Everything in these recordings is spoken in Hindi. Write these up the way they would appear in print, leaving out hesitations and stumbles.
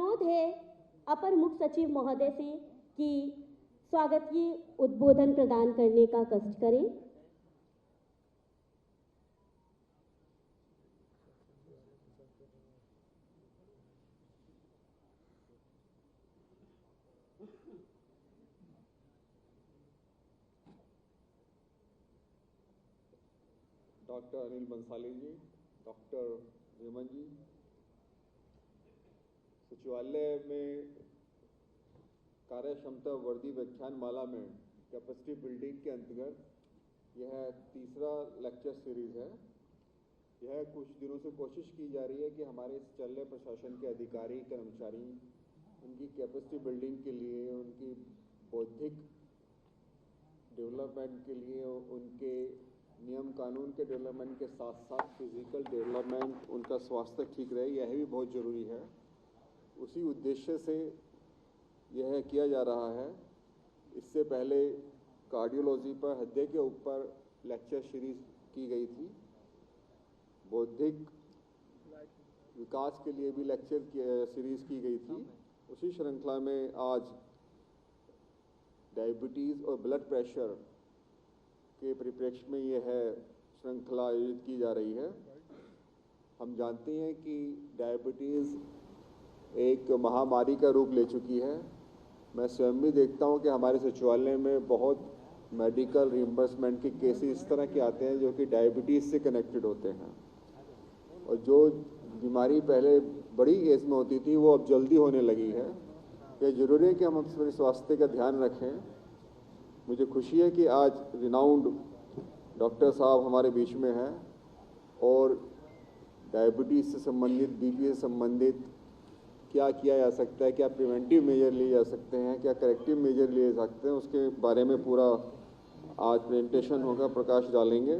अनुरोध है अपर मुख्य सचिव महोदय से कि स्वागत की उद्बोधन प्रदान करने का कष्ट करें। डॉक्टर अनिल बंसाली जी, डॉक्टर हेमंत जी, सचिवालय में कार्य क्षमता वर्दी व्याख्यान माला में कैपेसिटी बिल्डिंग के अंतर्गत यह तीसरा लेक्चर सीरीज है। यह कुछ दिनों से कोशिश की जा रही है कि हमारे सचिवालय प्रशासन के अधिकारी कर्मचारी उनकी कैपेसिटी बिल्डिंग के लिए, उनकी बौद्धिक डेवलपमेंट के लिए, उनके नियम कानून के डेवलपमेंट के साथ साथ फिजिकल डेवलपमेंट, उनका स्वास्थ्य ठीक रहे, यह भी बहुत ज़रूरी है। उसी उद्देश्य से यह किया जा रहा है। इससे पहले कार्डियोलॉजी पर हृदय के ऊपर लेक्चर सीरीज की गई थी। बौद्धिक विकास के लिए भी लेक्चर सीरीज की गई थी। उसी श्रृंखला में आज डायबिटीज़ और ब्लड प्रेशर के परिप्रेक्ष्य में यह श्रृंखला आयोजित की जा रही है। हम जानते हैं कि डायबिटीज़ एक महामारी का रूप ले चुकी है। मैं स्वयं भी देखता हूं कि हमारे सचिवालय में बहुत मेडिकल रिइंबर्समेंट के केसेस इस तरह के आते हैं जो कि डायबिटीज़ से कनेक्टेड होते हैं, और जो बीमारी पहले बड़ी एज में होती थी वो अब जल्दी होने लगी है। यह ज़रूरी है कि हम अपने स्वास्थ्य का ध्यान रखें। मुझे खुशी है कि आज रिनाउंड डॉक्टर साहब हमारे बीच में हैं और डायबिटीज़ से संबंधित, बीपी से संबंधित क्या किया जा सकता है, क्या प्रिवेंटिव मेजर लिए जा सकते हैं, क्या करेक्टिव मेजर लिए जा सकते हैं, उसके बारे में पूरा आज प्रेजेंटेशन होगा, प्रकाश डालेंगे।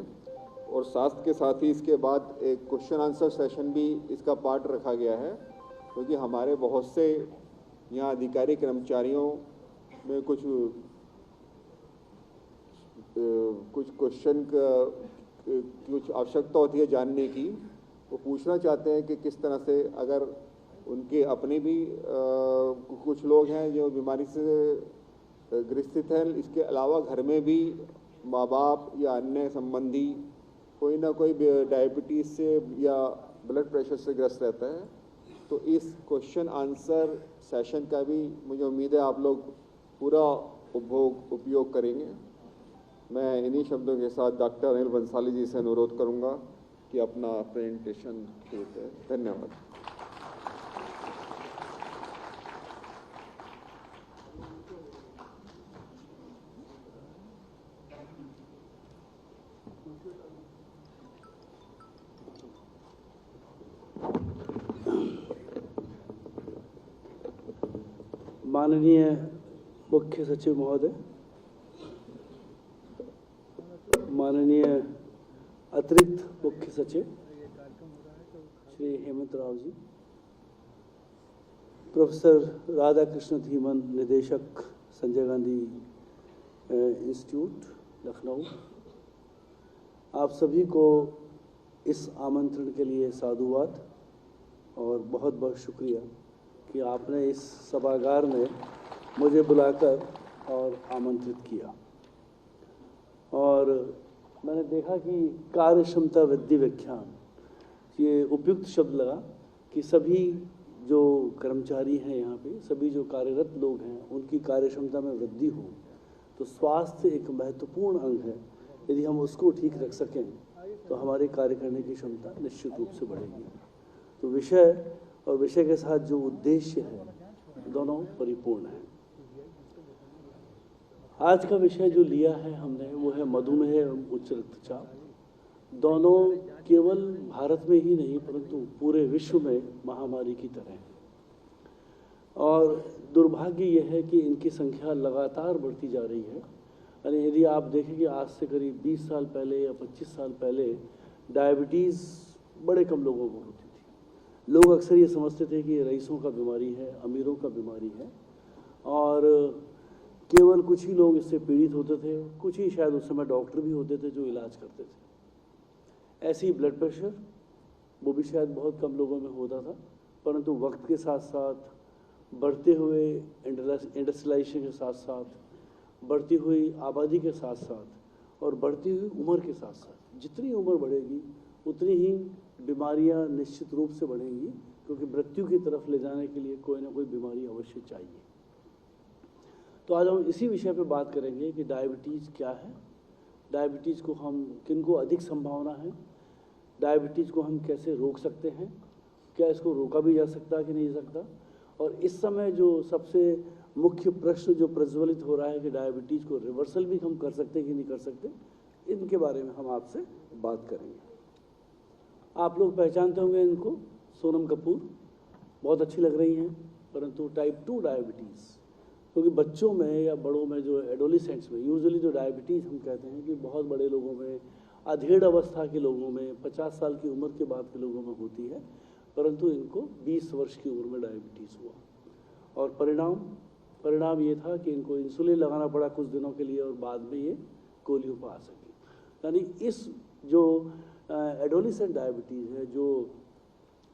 और साथ के साथ ही इसके बाद एक क्वेश्चन आंसर सेशन भी इसका पार्ट रखा गया है, क्योंकि हमारे बहुत से यहाँ अधिकारी कर्मचारियों में कुछ क्वेश्चन का कुछ आवश्यकता होती है जानने की। वो पूछना चाहते हैं कि किस तरह से, अगर उनके अपने भी कुछ लोग हैं जो बीमारी से ग्रसित हैं, इसके अलावा घर में भी माँ बाप या अन्य संबंधी कोई ना कोई डायबिटीज़ से या ब्लड प्रेशर से ग्रस्त रहता है, तो इस क्वेश्चन आंसर सेशन का भी मुझे उम्मीद है आप लोग पूरा उपयोग करेंगे। मैं इन्हीं शब्दों के साथ डॉक्टर अनिल बंसाली जी से अनुरोध करूंगा कि अपना प्रेजेंटेशन शुरू करें। धन्यवाद। माननीय मुख्य सचिव महोदय, माननीय अतिरिक्त मुख्य सचिव श्री हेमंत राव जी, प्रोफेसर राधाकृष्ण धीमन, निदेशक संजय गांधी इंस्टीट्यूट लखनऊ, आप सभी को इस आमंत्रण के लिए साधुवाद और बहुत बहुत शुक्रिया कि आपने इस सभागार में मुझे बुलाकर और आमंत्रित किया। और मैंने देखा कि कार्य क्षमता वृद्धि व्याख्यान, ये उपयुक्त शब्द लगा कि सभी जो कर्मचारी हैं यहाँ पे, सभी जो कार्यरत लोग हैं, उनकी कार्य क्षमता में वृद्धि हो तो स्वास्थ्य एक महत्वपूर्ण अंग है। यदि हम उसको ठीक रख सकें तो हमारे कार्य करने की क्षमता निश्चित रूप से बढ़ेगी। तो विषय और विषय के साथ जो उद्देश्य है दोनों परिपूर्ण हैं। आज का विषय जो लिया है हमने वो है मधुमेह एवं उच्च रक्तचाप। दोनों केवल भारत में ही नहीं परंतु पूरे विश्व में महामारी की तरह हैं, और दुर्भाग्य यह है कि इनकी संख्या लगातार बढ़ती जा रही है। यानी यदि आप देखें कि आज से करीब 20 साल पहले या 25 साल पहले डायबिटीज़ बड़े कम लोगों को होती थी। लोग अक्सर ये समझते थे कि ये रईसों का बीमारी है, अमीरों का बीमारी है, और केवल कुछ ही लोग इससे पीड़ित होते थे। कुछ ही शायद उस समय डॉक्टर भी होते थे जो इलाज करते थे। ऐसे ही ब्लड प्रेशर, वो भी शायद बहुत कम लोगों में होता था, परंतु वक्त के साथ साथ बढ़ते हुए इंडस्ट्रियलाइजेशन के साथ साथ, बढ़ती हुई आबादी के साथ साथ और बढ़ती हुई उम्र के साथ साथ, जितनी उम्र बढ़ेगी उतनी ही बीमारियां निश्चित रूप से बढ़ेंगी, क्योंकि मृत्यु की तरफ ले जाने के लिए कोई ना कोई बीमारी अवश्य चाहिए। तो आज हम इसी विषय पे बात करेंगे कि डायबिटीज़ क्या है, डायबिटीज़ को हम किनको अधिक संभावना है, डायबिटीज़ को हम कैसे रोक सकते हैं, क्या इसको रोका भी जा सकता है कि नहीं सकता, और इस समय जो सबसे मुख्य प्रश्न जो प्रज्वलित हो रहा है कि डायबिटीज़ को रिवर्सल भी हम कर सकते हैं कि नहीं कर सकते, इनके बारे में हम आपसे बात करेंगे। आप लोग पहचानते होंगे इनको, सोनम कपूर बहुत अच्छी लग रही हैं, परंतु टाइप 2 डायबिटीज़, क्योंकि बच्चों में या बड़ों में जो एडोलिसेंट्स में यूजुअली जो डायबिटीज़ हम कहते हैं कि बहुत बड़े लोगों में, अधेड़ अवस्था के लोगों में, 50 साल की उम्र के बाद के लोगों में होती है, परंतु इनको 20 वर्ष की उम्र में डायबिटीज़ हुआ और परिणाम ये था कि इनको इंसुलिन लगाना पड़ा कुछ दिनों के लिए और बाद में ये गोलियों पर आ सके। यानी इस जो एडोलिसेंट डायबिटीज़ है, जो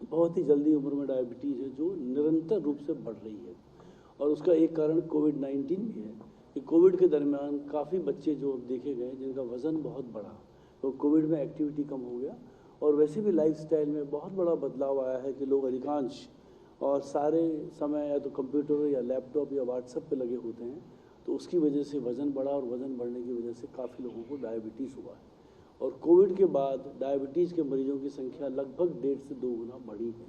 बहुत ही जल्दी उम्र में डायबिटीज़ है, जो निरंतर रूप से बढ़ रही है, और उसका एक कारण कोविड-19 भी है कि कोविड के दरमियान काफ़ी बच्चे जो देखे गए जिनका वज़न बहुत बढ़ा, तो कोविड में एक्टिविटी कम हो गया, और वैसे भी लाइफस्टाइल में बहुत बड़ा बदलाव आया है कि लोग अधिकांश और सारे समय या तो कंप्यूटर या लैपटॉप या व्हाट्सएप पे लगे होते हैं, तो उसकी वजह से वज़न बढ़ा और वज़न बढ़ने की वजह से काफ़ी लोगों को डायबिटीज़ हुआ है। और कोविड के बाद डायबिटीज़ के मरीजों की संख्या लगभग 1.5 से 2 गुना बढ़ी है।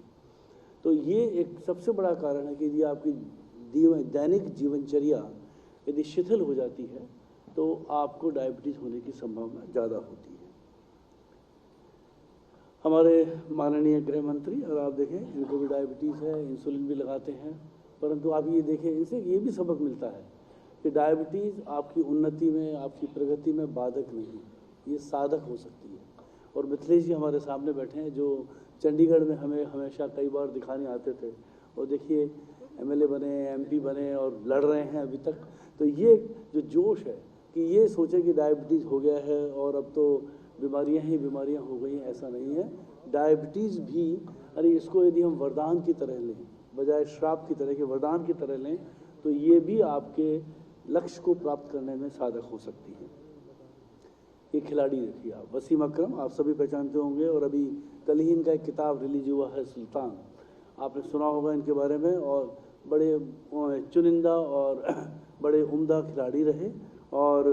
तो ये एक सबसे बड़ा कारण है कि यदि आपकी दैनिक जीवनचर्या यदि शिथिल हो जाती है तो आपको डायबिटीज़ होने की संभावना ज़्यादा होती है। हमारे माननीय गृह मंत्री, और आप देखें इनको भी डायबिटीज़ है, इंसुलिन भी लगाते हैं, परंतु आप ये देखें इनसे ये भी सबक मिलता है कि डायबिटीज़ आपकी उन्नति में, आपकी प्रगति में बाधक नहीं, ये साधक हो सकती है। और मिथिलेश जी हमारे सामने बैठे हैं जो चंडीगढ़ में हमें हमेशा कई बार दिखाने आते थे, और देखिए एमएलए बने, एमपी बने और लड़ रहे हैं अभी तक। तो ये जो जोश है कि ये सोचें कि डायबिटीज़ हो गया है और अब तो बीमारियां ही बीमारियां हो गई हैं, ऐसा नहीं है। डायबिटीज़ भी, अरे इसको यदि हम वरदान की तरह लें, बजाय श्राप की तरह के वरदान की तरह लें, तो ये भी आपके लक्ष्य को प्राप्त करने में साधक हो सकती है। ये खिलाड़ी देखिए आप, वसीम अकरम, आप सभी पहचानते होंगे, और अभी कल ही इनका एक किताब रिलीज हुआ है सुल्तान, आपने सुना होगा इनके बारे में। और बड़े चुनिंदा और बड़े उम्दा खिलाड़ी रहे और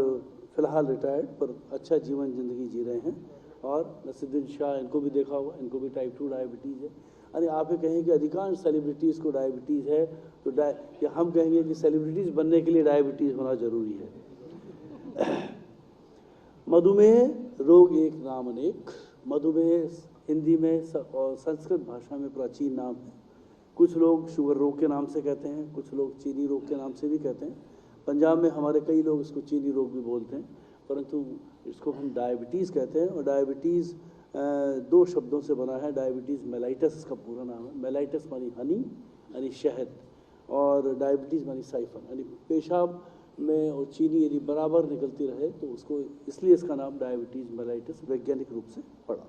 फ़िलहाल रिटायर्ड, पर अच्छा जीवन ज़िंदगी जी रहे हैं। और नसीरुद्दीन शाह, इनको भी देखा होगा, इनको भी टाइप 2 डायबिटीज़ है। अरे आप ये कहें कि अधिकांश सेलिब्रिटीज़ को डायबिटीज़ है, तो या हम कहेंगे कि सेलिब्रिटीज़ बनने के लिए डायबिटीज़ होना ज़रूरी है। मधुमेह रोग एक नाम अनेक, मधुमेह हिंदी में और संस्कृत भाषा में प्राचीन नाम है। कुछ लोग शुगर रोग के नाम से कहते हैं, कुछ लोग चीनी रोग के नाम से भी कहते हैं। पंजाब में हमारे कई लोग इसको चीनी रोग भी बोलते हैं, परंतु इसको हम डायबिटीज़ कहते हैं। और डायबिटीज़ 2 शब्दों से बना है। डायबिटीज़ मेलाइटस इसका पूरा नाम है। मेलाइटस मानी हनी, यानी शहद, और डायबिटीज़ मानी साइफन, यानी पेशाब में और चीनी यदि बराबर निकलती रहे तो उसको, इसलिए इसका नाम डायबिटीज़ मेलाइटस वैज्ञानिक रूप से पड़ा।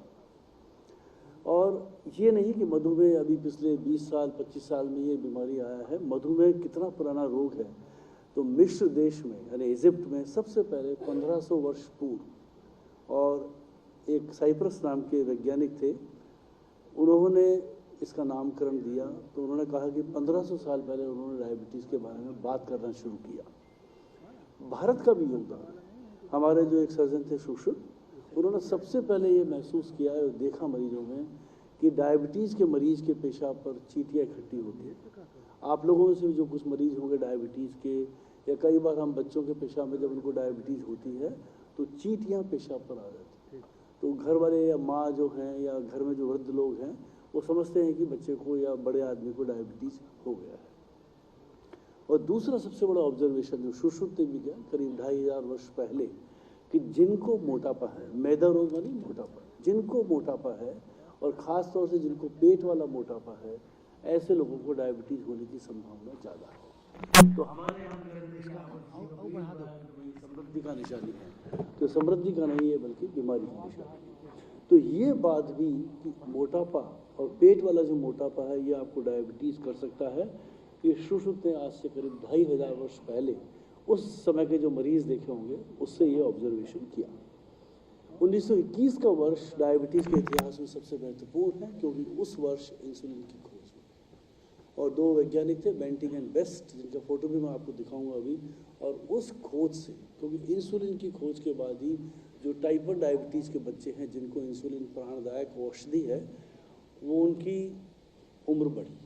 और ये नहीं कि मधुमेह अभी पिछले 20 साल 25 साल में ये बीमारी आया है। मधुमेह कितना पुराना रोग है, तो मिस्र देश में यानी इजिप्ट में सबसे पहले 1500 वर्ष पूर्व, और एक साइप्रस नाम के वैज्ञानिक थे, उन्होंने इसका नामकरण दिया। तो उन्होंने कहा कि 1500 साल पहले उन्होंने डायबिटीज़ के बारे में बात करना शुरू किया। भारत का भी योगदान, हमारे जो एक सर्जन थे सुश्रुत, उन्होंने सबसे पहले ये महसूस किया और देखा मरीजों में कि डायबिटीज़ के मरीज़ के पेशाब पर चींटियाँ इकट्ठी होती है। आप लोगों में से भी जो कुछ मरीज़ होंगे डायबिटीज़ के, या कई बार हम बच्चों के पेशाब में जब उनको डायबिटीज़ होती है तो चींटियाँ पेशाब पर आ जाती है। तो घर वाले या माँ जो हैं या घर में जो वृद्ध लोग हैं वो समझते हैं कि बच्चे को या बड़े आदमी को डायबिटीज़ हो गया है। और दूसरा सबसे बड़ा ऑब्जर्वेशन जो सुश्रुत ने भी किया करीब 2500 वर्ष पहले, कि जिनको मोटापा है, मैदा रोग वाली मोटापा, जिनको मोटापा है और ख़ास तौर से जिनको पेट वाला मोटापा है, ऐसे लोगों को डायबिटीज़ होने की संभावना ज़्यादा है। तो हमारे यहाँ समृद्धि का निशानी है, तो समृद्धि का नहीं है बल्कि बीमारी की निशानी। तो ये बात भी कि मोटापा और पेट वाला जो मोटापा है ये आपको डायबिटीज़ कर सकता है, ये सुश्रुत ने आज से करीब 2500 वर्ष पहले उस समय के जो मरीज देखे होंगे उससे ये ऑब्जर्वेशन किया। 1921 का वर्ष डायबिटीज़ के इतिहास में सबसे महत्वपूर्ण है क्योंकि उस वर्ष इंसुलिन की खोज हुई और दो वैज्ञानिक थे, बेंटिंग एंड बेस्ट, जिनका फोटो भी मैं आपको दिखाऊंगा अभी। और उस खोज से, क्योंकि इंसुलिन की खोज के बाद ही जो टाइप 1 डायबिटीज़ के बच्चे हैं जिनको इंसुलिन प्राणदायक औषधि है, वो उनकी उम्र बढ़ी,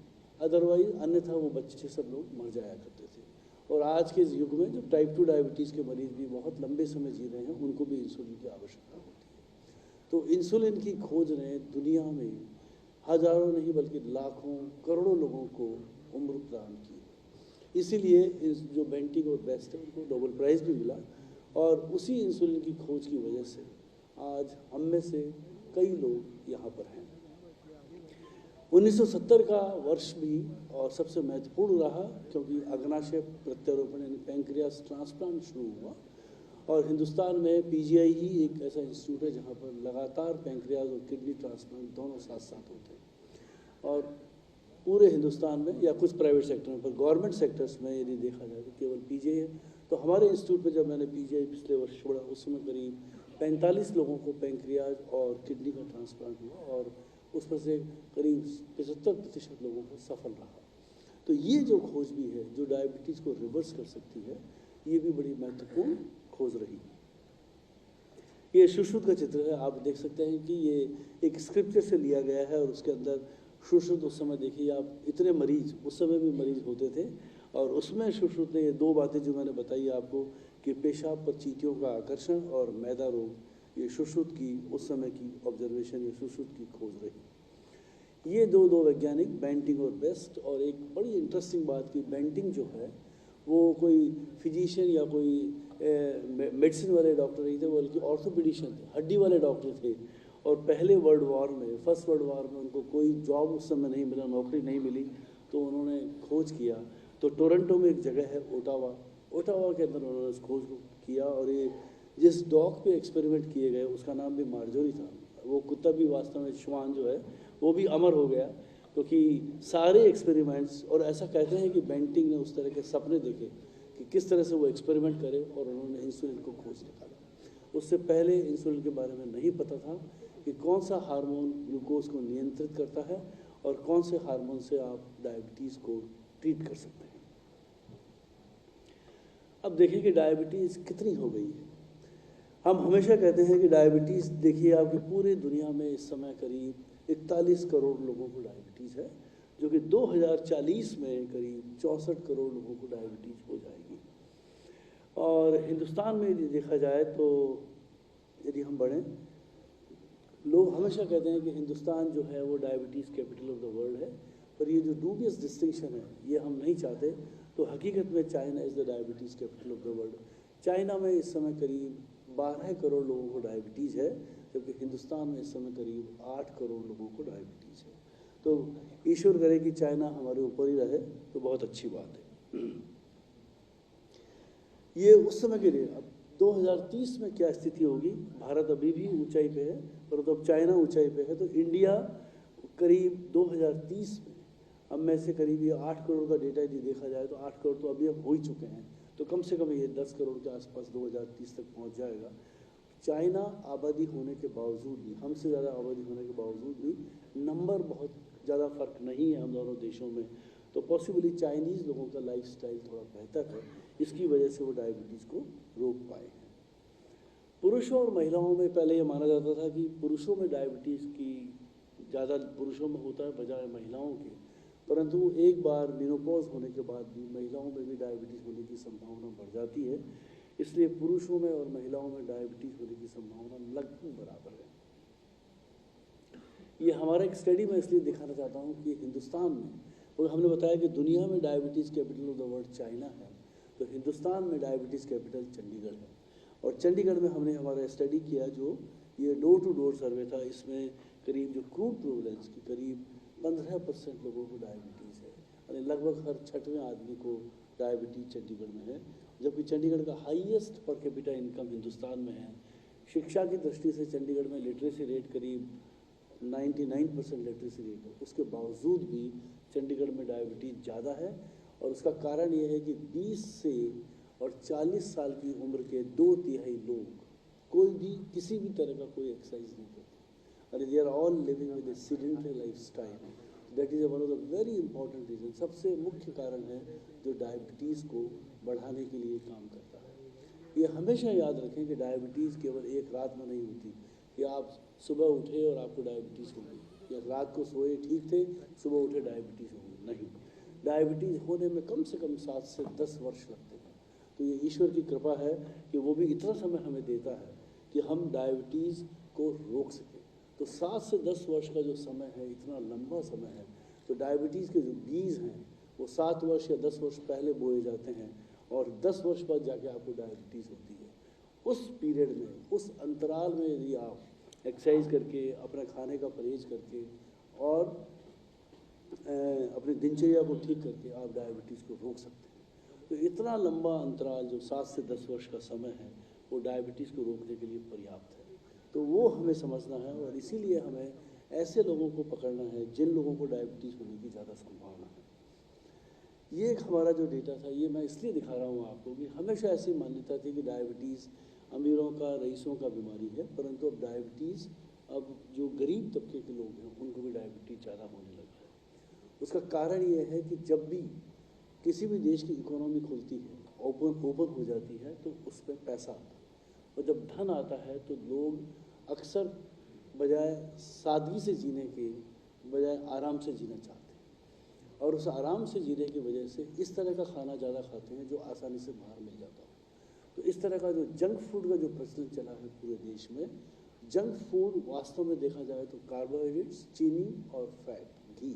अदरवाइज अन्यथा वो बच्चे सब लोग मर जाया करते थे। और आज के इस युग में जो टाइप 2 डायबिटीज़ के मरीज भी बहुत लंबे समय जी रहे हैं, उनको भी इंसुलिन की आवश्यकता होती है। तो इंसुलिन की खोज ने दुनिया में हजारों नहीं बल्कि लाखों करोड़ों लोगों को उम्र प्रदान की। इसीलिए इस जो बेंटिंग और बेस्ट है उनको नोबेल प्राइज़ भी मिला और उसी इंसुलिन की खोज की वजह से आज हम में से कई लोग यहाँ पर हैं। 1970 का वर्ष भी और सबसे महत्वपूर्ण रहा क्योंकि अग्नाशय प्रत्यारोपण यानी पैंक्रियास ट्रांसप्लांट शुरू हुआ और हिंदुस्तान में पीजीआई ही एक ऐसा इंस्टीट्यूट है जहाँ पर लगातार पैंक्रियास और किडनी ट्रांसप्लांट दोनों साथ साथ होते हैं। और पूरे हिंदुस्तान में या कुछ प्राइवेट सेक्टर में, पर गवर्नमेंट सेक्टर्स में यदि देखा जाए तो केवल पीजीआई है। तो हमारे इंस्टीट्यूट में जब मैंने पीजीआई पिछले वर्ष छोड़ा, उस समय करीब 45 लोगों को पैंक्रियाज और किडनी का ट्रांसप्लांट हुआ और उसमें से करीब 75% लोगों को सफल रहा। तो ये जो खोज भी है जो डायबिटीज़ को रिवर्स कर सकती है, ये भी बड़ी महत्वपूर्ण खोज रही। ये सुश्रुत का चित्र है, आप देख सकते हैं कि ये एक स्क्रिप्चर से लिया गया है और उसके अंदर सुश्रुत, उस समय देखिए आप, इतने मरीज उस समय भी मरीज होते थे और उसमें सुश्रुत ने ये दो बातें जो मैंने बताई आपको कि पेशाब पर चींटियों का आकर्षण और मैदा रोग, ये सुश्रुत की उस समय की ऑब्जर्वेशन, ये सुश्रुत की खोज रही। ये दो वैज्ञानिक बेंटिंग और बेस्ट, और एक बड़ी इंटरेस्टिंग बात कि बेंटिंग जो है वो कोई फिजिशियन या कोई मेडिसिन वाले डॉक्टर नहीं थे, बल्कि ऑर्थोपेडिशियन थे, हड्डी वाले डॉक्टर थे। और पहले वर्ल्ड वॉर में, फर्स्ट वर्ल्ड वॉर में उनको कोई जॉब उस समय नहीं मिला, नौकरी नहीं मिली, तो उन्होंने खोज किया। तो टोरंटो में एक जगह है ओटावा के अंदर उन्होंने उस खोज को किया और ये जिस डॉग पे एक्सपेरिमेंट किए गए उसका नाम भी मार्जोरी था। वो कुत्ता भी वास्तव में, श्वान जो है वो भी अमर हो गया क्योंकि सारे एक्सपेरिमेंट्स, और ऐसा कहते हैं कि बेंटिंग ने उस तरह के सपने देखे कि किस तरह से वो एक्सपेरिमेंट करे और उन्होंने इंसुलिन को खोज निकाला। उससे पहले इंसुलिन के बारे में नहीं पता था कि कौन सा हार्मोन ग्लूकोज को नियंत्रित करता है और कौन से हार्मोन से आप डायबिटीज़ को ट्रीट कर सकते हैं। अब देखिए कि डायबिटीज़ कितनी हो गई है। हम हमेशा कहते हैं कि डायबिटीज़, देखिए आपकी पूरे दुनिया में इस समय करीब 41 करोड़ लोगों को डायबिटीज़ है, जो कि 2040 में करीब 64 करोड़ लोगों को डायबिटीज़ हो जाएगी। और हिंदुस्तान में यदि देखा जाए तो यदि हम बढ़ें, लोग हमेशा कहते हैं कि हिंदुस्तान जो है वो diabetes capital of the world है, पर ये जो डूबियस डिस्टिंक्शन है ये हम नहीं चाहते। तो हकीकत में China is the diabetes capital of the world. China में इस समय करीब 12 करोड़ लोगों को डायबिटीज़ है, जबकि हिंदुस्तान में इस समय करीब 8 करोड़ लोगों को डायबिटीज़ है। तो ईश्वर करे कि चाइना हमारे ऊपर ही रहे तो बहुत अच्छी बात है। ये उस समय के लिए, अब 2030 में क्या स्थिति होगी, भारत अभी भी ऊंचाई पे है, परंतु अब चाइना ऊंचाई पे है। तो इंडिया करीब 2030 में, अब में से करीब ये 8 करोड़ का डेटा यदि देखा जाए तो 8 करोड़ तो अभी अब हो ही चुके हैं, तो कम से कम ये 10 करोड़ के आसपास 2030 तक पहुंच जाएगा। चाइना आबादी होने के बावजूद भी, हमसे ज़्यादा आबादी होने के बावजूद भी, नंबर बहुत ज़्यादा फ़र्क नहीं है हम दोनों देशों में। तो पॉसिबली चाइनीज़ लोगों का लाइफस्टाइल थोड़ा बेहतर है, इसकी वजह से वो डायबिटीज़ को रोक पाए हैं। पुरुषों और महिलाओं में पहले ये माना जाता था कि पुरुषों में डायबिटीज़ की ज़्यादा पुरुषों में होता है बजाय महिलाओं के, परंतु एक बार मेनोपॉज होने के बाद भी महिलाओं में भी डायबिटीज़ होने की संभावना बढ़ जाती है। इसलिए पुरुषों में और महिलाओं में डायबिटीज़ होने की संभावना लगभग बराबर है। ये हमारा एक स्टडी मैं इसलिए दिखाना चाहता हूँ कि हिंदुस्तान में, और हमने बताया कि दुनिया में diabetes capital of the world China है, तो हिंदुस्तान में डायबिटीज़ कैपिटल चंडीगढ़ है। और चंडीगढ़ में हमने हमारा स्टडी किया जो ये डोर टू डोर सर्वे था। इसमें करीब जो क्रूड प्रोवेलेंस की करीब 15% लोगों को डायबिटीज़ है, यानी लगभग हर 6वें आदमी को डायबिटीज़ चंडीगढ़ में है, जबकि चंडीगढ़ का highest per capita income Hindustan में है। शिक्षा की दृष्टि से चंडीगढ़ में लिटरेसी रेट करीब 99% लिटरेसी रेट है, उसके बावजूद भी चंडीगढ़ में डायबिटीज़ ज़्यादा है। और उसका कारण ये है कि 20 से और 40 साल की उम्र के 2/3 लोग कोई भी किसी भी तरह का कोई एक्सरसाइज नहीं करते और they are all living with a sedentary lifestyle. That is one of the very important reason, सबसे मुख्य कारण है जो डायबिटीज़ को बढ़ाने के लिए काम करता है। ये हमेशा याद रखें कि डायबिटीज़ केवल एक रात में नहीं होती कि आप सुबह उठे और आपको डायबिटीज़ हो गई, या रात को सोए ठीक थे सुबह उठे डायबिटीज़ हो गई, नहीं। डायबिटीज़ होने में कम से कम 7 से 10 वर्ष लगते हैं। तो ये ईश्वर की कृपा है कि वो भी इतना समय हमें देता है कि हम डायबिटीज़ को रोक सकें। तो 7 से 10 वर्ष का जो समय है, इतना लंबा समय है, तो डायबिटीज़ के जो बीज हैं वो 7 वर्ष या 10 वर्ष पहले बोए जाते हैं और 10 वर्ष बाद जाके आपको डायबिटीज़ होती है। उस पीरियड में, उस अंतराल में यदि आप एक्सरसाइज करके, अपने खाने का परहेज करके और अपनी दिनचर्या को ठीक करके आप डायबिटीज़ को रोक सकते हैं। तो इतना लंबा अंतराल जो 7 से 10 वर्ष का समय है वो डायबिटीज़ को रोकने के लिए पर्याप्त है। तो वो हमें समझना है और इसीलिए हमें ऐसे लोगों को पकड़ना है जिन लोगों को डायबिटीज़ होने की ज़्यादा संभावना है। ये एक हमारा जो डेटा था, ये मैं इसलिए दिखा रहा हूँ आपको कि हमेशा ऐसी मान्यता थी कि डायबिटीज़ अमीरों का, रईसों का बीमारी है, परंतु अब डायबिटीज़ अब जो गरीब तबके के लोग हैं उनको भी डायबिटीज़ ज़्यादा होने लगा है। उसका कारण ये है कि जब भी किसी भी देश की इकोनॉमी खुलती है, ओपन हो जाती है, तो उसमें पैसा आता है और जब धन आता है तो लोग अक्सर बजाय सादगी से जीने के बजाय आराम से जीना चाहते हैं और उस आराम से जीने की वजह से इस तरह का खाना ज़्यादा खाते हैं जो आसानी से बाहर मिल जाता हो। तो इस तरह का जो जंक फूड का जो प्रचलन चला है पूरे देश में, जंक फूड वास्तव में देखा जाए तो कार्बोहाइड्रेट्स, चीनी और फैट, घी,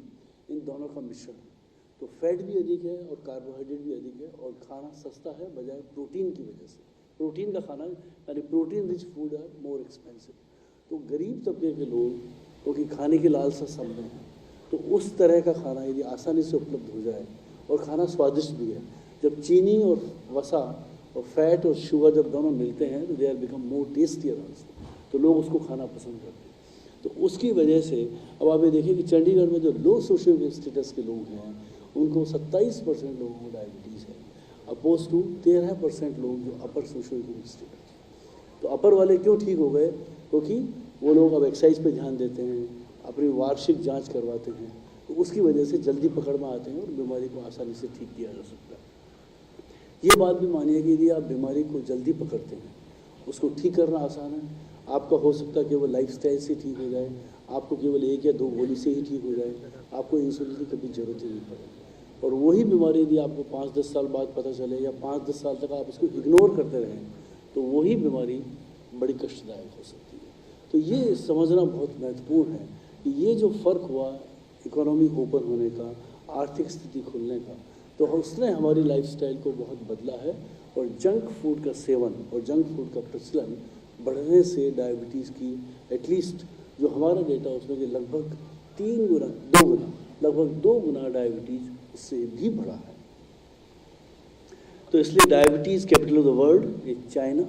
इन दोनों का मिश्रण है। तो फैट भी अधिक है और कार्बोहाइड्रेट भी अधिक है और खाना सस्ता है बजाय प्रोटीन की वजह से। प्रोटीन का खाना यानी protein rich food are more expensive. तो गरीब तबके के लोग क्योंकि खाने की लालसा सब में है, तो उस तरह का खाना यदि आसानी से उपलब्ध हो जाए और खाना स्वादिष्ट भी है, जब चीनी और वसा और फैट और शुगर जब दोनों मिलते हैं तो they are become more tastier also, तो लोग उसको खाना पसंद करते हैं। तो उसकी वजह से अब आप ये देखिए कि चंडीगढ़ में जो लो सोशियो स्टेटस के लोग हैं उनको 27% लोगों को डायबिटीज़ है, अपोज टू 13% लोग जो अपर सोशियो इकोनॉमिक स्टेटस। तो अपर वाले क्यों ठीक हो गए? क्योंकि वो लोग अब एक्सरसाइज पे ध्यान देते हैं, अपनी वार्षिक जांच करवाते हैं, तो उसकी वजह से जल्दी पकड़ में आते हैं और बीमारी को आसानी से ठीक किया जा सकता है। ये बात भी मानिए कि यदि आप बीमारी को जल्दी पकड़ते हैं, उसको ठीक करना आसान है। आपका हो सकता है केवल लाइफस्टाइल से ठीक हो जाए, आपको केवल 1 या 2 गोली से ही ठीक हो जाए, आपको इंसुलिन की कभी ज़रूरत ही नहीं पड़े। और वही बीमारी यदि आपको 5-10 साल बाद पता चले या 5-10 साल तक आप इसको इग्नोर करते रहें तो वही बीमारी बड़ी कष्टदायक हो सकती है। तो ये समझना बहुत महत्वपूर्ण है कि ये जो फ़र्क हुआ इकोनॉमी ओपन होने का, आर्थिक स्थिति खुलने का, तो उसने हमारी लाइफस्टाइल को बहुत बदला है और जंक फूड का सेवन और जंक फूड का प्रचलन बढ़ने से डायबिटीज़ की एटलीस्ट जो हमारा डेटा उसमें कि लगभग 2 गुना डायबिटीज़ उससे भी बढ़ा है। तो इसलिए diabetes capital of the world is China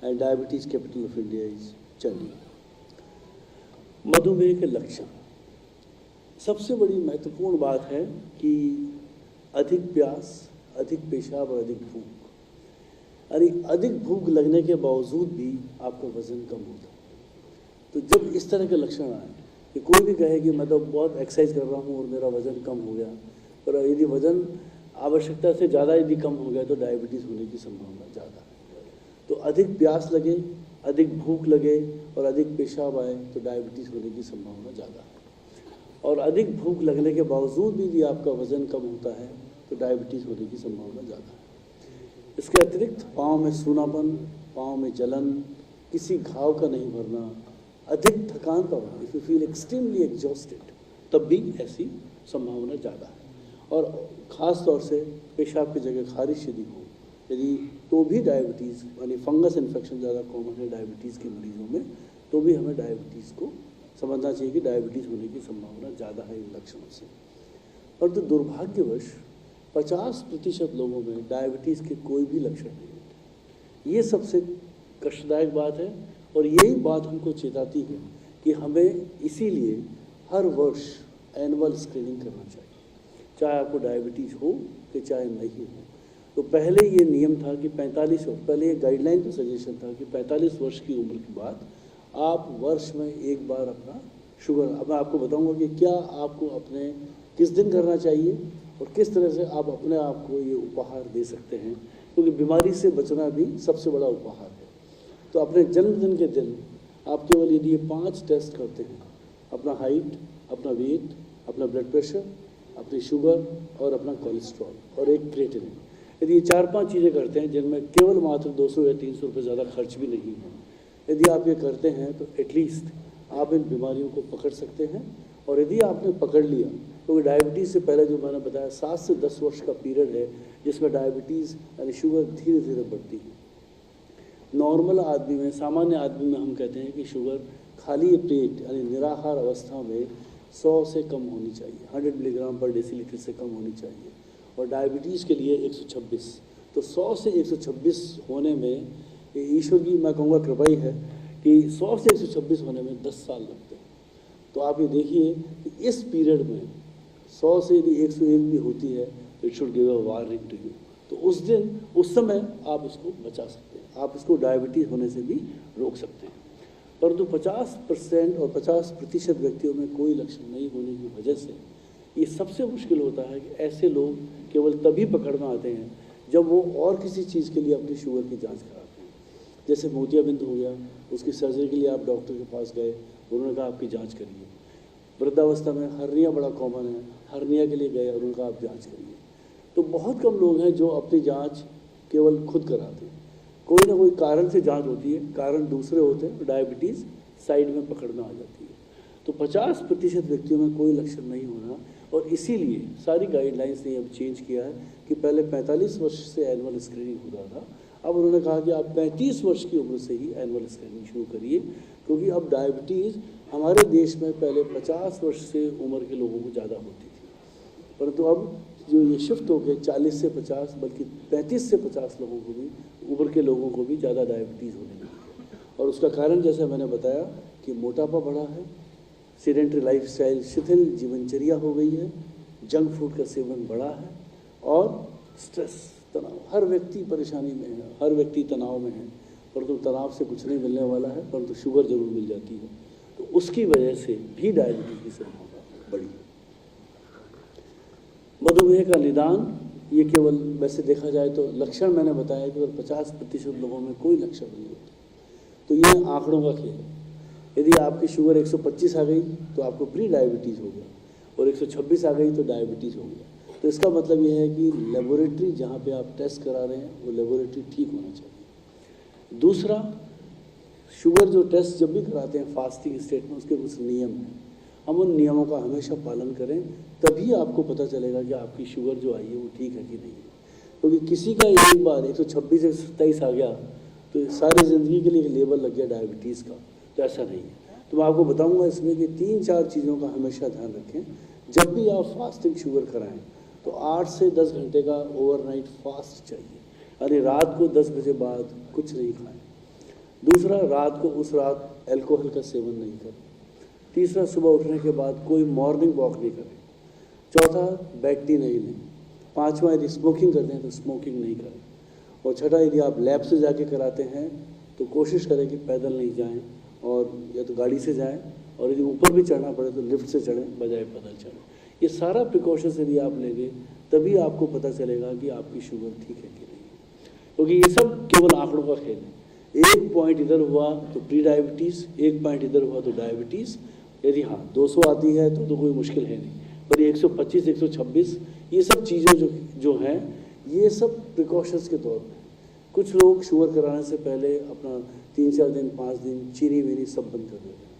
and diabetes capital of India is Chandigarh. मधुमेह के लक्षण, सबसे बड़ी महत्वपूर्ण बात है कि अधिक प्यास, अधिक पेशाब और अधिक भूख। अरे अधिक भूख लगने के बावजूद भी आपका वज़न कम होता है। तो जब इस तरह के लक्षण आए कि कोई भी कहे कि मैं तो बहुत एक्सरसाइज कर रहा हूँ और मेरा वज़न कम हो गया, पर यदि वज़न आवश्यकता से ज़्यादा यदि कम हो गया तो डायबिटीज़ होने की संभावना ज़्यादा है। तो अधिक प्यास लगे, अधिक भूख लगे और अधिक पेशाब आए तो डायबिटीज़ होने की संभावना ज़्यादा है। और अधिक भूख लगने के बावजूद भी यदि आपका वज़न कम होता है तो डायबिटीज़ होने की संभावना ज़्यादा है। इसके अतिरिक्त पाँव में सूनापन, पाँव में जलन, किसी घाव का नहीं भरना, अधिक थकान का होना, if you feel extremely exhausted, तब भी ऐसी संभावना ज़्यादा है। और ख़ास तौर से पेशाब की जगह खारिश यदि हो, यदि तो भी डायबिटीज़ यानी फंगस इन्फेक्शन ज़्यादा कॉमन है डायबिटीज़ के मरीजों में, तो भी हमें डायबिटीज़ को समझना चाहिए कि डायबिटीज़ होने की संभावना ज़्यादा है इन लक्षणों से। और तो दुर्भाग्यवश 50% लोगों में डायबिटीज़ के कोई भी लक्षण नहीं होते। ये सबसे कष्टदायक बात है और यही बात हमको चेताती है कि हमें इसीलिए हर वर्ष एनुअल स्क्रीनिंग करना चाहिए, चाहे आपको डायबिटीज़ हो कि चाहे नहीं हो। तो पहले ये नियम था कि 45 वर्ष, पहले ये गाइडलाइन का सजेशन था कि 45 वर्ष की उम्र के बाद आप वर्ष में एक बार अपना शुगर, अब मैं आपको बताऊंगा कि क्या आपको अपने किस दिन करना चाहिए और किस तरह से आप अपने आप को ये उपहार दे सकते हैं, क्योंकि बीमारी से बचना भी सबसे बड़ा उपहार है। तो अपने जन्मदिन के दिन आप केवल यदि ये 5 टेस्ट करते हैं, अपना हाइट, अपना वेट, अपना ब्लड प्रेशर, अपनी शुगर और अपना कोलेस्ट्रॉल और एक क्रिएटिनिन, यदि ये 4-5 चीज़ें करते हैं जिनमें केवल मात्र 200 या 300 रुपये ज़्यादा खर्च भी नहीं है, यदि आप ये करते हैं तो एटलीस्ट आप इन बीमारियों को पकड़ सकते हैं। और यदि आपने पकड़ लिया, क्योंकि डायबिटीज़ से पहले जो मैंने बताया 7 से 10 वर्ष का पीरियड है जिसमें डायबिटीज़ यानी शुगर धीरे धीरे बढ़ती है। नॉर्मल आदमी में, सामान्य आदमी में हम कहते हैं कि शुगर खाली पेट यानी निराहार अवस्था में 100 से कम होनी चाहिए, 100 मिलीग्राम पर डेसीलीटर से कम होनी चाहिए, और डायबिटीज़ के लिए 126। तो 100 से 126 होने में ईश्वर की मैं कहूँगा कृपा ही है कि 100 से 126 होने में 10 साल लगते हैं। तो आप ये देखिए कि इस पीरियड में 100 से यदि 101 भी होती है तो it should give a warning to you. तो उस दिन, उस समय आप इसको बचा सकते हैं, आप इसको डायबिटीज़ होने से भी रोक सकते हैं। परंतु 50% और 50% व्यक्तियों में कोई लक्षण नहीं होने की वजह से ये सबसे मुश्किल होता है कि ऐसे लोग केवल तभी पकड़ में आते हैं जब वो और किसी चीज़ के लिए अपनी शुगर की जांच कराते हैं। जैसे मोतियाबिंद हो गया, उसकी सर्जरी के लिए आप डॉक्टर के पास गए, उन्होंने कहा आपकी जांच करिए। वृद्धावस्था में हर्निया बड़ा कॉमन है, हर्निया के लिए गए और उन्होंने कहा आप जांच करिए। तो बहुत कम लोग हैं जो अपनी जांच केवल खुद कराते हैं, कोई ना कोई कारण से जांच होती है, कारण दूसरे होते हैं, डायबिटीज़ साइड में पकड़ में आ जाती है। तो 50% व्यक्तियों में कोई लक्षण नहीं होना, और इसीलिए सारी गाइडलाइंस ने अब चेंज किया है कि पहले 45 वर्ष से एनुअल स्क्रीनिंग होता था, अब उन्होंने कहा कि आप 35 वर्ष की उम्र से ही एनुअल स्क्रीनिंग शुरू करिए, क्योंकि अब डायबिटीज़ हमारे देश में पहले 50 वर्ष से उम्र के लोगों को ज़्यादा होती थी, परंतु अब जो ये शिफ्ट हो गए 40 से 50, बल्कि 35 से 50 लोगों को भी, उम्र के लोगों को भी ज़्यादा डायबिटीज़ होने लगी है। और उसका कारण जैसा मैंने बताया कि मोटापा बढ़ा है, सीडेंटरी लाइफस्टाइल, शिथिल जीवनचर्या हो गई है, जंक फूड का सेवन बढ़ा है, और स्ट्रेस, तनाव, हर व्यक्ति परेशानी में है, हर व्यक्ति तनाव में है। परंतु तनाव से कुछ नहीं मिलने वाला है, परंतु शुगर जरूर मिल जाती है। तो उसकी वजह से भी डायबिटीज़ की संभावना बढ़ी है। मधुमेह का निदान, ये केवल वैसे देखा जाए तो लक्षण मैंने बताया कि केवल 50% लोगों में कोई लक्षण नहीं होता। तो ये आंकड़ों का खेल है। यदि आपकी शुगर 125 आ गई तो आपको प्री डायबिटीज़ हो गया, और 126 आ गई तो डायबिटीज़ हो गया। तो इसका मतलब ये है कि लेबोरेटरी जहाँ पे आप टेस्ट करा रहे हैं वो लेबोरेटरी ठीक होना चाहिए। दूसरा, शुगर जो टेस्ट जब भी कराते हैं फास्टिंग स्टेट में, उसके कुछ नियम हैं, हम उन नियमों का हमेशा पालन करें, तभी आपको पता चलेगा कि आपकी शुगर जो आई है वो ठीक है कि नहीं है। क्योंकि किसी का एक बार 126 से 27 आ गया तो सारी ज़िंदगी के लिए लेबल लग गया डायबिटीज़ का, तो ऐसा नहीं है। तो मैं आपको बताऊंगा इसमें कि 3-4 चीज़ों का हमेशा ध्यान रखें। जब भी आप फास्टिंग शुगर कराएं तो 8 से 10 घंटे का ओवरनाइट फास्ट चाहिए, यानी रात को 10 बजे बाद कुछ नहीं खाएं। दूसरा, रात को उस रात अल्कोहल का सेवन नहीं करें। तीसरा, सुबह उठने के बाद कोई मॉर्निंग वॉक नहीं करें। चौथा, बैक टी नहीं लें। पाँचवा, यदि स्मोकिंग करते हैं तो स्मोकिंग नहीं करें। और छठा, यदि आप लैब से जाके कराते हैं तो कोशिश करें कि पैदल नहीं जाएं, और या तो गाड़ी से जाएं, और यदि ऊपर भी चढ़ना पड़े तो लिफ्ट से चढ़ें बजाय पैदल चढ़ें। ये सारा प्रिकॉशंस यदि आप लेंगे तभी आपको पता चलेगा कि आपकी शुगर ठीक है कि नहीं, क्योंकि ये सब केवल आंकड़ों का खेल है। एक पॉइंट इधर हुआ तो प्री डायबिटीज़, एक पॉइंट इधर हुआ तो डायबिटीज़। यदि हाँ 200 आती है तो कोई मुश्किल है नहीं, पर 125, 126 ये सब चीज़ें जो हैं ये सब प्रिकॉशंस के तौर पर। कुछ लोग शुगर कराने से पहले अपना 3-4 दिन 5 दिन चीनी वीनी सब बंद कर देते हैं,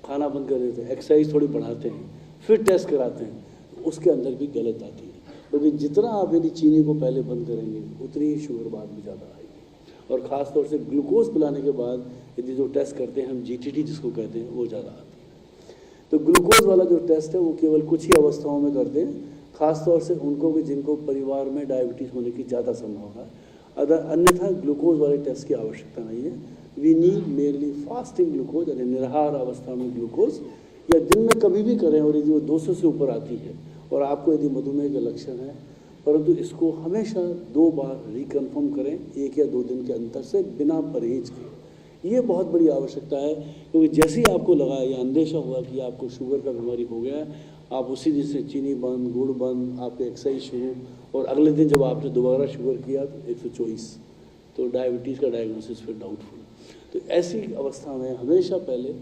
खाना बंद कर देते हैं, एक्सरसाइज थोड़ी बढ़ाते हैं, फिर टेस्ट कराते हैं, उसके अंदर भी गलत आती है। क्योंकि जितना आप यदि चीनी को पहले बंद करेंगे उतनी ही शुगर बाद में ज़्यादा आएगी। और ख़ास तौर से ग्लूकोज पिलाने के बाद यदि जो टेस्ट करते हैं हम GTT जिसको कहते हैं वो ज़्यादा आती है। तो ग्लूकोज वाला जो टेस्ट है वो केवल कुछ ही अवस्थाओं में करते हैं, ख़ास तौर से उनको भी जिनको परिवार में डायबिटीज़ होने की ज़्यादा संभावना है। अन्यथा ग्लूकोज वाले टेस्ट की आवश्यकता नहीं है। We need mainly fasting glucose, यानी निराहार अवस्था में ग्लूकोज, या दिन में कभी भी करें। और यदि वो 200 से ऊपर आती है और आपको यदि मधुमेह के लक्षण है परंतु इसको हमेशा 2 बार रिकन्फर्म करें 1 या 2 दिन के अंतर से बिना परहेज के। ये बहुत बड़ी आवश्यकता है, क्योंकि जैसे ही आपको लगा या अंदेशा हुआ कि आपको शुगर का बीमारी हो गया है, आप उसी दिन से चीनी बंद, गुड़ बंद, आपके एक्सरसाइज शुरू, और अगले दिन जब आपने दोबारा शुगर किया तो 124, तो डायबिटीज़ का डायग्नोसिस फिर डाउटफुल। तो ऐसी अवस्था में हमेशा पहले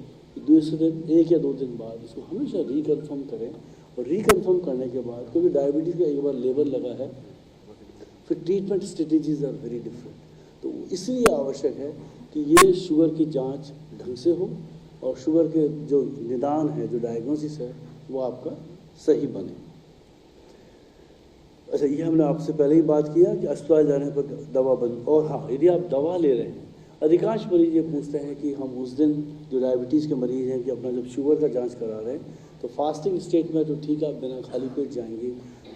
दूसरे दिन 1 या 2 दिन बाद इसको हमेशा रिकन्फर्म करें, और रिकन्फर्म करने के बाद, क्योंकि डायबिटीज़ का एक बार लेवल लगा है, फिर treatment strategies are very different. तो इसलिए आवश्यक है कि ये शुगर की जांच ढंग से हो, और शुगर के जो निदान है, जो डायग्नोसिस है, वो आपका सही बने। अच्छा, ये हमने आपसे पहले ही बात किया कि अस्पताल जाने पर दवा बंद। और हाँ, यदि आप दवा ले रहे हैं, अधिकांश मरीज ये पूछते हैं कि हम उस दिन जो डायबिटीज़ के मरीज हैं कि अपना जब शुगर का जांच करा रहे हैं, तो फास्टिंग स्टेट में तो ठीक है, आप बिना खाली पेट जाएंगे,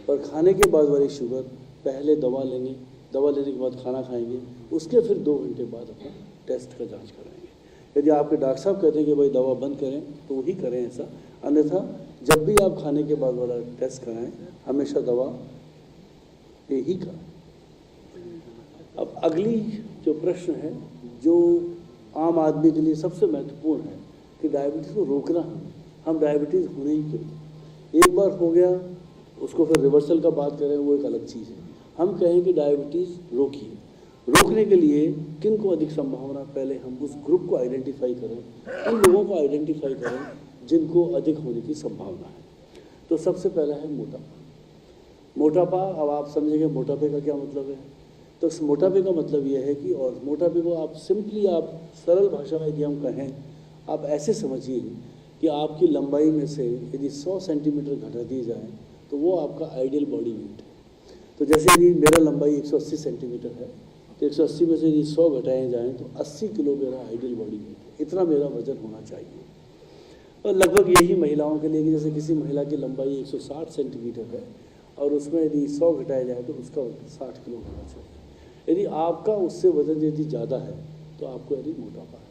पर खाने के बाद वाली शुगर पहले दवा लेंगे, दवा लेने के बाद खाना खाएंगे, उसके फिर 2 घंटे बाद अपना टेस्ट का जांच कराएंगे। यदि आपके डॉक्टर साहब कहते हैं कि भाई दवा बंद करें, तो वही करें ऐसा, अन्यथा जब भी आप खाने के बाद वाला टेस्ट कराएं, हमेशा दवा पे ही कराएं। अब अगली जो प्रश्न है, जो आम आदमी के लिए सबसे महत्वपूर्ण है, कि डायबिटीज़ को रोकना हम डायबिटीज़ होने ही क्यों। एक बार हो गया, उसको फिर रिवर्सल का बात करें, वो एक अलग चीज़ है। हम कहें कि डायबिटीज़ रोकिए। रोकने के लिए किन को अधिक संभावना, पहले हम उस ग्रुप को आइडेंटिफाई करें, उन लोगों को आइडेंटिफाई करें जिनको अधिक होने की संभावना है। तो सबसे पहला है मोटापा। मोटापा, अब आप समझेंगे मोटापे का क्या मतलब है। तो इस मोटापे का मतलब यह है कि, और मोटापे को आप सिंपली, आप सरल भाषा में यदि हम कहें, आप ऐसे समझिए कि आपकी लंबाई में से यदि 100 सेंटीमीटर घटा दी जाए तो वो आपका आइडियल बॉडी वेट है। तो जैसे यदि मेरा लंबाई 180 सेंटीमीटर है, तो 180 में से यदि 100 घटाए जाएँ तो 80 किलो मेरा आइडियल बॉडी वेट है। इतना मेरा वजन होना चाहिए। और लगभग यही महिलाओं के लिए कि जैसे किसी महिला की लंबाई 160 सेंटीमीटर है, और उसमें यदि 100 घटाया जाए तो उसका वजन 60 किलो होना चाहिए। यदि आपका उससे वजन यदि ज़्यादा है तो आपको यदि मोटापा है,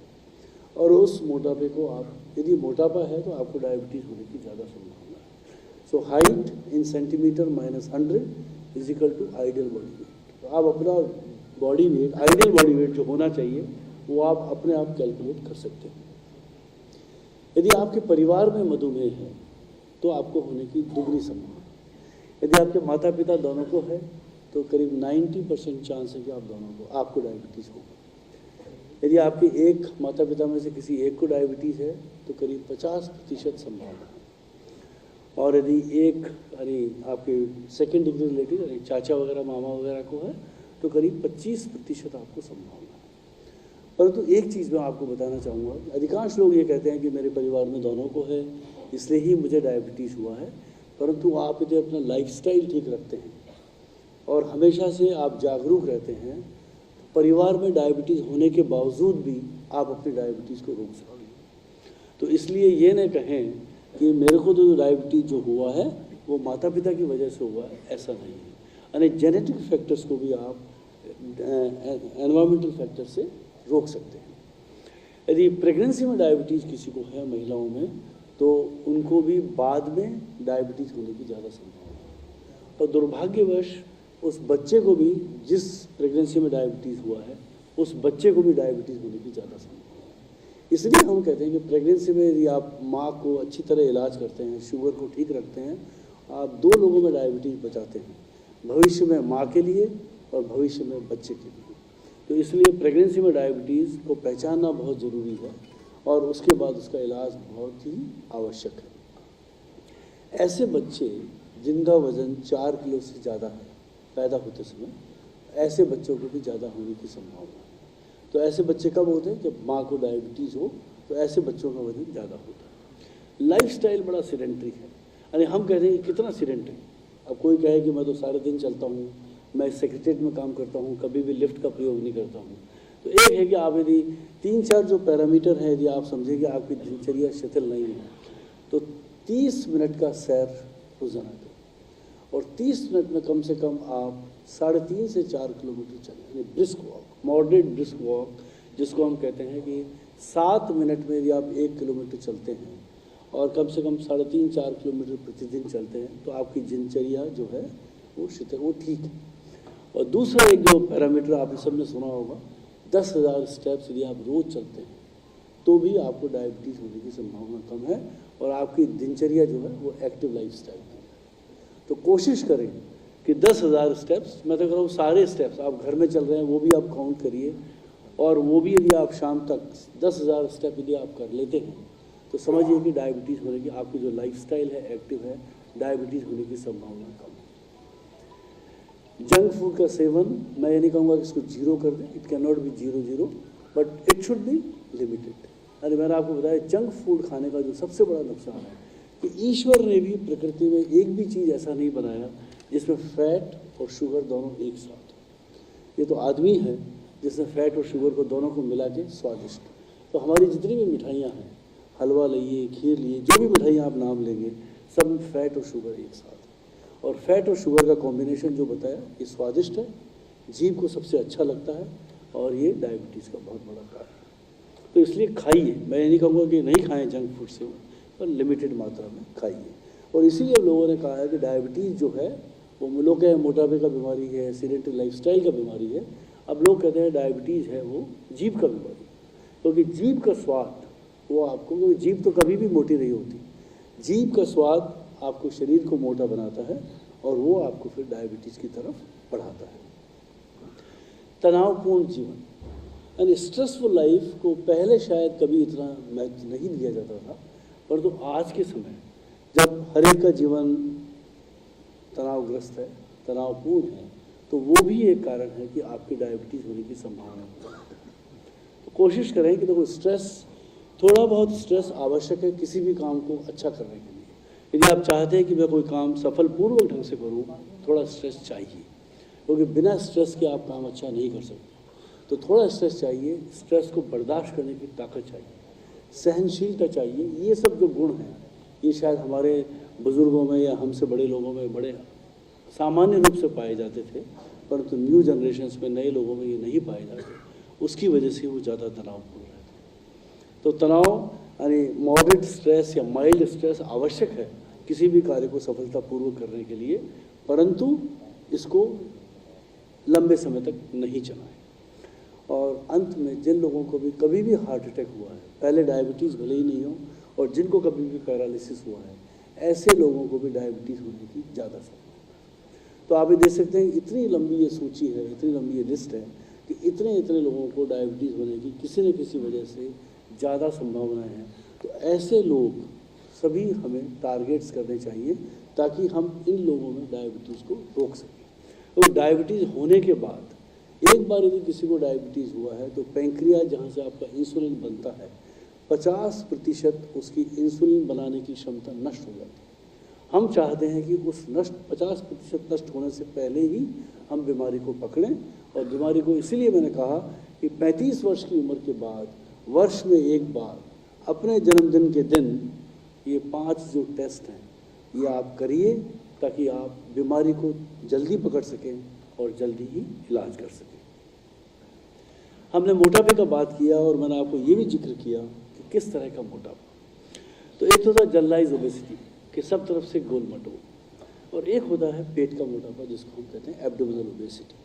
और उस मोटापे को आप, यदि मोटापा है तो आपको डायबिटीज़ होने की ज़्यादा संभावना है। So height in centimeter minus 100 is equal to ideal body weight. तो आप अपना body weight, ideal body weight जो होना चाहिए, वो आप अपने आप कैलकुलेट कर सकते हैं। यदि आपके परिवार में मधुमेह है तो आपको होने की दुगनी संभावना। यदि आपके माता पिता दोनों को है तो करीब 90% चांस है कि आप दोनों को, आपको डायबिटीज़ होगा। यदि आपके एक माता पिता में से किसी एक को डायबिटीज़ है तो करीब 50% संभावना है। और यदि एक, यानी आपके सेकेंड डिग्री रिलेटिव, यानी चाचा वगैरह, मामा वगैरह को है, तो करीब 25% आपको संभावना है। परंतु एक चीज़ मैं आपको बताना चाहूँगा, अधिकांश लोग ये कहते हैं कि मेरे परिवार में दोनों को है, इसलिए ही मुझे डायबिटीज़ हुआ है। परंतु आप यदि अपना लाइफस्टाइल ठीक रखते हैं और हमेशा से आप जागरूक रहते हैं, परिवार में डायबिटीज़ होने के बावजूद भी आप अपनी डायबिटीज़ को रोक सकते हैं। तो इसलिए ये न कहें कि मेरे को तो डायबिटीज़ जो हुआ है वो माता पिता की वजह से हुआ है, ऐसा नहीं है। यानी जेनेटिक फैक्टर्स को भी आप एनवायरमेंटल फैक्टर से रोक सकते हैं। यदि प्रेगनेंसी में डायबिटीज़ किसी को है, महिलाओं में, तो उनको भी बाद में डायबिटीज़ होने की ज़्यादा संभावना है। और दुर्भाग्यवश उस बच्चे को भी, जिस प्रेगनेंसी में डायबिटीज़ हुआ है, उस बच्चे को भी डायबिटीज़ होने की ज़्यादा संभावना है। इसलिए हम कहते हैं कि प्रेगनेंसी में यदि आप माँ को अच्छी तरह इलाज करते हैं, शुगर को ठीक रखते हैं, आप 2 लोगों में डायबिटीज़ बचाते हैं, भविष्य में माँ के लिए और भविष्य में बच्चे के लिए। तो इसलिए प्रेगनेंसी में डायबिटीज़ को पहचानना बहुत ज़रूरी है, और उसके बाद उसका इलाज बहुत ही आवश्यक है। ऐसे बच्चे जिनका वज़न 4 किलो से ज़्यादा है पैदा होते समय, ऐसे बच्चों को भी ज़्यादा होने की संभावना है। तो ऐसे बच्चे कब होते हैं? जब माँ को डायबिटीज़ हो, तो ऐसे बच्चों का वज़न ज़्यादा होता है। लाइफस्टाइल बड़ा सीडेंट्री है, यानी हम कहते हैं कि कितना सीडेंट्री। अब कोई कहे कि मैं तो सारे दिन चलता हूँ, मैं सेक्रेटरीट में काम करता हूँ, कभी भी लिफ्ट का प्रयोग नहीं करता हूँ। तो एक है कि आप यदि 3-4 जो पैरामीटर है, यदि आप समझें कि आपकी दिनचर्या शिथिल नहीं है, तो 30 मिनट का सैर रोजाना करें, और 30 मिनट में कम से कम आप 3.5 से 4 किलोमीटर चलें, यानी brisk walk, moderate brisk walk, जिसको हम कहते हैं कि 7 मिनट में यदि आप 1 किलोमीटर चलते हैं और कम से कम 3.5-4 किलोमीटर प्रतिदिन चलते हैं, तो आपकी दिनचर्या जो है वो ठीक है। और दूसरा एक जो पैरामीटर आपने सबने सुना होगा, 10,000 स्टेप्स यदि आप रोज चलते हैं तो भी आपको डायबिटीज़ होने की संभावना कम है और आपकी दिनचर्या जो है वो एक्टिव लाइफस्टाइल की है। तो कोशिश करें कि 10,000 स्टेप्स, मैं तो कह रहा हूँ सारे स्टेप्स आप घर में चल रहे हैं वो भी आप काउंट करिए, और वो भी यदि आप शाम तक 10,000 स्टेप यदि आप कर लेते हैं तो समझिए कि डायबिटीज़ होने की, आपकी जो लाइफस्टाइल है एक्टिव है, डायबिटीज़ होने की संभावना कम है। जंक फूड का सेवन, मैं ये नहीं कहूँगा कि इसको जीरो कर दें, it can not be zero, but it should be limited. अरे मैंने आपको बताया जंक फूड खाने का जो सबसे बड़ा नुकसान है कि ईश्वर ने भी प्रकृति में एक भी चीज़ ऐसा नहीं बनाया जिसमें फैट और शुगर दोनों एक साथ हो। ये तो आदमी है जिसने फैट और शुगर को दोनों को मिला के स्वादिष्ट। तो हमारी जितनी भी मिठाइयाँ हैं, हलवा लिए, खीर लिए, जो भी मिठाइयाँ आप नाम लेंगे, सब में फैट और शुगर एक साथ है। और फैट और शुगर का कॉम्बिनेशन जो बताया ये स्वादिष्ट है, जीभ को सबसे अच्छा लगता है, और ये डायबिटीज़ का बहुत बड़ा कारण है। तो इसलिए खाइए, मैं ये नहीं कहूँगा कि नहीं खाएं जंक फूड से, पर लिमिटेड मात्रा में खाइए। और इसीलिए लोगों ने कहा है कि डायबिटीज़ जो है वो लोग कहें मोटापे का बीमारी है, सीडेंटरी लाइफस्टाइल का बीमारी है, अब लोग कहते हैं डायबिटीज़ है वो जीभ का बीमारी, क्योंकि जीभ का स्वाद वो आपको, क्योंकि जीभ तो कभी भी मोटी नहीं होती, जीभ का स्वाद आपको शरीर को मोटा बनाता है और वो आपको फिर डायबिटीज़ की तरफ बढ़ाता है। तनावपूर्ण जीवन यानी स्ट्रेसफुल लाइफ को पहले शायद कभी इतना महत्व नहीं दिया जाता था, परंतु आज के समय जब हर एक का जीवन तनावग्रस्त है, तनावपूर्ण है, तो वो भी एक कारण है कि आपकी डायबिटीज़ होने की संभावना है। तो कोशिश करें कि देखो स्ट्रेस, थोड़ा बहुत स्ट्रेस आवश्यक है किसी भी काम को अच्छा करने के लिए। यदि आप चाहते हैं कि मैं कोई काम सफलपूर्वक ढंग से करूँ, थोड़ा स्ट्रेस चाहिए, क्योंकि बिना स्ट्रेस के आप काम अच्छा नहीं कर सकते। तो थोड़ा स्ट्रेस चाहिए, स्ट्रेस को बर्दाश्त करने की ताकत चाहिए, सहनशीलता चाहिए। ये सब जो गुण हैं ये शायद हमारे बुज़ुर्गों में या हमसे बड़े लोगों में बड़े सामान्य रूप से पाए जाते थे, परंतु न्यू जनरेशन्स में, नए लोगों में ये नहीं पाए जाते। उसकी वजह से वो ज़्यादा तनावपूर्ण रहते। तो तनाव यानी मॉडरेट स्ट्रेस या माइल्ड स्ट्रेस आवश्यक है किसी भी कार्य को सफलतापूर्वक करने के लिए, परंतु इसको लंबे समय तक नहीं चलाएं। और अंत में जिन लोगों को भी कभी भी हार्ट अटैक हुआ है, पहले डायबिटीज़ भले ही नहीं हो, और जिनको कभी भी पैरालिसिस हुआ है, ऐसे लोगों को भी डायबिटीज़ होने की ज़्यादा संभावना। तो आप ये देख सकते हैं इतनी लंबी ये सूची है, इतनी लंबी ये लिस्ट है कि इतने लोगों को डायबिटीज़ होने की किसी न किसी वजह से ज़्यादा संभावनाएं हैं। तो ऐसे लोग सभी हमें टारगेट्स करने चाहिए ताकि हम इन लोगों में डायबिटीज़ को रोक सकें। तो डायबिटीज़ होने के बाद एक बार यदि किसी को डायबिटीज़ हुआ है तो पैंक्रियाज जहाँ से आपका इंसुलिन बनता है, 50% उसकी इंसुलिन बनाने की क्षमता नष्ट हो जाती है। हम चाहते हैं कि उस 50% नष्ट होने से पहले ही हम बीमारी को पकड़ें। और बीमारी को इसीलिए मैंने कहा कि 35 वर्ष की उम्र के बाद वर्ष में एक बार अपने जन्मदिन के दिन ये 5 जो टेस्ट हैं ये आप करिए, ताकि आप बीमारी को जल्दी पकड़ सकें और जल्दी ही इलाज कर सकें। हमने मोटापे का बात किया और मैंने आपको ये भी जिक्र किया कि किस तरह का मोटापा। तो एक तो था जनरलाइज ओबेसिटी कि सब तरफ से गोल मटोल, और एक होता है पेट का मोटापा जिसको हम कहते हैं एब्डोमिनल ओबेसिटी।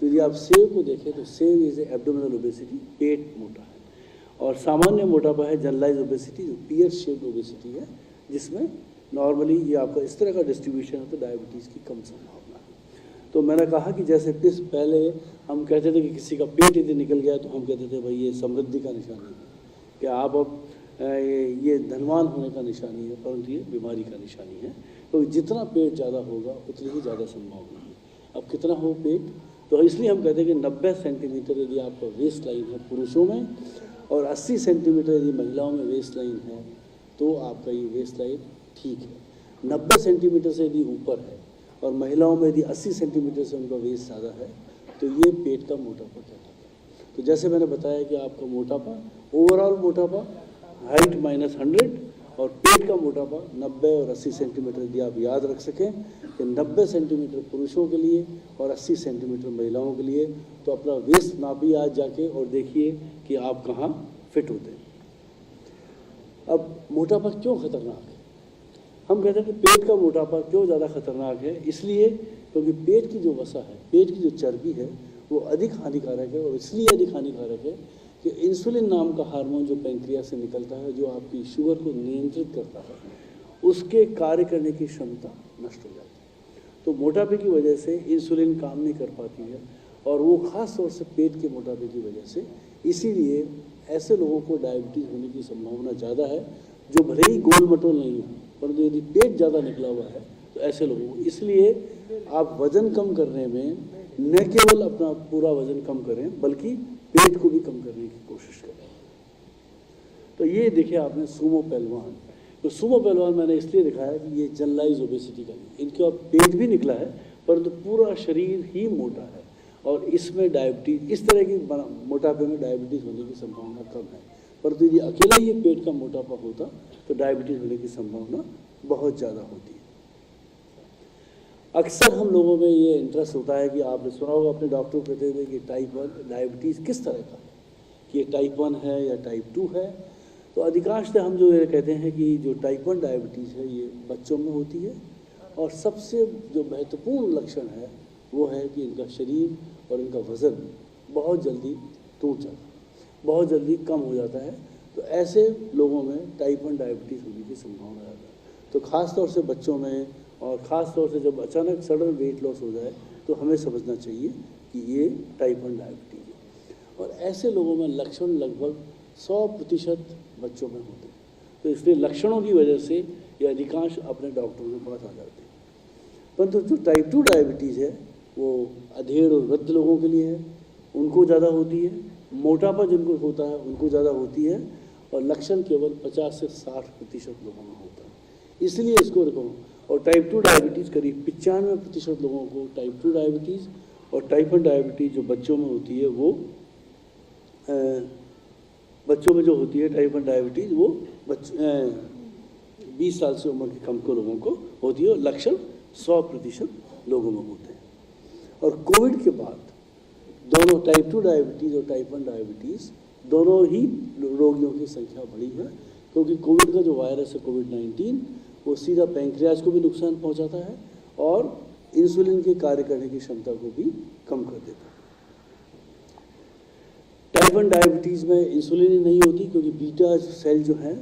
तो यदि आप सेव को देखें तो सेव इज एब्डोमिनल ओबेसिटी, पेट मोटा है। और सामान्य मोटापा है जनरलाइज ओबेसिटी जो पियर शेप्ड ओबेसिटी है, जिसमें नॉर्मली ये आपका इस तरह का डिस्ट्रीब्यूशन है, तो डायबिटीज़ की कम संभावना है। तो मैंने कहा कि जैसे पहले हम कहते थे कि किसी का पेट यदि निकल गया तो हम कहते थे भाई ये समृद्धि का निशानी है, कि आप अब ये धनवान होने का निशानी है, परंतु ये बीमारी का निशानी है। तो जितना पेट ज़्यादा होगा उतनी ही ज़्यादा संभावना है। अब कितना हो पेट, तो इसलिए हम कहते हैं कि 90 सेंटीमीटर यदि आपका वेस्ट लाइन है पुरुषों में और 80 सेंटीमीटर यदि महिलाओं में वेस्ट लाइन है तो आपका ये वेस्ट लाइन ठीक है। 90 सेंटीमीटर से यदि ऊपर है और महिलाओं में यदि 80 सेंटीमीटर से उनका वेस्ट ज़्यादा है तो ये पेट का मोटापा कहलाता है। तो जैसे मैंने बताया कि आपका मोटापा, ओवरऑल मोटापा हाइट -100 और पेट का मोटापा 90 और 80 सेंटीमीटर यदि आप याद रख सकें कि 90 सेंटीमीटर पुरुषों के लिए और 80 सेंटीमीटर महिलाओं के लिए, तो अपना वेस्ट नापिए आज जाके और देखिए कि आप कहाँ फिट होते हैं। अब मोटापा क्यों खतरनाक है? हम कहते हैं कि पेट का मोटापा क्यों ज़्यादा खतरनाक है, इसलिए क्योंकि पेट की जो वसा है, पेट की जो चर्बी है, वो अधिक हानिकारक है। और इसलिए अधिक हानिकारक है कि इंसुलिन नाम का हार्मोन जो पैंक्रियास से निकलता है, जो आपकी शुगर को नियंत्रित करता है, उसके कार्य करने की क्षमता नष्ट हो जाती है। तो मोटापे की वजह से इंसुलिन काम नहीं कर पाती है, और वो खास तौर से पेट के मोटापे की वजह से। इसीलिए ऐसे लोगों को डायबिटीज़ होने की संभावना ज़्यादा है, जो भले ही गोल मटोल नहीं हो, परंतु यदि पेट ज़्यादा निकला हुआ है तो ऐसे लोगों को। इसलिए आप वज़न कम करने में न केवल अपना पूरा वज़न कम करें, बल्कि पेट को भी कम करने की कोशिश करें। तो ये देखिए आपने सूमो पहलवान, तो सूमो पहलवान मैंने इसलिए दिखाया कि ये जनरलाइज ओबेसिटी का, इनके पेट भी निकला है परंतु पूरा शरीर ही मोटा है, और इसमें डायबिटीज़, इस तरह की मोटापे में डायबिटीज़ होने की संभावना कम है। परंतु यदि अकेला ये पेट का मोटापा होता तो डायबिटीज़ होने की संभावना बहुत ज़्यादा होती है। अक्सर हम लोगों में ये इंटरेस्ट होता है कि आपने सुना होगा अपने डॉक्टर को कहते हुए कि टाइप 1 डायबिटीज़ किस तरह का है, कि ये टाइप 1 है या टाइप 2 है। तो अधिकांशतः हम जो ये कहते हैं कि जो टाइप 1 डायबिटीज़ है ये बच्चों में होती है, और सबसे जो महत्वपूर्ण लक्षण है वो है कि इनका शरीर और इनका वज़न बहुत जल्दी टूट जाता है, बहुत जल्दी कम हो जाता है। तो ऐसे लोगों में टाइप 1 डायबिटीज़ होने की संभावना ज़्यादा है। तो ख़ास तौर से बच्चों में, और ख़ास तौर से जब अचानक सडन वेट लॉस हो जाए तो हमें समझना चाहिए कि ये टाइप 1 डायबिटीज़ है। और ऐसे लोगों में लक्षण लगभग 100% बच्चों में होते हैं। तो इसलिए लक्षणों की वजह से ये अधिकांश अपने डॉक्टरों के पास आ जाते हैं। परंतु जो टाइप 2 डायबिटीज़ है वो अधेड़ और वृद्ध लोगों के लिए है, उनको ज़्यादा होती है। मोटापा जिनको होता है उनको ज़्यादा होती है, और लक्षण केवल 50 से 60% लोगों में होता है। इसलिए इसको रखो। और टाइप 2 डायबिटीज़ करीब 95% लोगों को टाइप 2 डायबिटीज़, और टाइप 1 डायबिटीज़ जो बच्चों में होती है वो बच्चों में जो होती है टाइप 1 डायबिटीज़ वो 20 साल से उम्र के कम के लोगों को होती है, और लक्षण 100% लोगों में होते हैं। और कोविड के बाद दोनों टाइप 2 डायबिटीज़ और टाइप 1 डायबिटीज़ दोनों ही रोगियों की संख्या बढ़ी है, क्योंकि कोविड का जो वायरस है कोविड-19 वो सीधा पैंक्रियाज को भी नुकसान पहुंचाता है और इंसुलिन के कार्य करने की क्षमता को भी कम कर देता है। टाइप 1 डायबिटीज़ में इंसुलिन ही नहीं होती, क्योंकि बीटा सेल जो है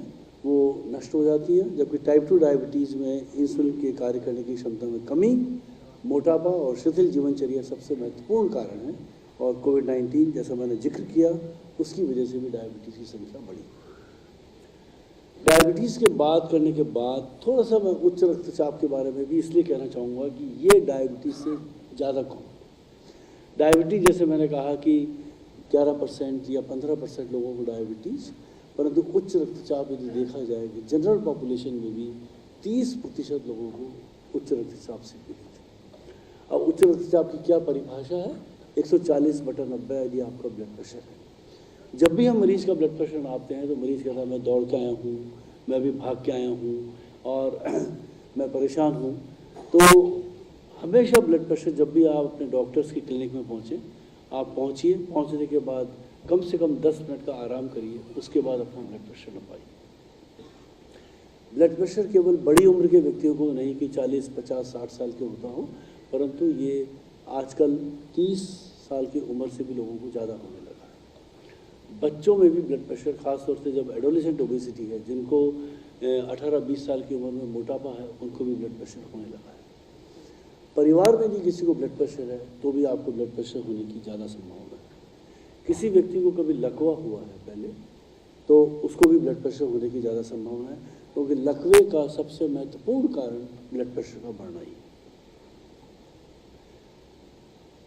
वो नष्ट हो जाती है, जबकि टाइप 2 डायबिटीज़ में इंसुलिन के कार्य करने की क्षमता में कमी, मोटापा और शिथिल जीवनचर्या सबसे महत्वपूर्ण कारण है। और कोविड-19 जैसा मैंने जिक्र किया उसकी वजह से भी डायबिटीज़ की संख्या बढ़ी। डायबिटीज़ के बात करने के बाद थोड़ा सा मैं उच्च रक्तचाप के बारे में भी इसलिए कहना चाहूँगा कि ये डायबिटीज़ से ज़्यादा कम। डायबिटीज़ जैसे मैंने कहा कि 11% या 15% लोगों को डायबिटीज़, परंतु उच्च रक्तचाप यदि देखा जाए कि जनरल पॉपुलेशन में भी 30% लोगों को उच्च रक्तचाप से पीड़ित है। अब उच्च रक्तचाप की क्या परिभाषा है? 140/90 यदि आपका ब्लड प्रेशर है। जब भी हम मरीज़ का ब्लड प्रेशर नापते हैं तो मरीज़ कहता है मैं दौड़ के आया हूँ, मैं अभी भाग के आया हूँ और मैं परेशान हूँ। तो हमेशा ब्लड प्रेशर, जब भी आप अपने डॉक्टर्स की क्लिनिक में पहुँचे, आप पहुँचिए, पहुँचने के बाद कम से कम 10 मिनट का आराम करिए, उसके बाद अपना ब्लड प्रेशर नपाइए। ब्लड प्रेशर केवल बड़ी उम्र के व्यक्तियों को नहीं कि 40, 50, 60 साल के होता हो, परंतु ये आजकल 30 साल की उम्र से भी लोगों को ज़्यादा होने लगा है। बच्चों में भी ब्लड प्रेशर, खासतौर से जब एडोलेसेंट ओबेसिटी है, जिनको 18-20 साल की उम्र में मोटापा है, उनको भी ब्लड प्रेशर होने लगा है। परिवार में भी किसी को ब्लड प्रेशर है तो भी आपको ब्लड प्रेशर होने की ज़्यादा संभावना है। किसी व्यक्ति को कभी लकवा हुआ है पहले तो उसको भी ब्लड प्रेशर होने की ज़्यादा संभावना है, क्योंकि लकवे का सबसे महत्वपूर्ण कारण ब्लड प्रेशर का बढ़ना ही है।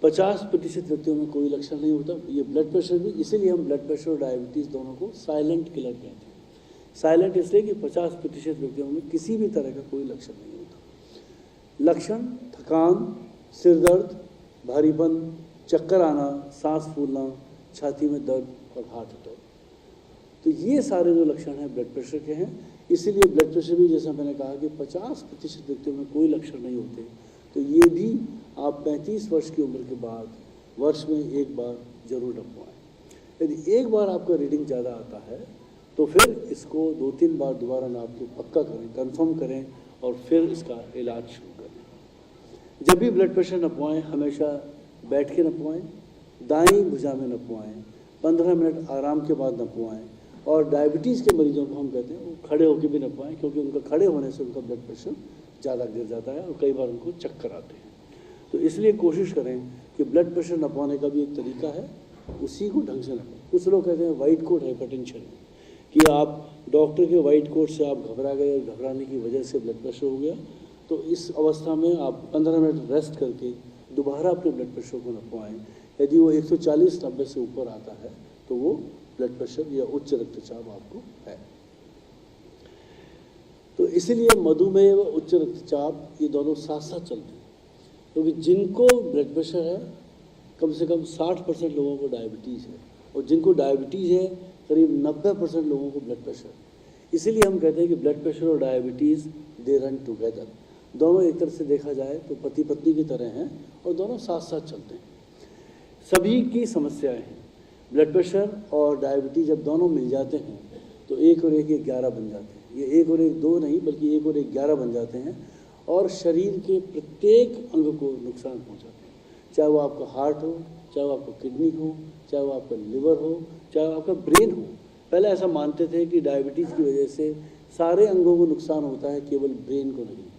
50% व्यक्तियों में कोई लक्षण नहीं होता ये ब्लड प्रेशर भी, इसीलिए हम ब्लड प्रेशर और डायबिटीज़ दोनों को साइलेंट किलर कहते हैं। साइलेंट इसलिए कि 50% व्यक्तियों में किसी भी तरह का कोई लक्षण नहीं होता। लक्षण थकान, सिर दर्द, भारीपन, चक्कर आना, सांस फूलना, छाती में दर्द और हार्ट अटैक, तो ये सारे जो लक्षण हैं ब्लड प्रेशर के हैं। इसीलिए ब्लड प्रेशर भी, जैसा मैंने कहा कि 50% व्यक्तियों में कोई लक्षण नहीं होते, तो ये भी आप 35 वर्ष की उम्र के बाद वर्ष में एक बार जरूर नपवाएं। यदि एक बार आपका रीडिंग ज़्यादा आता है तो फिर इसको 2-3 बार दोबारा नाप के पक्का करें, कंफर्म करें और फिर इसका इलाज शुरू करें। जब भी ब्लड प्रेशर नपवाएं हमेशा बैठ के नपवाएं, दाईं भुजा में नपवाएं, 15 मिनट आराम के बाद नपवाएं। और डायबिटीज़ के मरीजों को हम कहते हैं वो खड़े होकर भी नपवाएं, क्योंकि उनका खड़े होने से उनका ब्लड प्रेशर ज़्यादा गिर जाता है और कई बार उनको चक्कर आते हैं। तो इसलिए कोशिश करें कि ब्लड प्रेशर नपवाने का भी एक तरीका है, उसी को ढंग से नपाएं। कुछ लोग कहते हैं वाइट कोट हाइपरटेंशन कि आप डॉक्टर के वाइट कोट से आप घबरा गए और घबराने की वजह से ब्लड प्रेशर हो गया। तो इस अवस्था में आप 15 मिनट रेस्ट करके दोबारा अपने ब्लड प्रेशर को नपवाएं। यदि वो 140/90 से ऊपर आता है तो वो ब्लड प्रेशर या उच्च रक्तचाप आपको है। तो इसीलिए मधुमेह व उच्च रक्तचाप ये दोनों साथ साथ चलते हैं, क्योंकि जिनको ब्लड प्रेशर है कम से कम 60% लोगों को डायबिटीज़ है, और जिनको डायबिटीज़ है करीब 90% लोगों को ब्लड प्रेशर है। इसीलिए हम कहते हैं कि ब्लड प्रेशर और डायबिटीज़ दे रन टुगेदर। दोनों एक तरह से देखा जाए तो पति पत्नी की तरह हैं और दोनों साथ साथ चलते हैं। सभी की समस्याएं हैं। ब्लड प्रेशर और डायबिटीज़ जब दोनों मिल जाते हैं तो 1 और 1 11 बन जाते हैं। ये 1 और 1 2 नहीं, बल्कि 1 और 1 11 बन जाते हैं और शरीर के प्रत्येक अंग को नुकसान पहुंचाते हैं। चाहे वो आपका हार्ट हो, चाहे वो आपका किडनी हो, चाहे वो आपका लिवर हो, चाहे वो आपका ब्रेन हो। पहले ऐसा मानते थे कि डायबिटीज़ की वजह से सारे अंगों को नुकसान होता है, केवल ब्रेन को नहीं।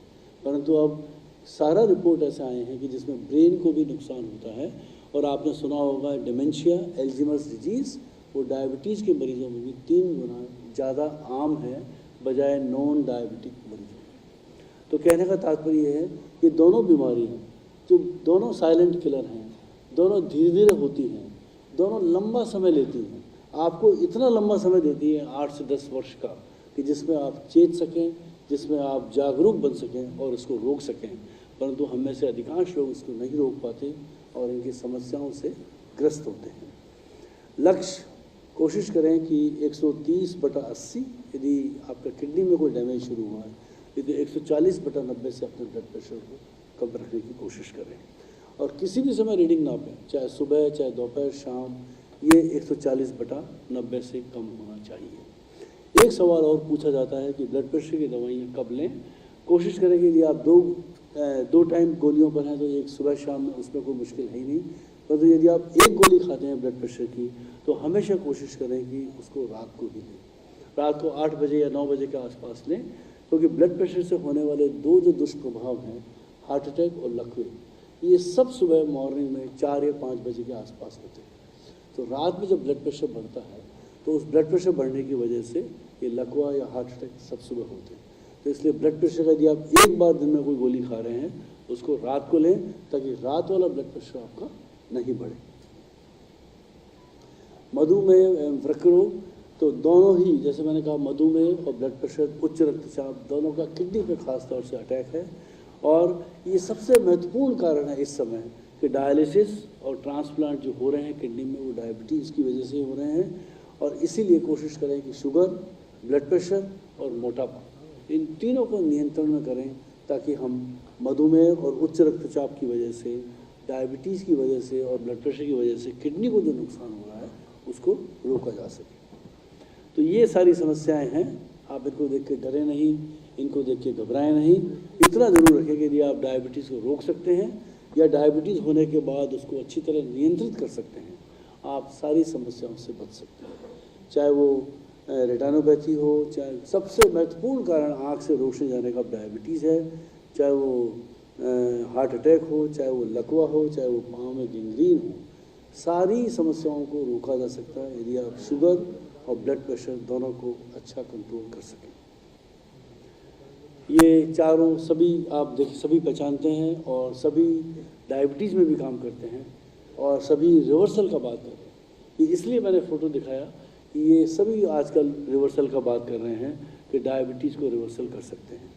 परंतु अब सारा रिपोर्ट ऐसे आए हैं कि जिसमें ब्रेन को भी नुकसान होता है। और आपने सुना होगा डिमेंशिया, एल्जीमर्स डिजीज़, वो डायबिटीज़ के मरीजों में भी 3 गुना ज़्यादा आम है बजाय नॉन डायबिटिक मरीजों में। तो कहने का तात्पर्य ये है कि दोनों बीमारी हैं जो दोनों साइलेंट किलर हैं, दोनों धीरे धीरे होती हैं, दोनों लंबा समय लेती हैं। आपको इतना लंबा समय देती है 8 से 10 वर्ष का कि जिसमें आप चेत सकें, जिसमें आप जागरूक बन सकें और इसको रोक सकें। परंतु हम में से अधिकांश लोग इसको नहीं रोक पाते और इनकी समस्याओं से ग्रस्त होते हैं। लक्ष्य कोशिश करें कि 130/80 यदि आपका किडनी में कोई डैमेज शुरू हुआ है, यदि 140/90 से अपने ब्लड प्रेशर को कम रखने की कोशिश करें। और किसी भी समय रीडिंग नापें, चाहे सुबह, चाहे दोपहर, शाम, ये 140/90 से कम होना चाहिए। एक सवाल और पूछा जाता है कि ब्लड प्रेशर की दवाइयाँ कब लें। कोशिश करें कि यदि आप दो टाइम गोलियों पर हैं तो एक सुबह शाम में, उसमें कोई मुश्किल है ही नहीं। परंतु यदि आप एक गोली खाते हैं ब्लड प्रेशर की तो हमेशा कोशिश करें कि उसको रात को ही लें, रात को 8 बजे या 9 बजे के आसपास लें, क्योंकि ब्लड प्रेशर से होने वाले 2 जो दुष्प्रभाव हैं, हार्ट अटैक और लकवे, ये सब सुबह मॉर्निंग में 4 या 5 बजे के आसपास होते हैं। तो रात में जब ब्लड प्रेशर बढ़ता है तो उस ब्लड प्रेशर बढ़ने की वजह से ये लकवा या हार्ट अटैक सब सुबह होते हैं। तो इसलिए ब्लड प्रेशर का यदि आप एक बार दिन में कोई गोली खा रहे हैं उसको रात को लें, ताकि रात वाला ब्लड प्रेशर आपका नहीं बढ़े। मधुमेह एवं वृक्क रोग, तो दोनों ही, जैसे मैंने कहा, मधुमेह और ब्लड प्रेशर, उच्च रक्तचाप, दोनों का किडनी पे खास तौर से अटैक है। और ये सबसे महत्वपूर्ण कारण है इस समय कि डायलिसिस और ट्रांसप्लांट जो हो रहे हैं किडनी में, वो डायबिटीज़ की वजह से हो रहे हैं। और इसीलिए कोशिश करें कि शुगर, ब्लड प्रेशर और मोटापा, इन तीनों को नियंत्रण में करें, ताकि हम मधुमेह और उच्च रक्तचाप की वजह से, डायबिटीज़ की वजह से और ब्लड प्रेशर की वजह से किडनी को जो नुकसान हो रहा है उसको रोका जा सके। तो ये सारी समस्याएं हैं। आप इनको देख के डरे नहीं, इनको देख के घबराएं नहीं। इतना ज़रूर रखें कि यदि आप डायबिटीज़ को रोक सकते हैं या डायबिटीज़ होने के बाद उसको अच्छी तरह नियंत्रित कर सकते हैं, आप सारी समस्याओं से बच सकते हैं। चाहे वो रेटिनोपैथी हो, चाहे सबसे महत्वपूर्ण कारण आँख से रोशनी जाने का डायबिटीज़ है, चाहे वो हार्ट अटैक हो, चाहे वो लकवा हो, चाहे वो पाँव में गैंग्रीन हो, सारी समस्याओं को रोका जा सकता है यदि आप शुगर और ब्लड प्रेशर दोनों को अच्छा कंट्रोल कर सकें। ये चारों सभी आप देखिए, सभी पहचानते हैं और सभी डायबिटीज़ में भी काम करते हैं और सभी रिवर्सल का बात कर रहे हैं। ये इसलिए मैंने फ़ोटो दिखाया कि ये सभी आजकल रिवर्सल का बात कर रहे हैं कि डायबिटीज़ को रिवर्सल कर सकते हैं।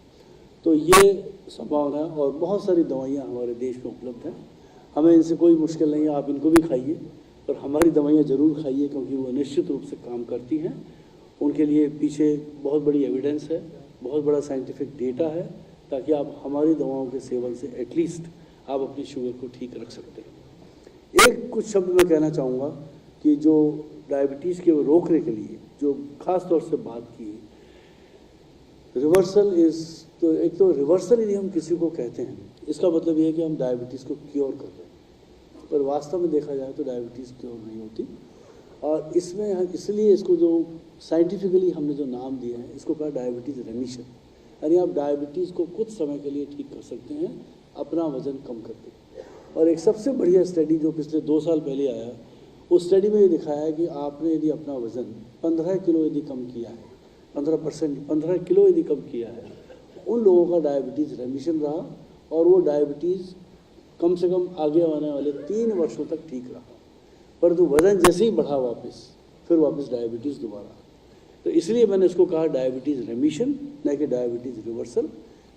तो ये संभावना है और बहुत सारी दवाइयाँ हमारे देश में उपलब्ध हैं। हमें इनसे कोई मुश्किल नहीं है, आप इनको भी खाइए, पर हमारी दवाइयाँ ज़रूर खाइए, क्योंकि वो निश्चित रूप से काम करती हैं। उनके लिए पीछे बहुत बड़ी एविडेंस है, बहुत बड़ा साइंटिफिक डेटा है, ताकि आप हमारी दवाओं के सेवन से एटलीस्ट आप अपनी शुगर को ठीक रख सकते हैं। एक कुछ शब्द मैं कहना चाहूँगा कि जो डायबिटीज़ के रोकने के लिए जो ख़ास तौर से बात की, रिवर्सल इज़ तो एक तो रिवर्सल यदि हम किसी को कहते हैं, इसका मतलब ये है कि हम डायबिटीज़ को क्योर कर रहे हैं, पर वास्तव में देखा जाए तो डायबिटीज़ क्योर नहीं होती। और इसमें इसलिए इसको जो साइंटिफिकली हमने जो नाम दिया है, इसको कहा डायबिटीज़ रेमिशन, यानी आप डायबिटीज़ को कुछ समय के लिए ठीक कर सकते हैं अपना वज़न कम करके। और एक सबसे बढ़िया स्टडी जो पिछले 2 साल पहले आया, उस स्टडी में ये दिखाया है कि आपने यदि अपना वज़न 15 किलो यदि कम किया है, 15 किलो यदि कम किया है, उन लोगों का डायबिटीज़ रेमिशन रहा और वो डायबिटीज़ कम से कम आगे आने वाले 3 वर्षों तक ठीक रहा। परंतु वज़न जैसे ही बढ़ा फिर वापस डायबिटीज़ दोबारा। तो इसलिए मैंने इसको कहा डायबिटीज़ रेमिशन, न कि डायबिटीज़ रिवर्सल।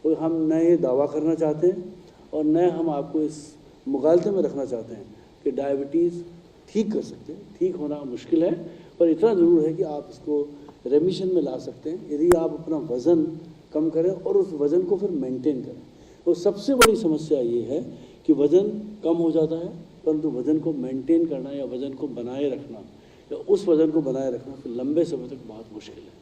तो हम न ये दावा करना चाहते हैं और न हम आपको इस मुगालते में रखना चाहते हैं कि डायबिटीज़ ठीक कर सकते हैं। ठीक होना मुश्किल है, पर इतना ज़रूर है कि आप इसको रेमिशन में ला सकते हैं यदि आप अपना वज़न कम करें और उस वज़न को फिर मेंटेन करें। तो सबसे बड़ी समस्या ये है कि वज़न कम हो जाता है, परंतु वज़न को मेंटेन करना या वज़न को बनाए रखना या उस वज़न को बनाए रखना फिर लंबे समय तक बहुत मुश्किल है,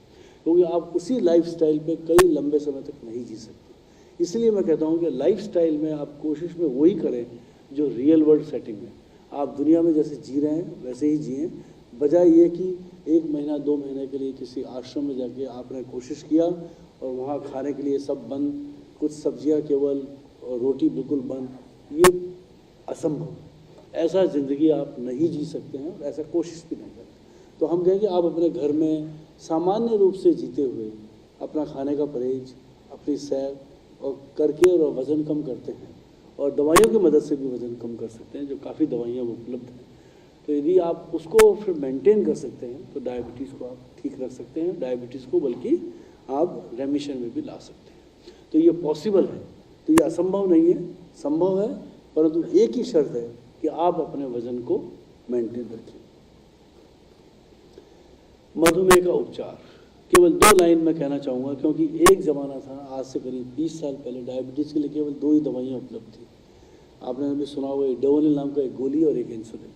क्योंकि आप उसी लाइफस्टाइल पे कई लंबे समय तक नहीं जी सकते। इसलिए मैं कहता हूँ कि लाइफस्टाइल में आप कोशिश में वही करें जो रियल वर्ल्ड सेटिंग में आप दुनिया में जैसे जी रहे हैं वैसे ही जिएँ, बजाय ये कि 1 महीना 2 महीने के लिए किसी आश्रम में जाके आपने कोशिश किया और वहाँ खाने के लिए सब बंद, कुछ सब्जियाँ केवल और रोटी बिल्कुल बंद। ये असंभव है, ऐसा ज़िंदगी आप नहीं जी सकते हैं और ऐसा कोशिश भी नहीं करते। तो हम कहें कि आप अपने घर में सामान्य रूप से जीते हुए अपना खाने का परहेज, अपनी सैर और करके और वज़न कम करते हैं और दवाइयों की मदद से भी वज़न कम कर सकते हैं, जो काफ़ी दवाइयाँ उपलब्ध हैं। तो यदि आप उसको फिर मेंटेन कर सकते हैं तो डायबिटीज़ को आप ठीक रख सकते हैं, डायबिटीज़ को बल्कि आप रेमिशन में भी ला सकते हैं। तो ये पॉसिबल है, तो ये असंभव नहीं है, संभव है, परंतु एक ही शर्त है कि आप अपने वज़न को मेंटेन रखें। मधुमेह का उपचार, केवल 2 लाइन में कहना चाहूँगा, क्योंकि एक ज़माना था आज से करीब 20 साल पहले डायबिटीज़ के लिए केवल 2 ही दवाइयाँ उपलब्ध थी। आपने भी सुना होगा, डोवोनिल नाम का एक गोली और एक इंसुलिन,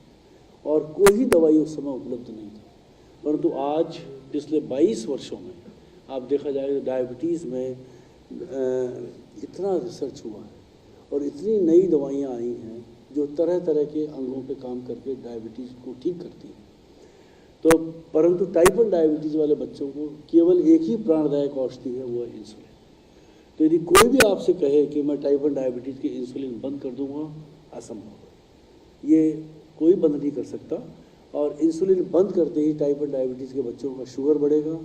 और कोई ही दवाई उस समय उपलब्ध नहीं थी। परंतु आज पिछले 22 वर्षों में आप देखा जाए तो डायबिटीज़ में इतना रिसर्च हुआ है और इतनी नई दवाइयाँ आई हैं जो तरह तरह के अंगों पे काम करके डायबिटीज़ को ठीक करती हैं। तो परंतु टाइप 1 डायबिटीज़ वाले बच्चों को केवल एक ही प्राणदायक औषधि है, वो है इंसुलिन। तो यदि कोई भी आपसे कहे कि मैं टाइप 1 डायबिटीज़ की इंसुलिन बंद कर दूंगा, असंभव है, ये कोई बंद नहीं कर सकता। और इंसुलिन बंद करते ही टाइप 1 डायबिटीज़ के बच्चों का शुगर बढ़ेगा,